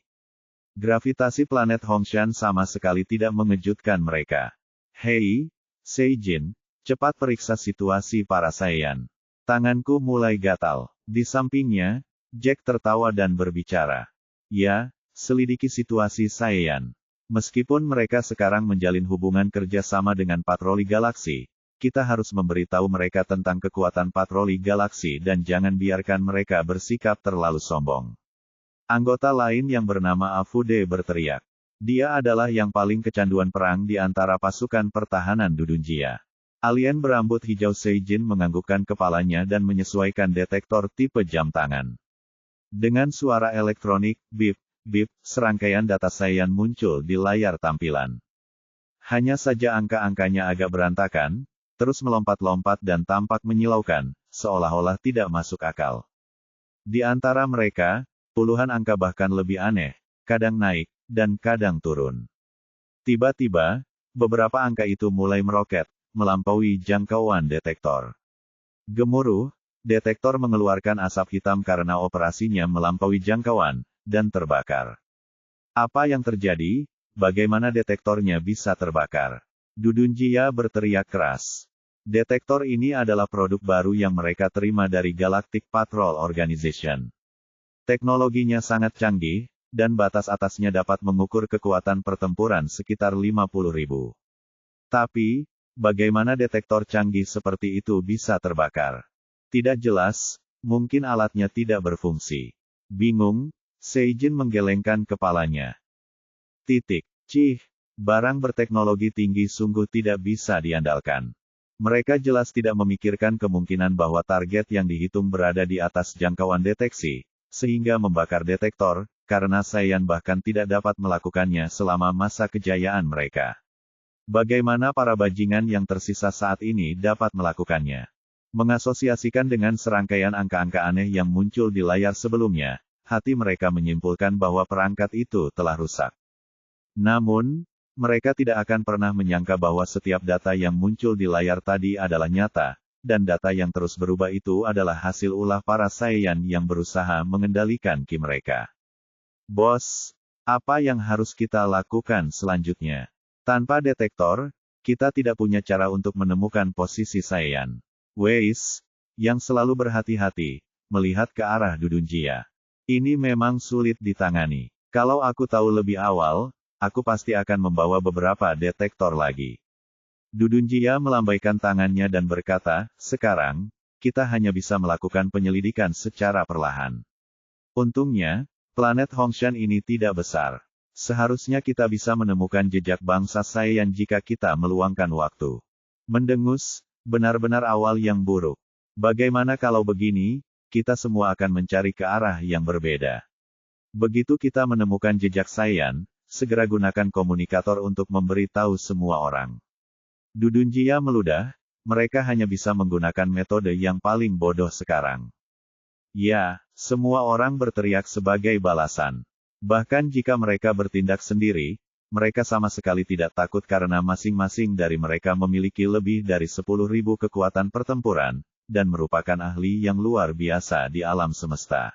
Gravitasi planet Hongshan sama sekali tidak mengejutkan mereka. Hei, Seijin, cepat periksa situasi para Saiyan. Tanganku mulai gatal. Di sampingnya, Jack tertawa dan berbicara. Ya, selidiki situasi Saiyan. Meskipun mereka sekarang menjalin hubungan kerja sama dengan patroli galaksi, kita harus memberitahu mereka tentang kekuatan patroli galaksi dan jangan biarkan mereka bersikap terlalu sombong. Anggota lain yang bernama Afude berteriak. Dia adalah yang paling kecanduan perang di antara pasukan pertahanan Dudunjia. Alien berambut hijau Seijin menganggukkan kepalanya dan menyesuaikan detektor tipe jam tangan. Dengan suara elektronik, bip, bip, serangkaian data Saiyan muncul di layar tampilan. Hanya saja angka-angkanya agak berantakan, terus melompat-lompat dan tampak menyilaukan, seolah-olah tidak masuk akal. Di antara mereka, puluhan angka bahkan lebih aneh, kadang naik, dan kadang turun. Tiba-tiba, beberapa angka itu mulai meroket, melampaui jangkauan detektor. Gemuruh, detektor mengeluarkan asap hitam karena operasinya melampaui jangkauan, dan terbakar. Apa yang terjadi? Bagaimana detektornya bisa terbakar? Dudunjia berteriak keras. Detektor ini adalah produk baru yang mereka terima dari Galactic Patrol Organization. Teknologinya sangat canggih, dan batas atasnya dapat mengukur kekuatan pertempuran sekitar 50.000. Tapi, bagaimana detektor canggih seperti itu bisa terbakar? Tidak jelas, mungkin alatnya tidak berfungsi. Bingung, Seijin menggelengkan kepalanya. Cih, barang berteknologi tinggi sungguh tidak bisa diandalkan. Mereka jelas tidak memikirkan kemungkinan bahwa target yang dihitung berada di atas jangkauan deteksi, sehingga membakar detektor, karena Saiyan bahkan tidak dapat melakukannya selama masa kejayaan mereka. Bagaimana para bajingan yang tersisa saat ini dapat melakukannya? Mengasosiasikan dengan serangkaian angka-angka aneh yang muncul di layar sebelumnya, hati mereka menyimpulkan bahwa perangkat itu telah rusak. Namun, mereka tidak akan pernah menyangka bahwa setiap data yang muncul di layar tadi adalah nyata, dan data yang terus berubah itu adalah hasil ulah para Saiyan yang berusaha mengendalikan ki mereka. Bos, apa yang harus kita lakukan selanjutnya? Tanpa detektor, kita tidak punya cara untuk menemukan posisi Saiyan. Weiss, yang selalu berhati-hati, melihat ke arah Dudunjia. Ini memang sulit ditangani. Kalau aku tahu lebih awal, aku pasti akan membawa beberapa detektor lagi. Dudunjia melambaikan tangannya dan berkata, sekarang, kita hanya bisa melakukan penyelidikan secara perlahan. Untungnya, planet Hongshan ini tidak besar. Seharusnya kita bisa menemukan jejak bangsa Saiyan jika kita meluangkan waktu. Mendengus, benar-benar awal yang buruk. Bagaimana kalau begini, kita semua akan mencari ke arah yang berbeda. Begitu kita menemukan jejak Saiyan, segera gunakan komunikator untuk memberitahu semua orang. Dudunjia meludah, mereka hanya bisa menggunakan metode yang paling bodoh sekarang. Ya, semua orang berteriak sebagai balasan. Bahkan jika mereka bertindak sendiri, mereka sama sekali tidak takut karena masing-masing dari mereka memiliki lebih dari 10.000 kekuatan pertempuran, dan merupakan ahli yang luar biasa di alam semesta.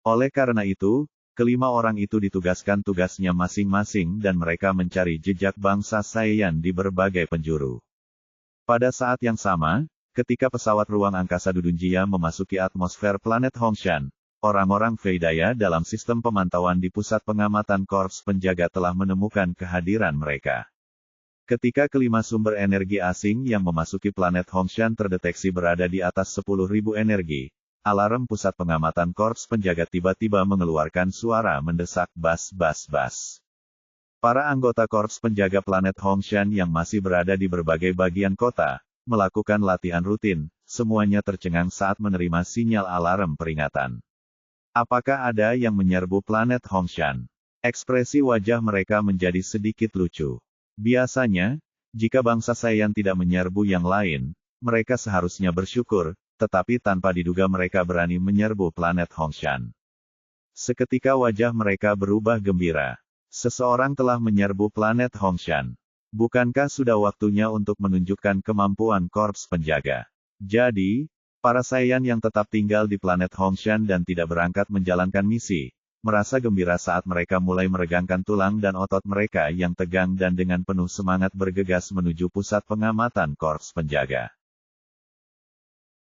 Oleh karena itu, kelima orang itu ditugaskan tugasnya masing-masing dan mereka mencari jejak bangsa Saiyan di berbagai penjuru. Pada saat yang sama, ketika pesawat ruang angkasa Dudunjia memasuki atmosfer planet Hongshan, orang-orang Veidaya dalam sistem pemantauan di pusat pengamatan Korps Penjaga telah menemukan kehadiran mereka. Ketika kelima sumber energi asing yang memasuki planet Hongshan terdeteksi berada di atas 10.000 energi, alarm pusat pengamatan Korps Penjaga tiba-tiba mengeluarkan suara mendesak bas-bas-bas. Para anggota Korps Penjaga planet Hongshan yang masih berada di berbagai bagian kota, melakukan latihan rutin, semuanya tercengang saat menerima sinyal alarm peringatan. Apakah ada yang menyerbu planet Hongshan? Ekspresi wajah mereka menjadi sedikit lucu. Biasanya, jika bangsa Saiyan tidak menyerbu yang lain, mereka seharusnya bersyukur, tetapi tanpa diduga mereka berani menyerbu planet Hongshan. Seketika wajah mereka berubah gembira. Seseorang telah menyerbu planet Hongshan. Bukankah sudah waktunya untuk menunjukkan kemampuan Korps Penjaga? Jadi, para Saiyan yang tetap tinggal di planet Hongshan dan tidak berangkat menjalankan misi, merasa gembira saat mereka mulai meregangkan tulang dan otot mereka yang tegang dan dengan penuh semangat bergegas menuju pusat pengamatan Korps Penjaga.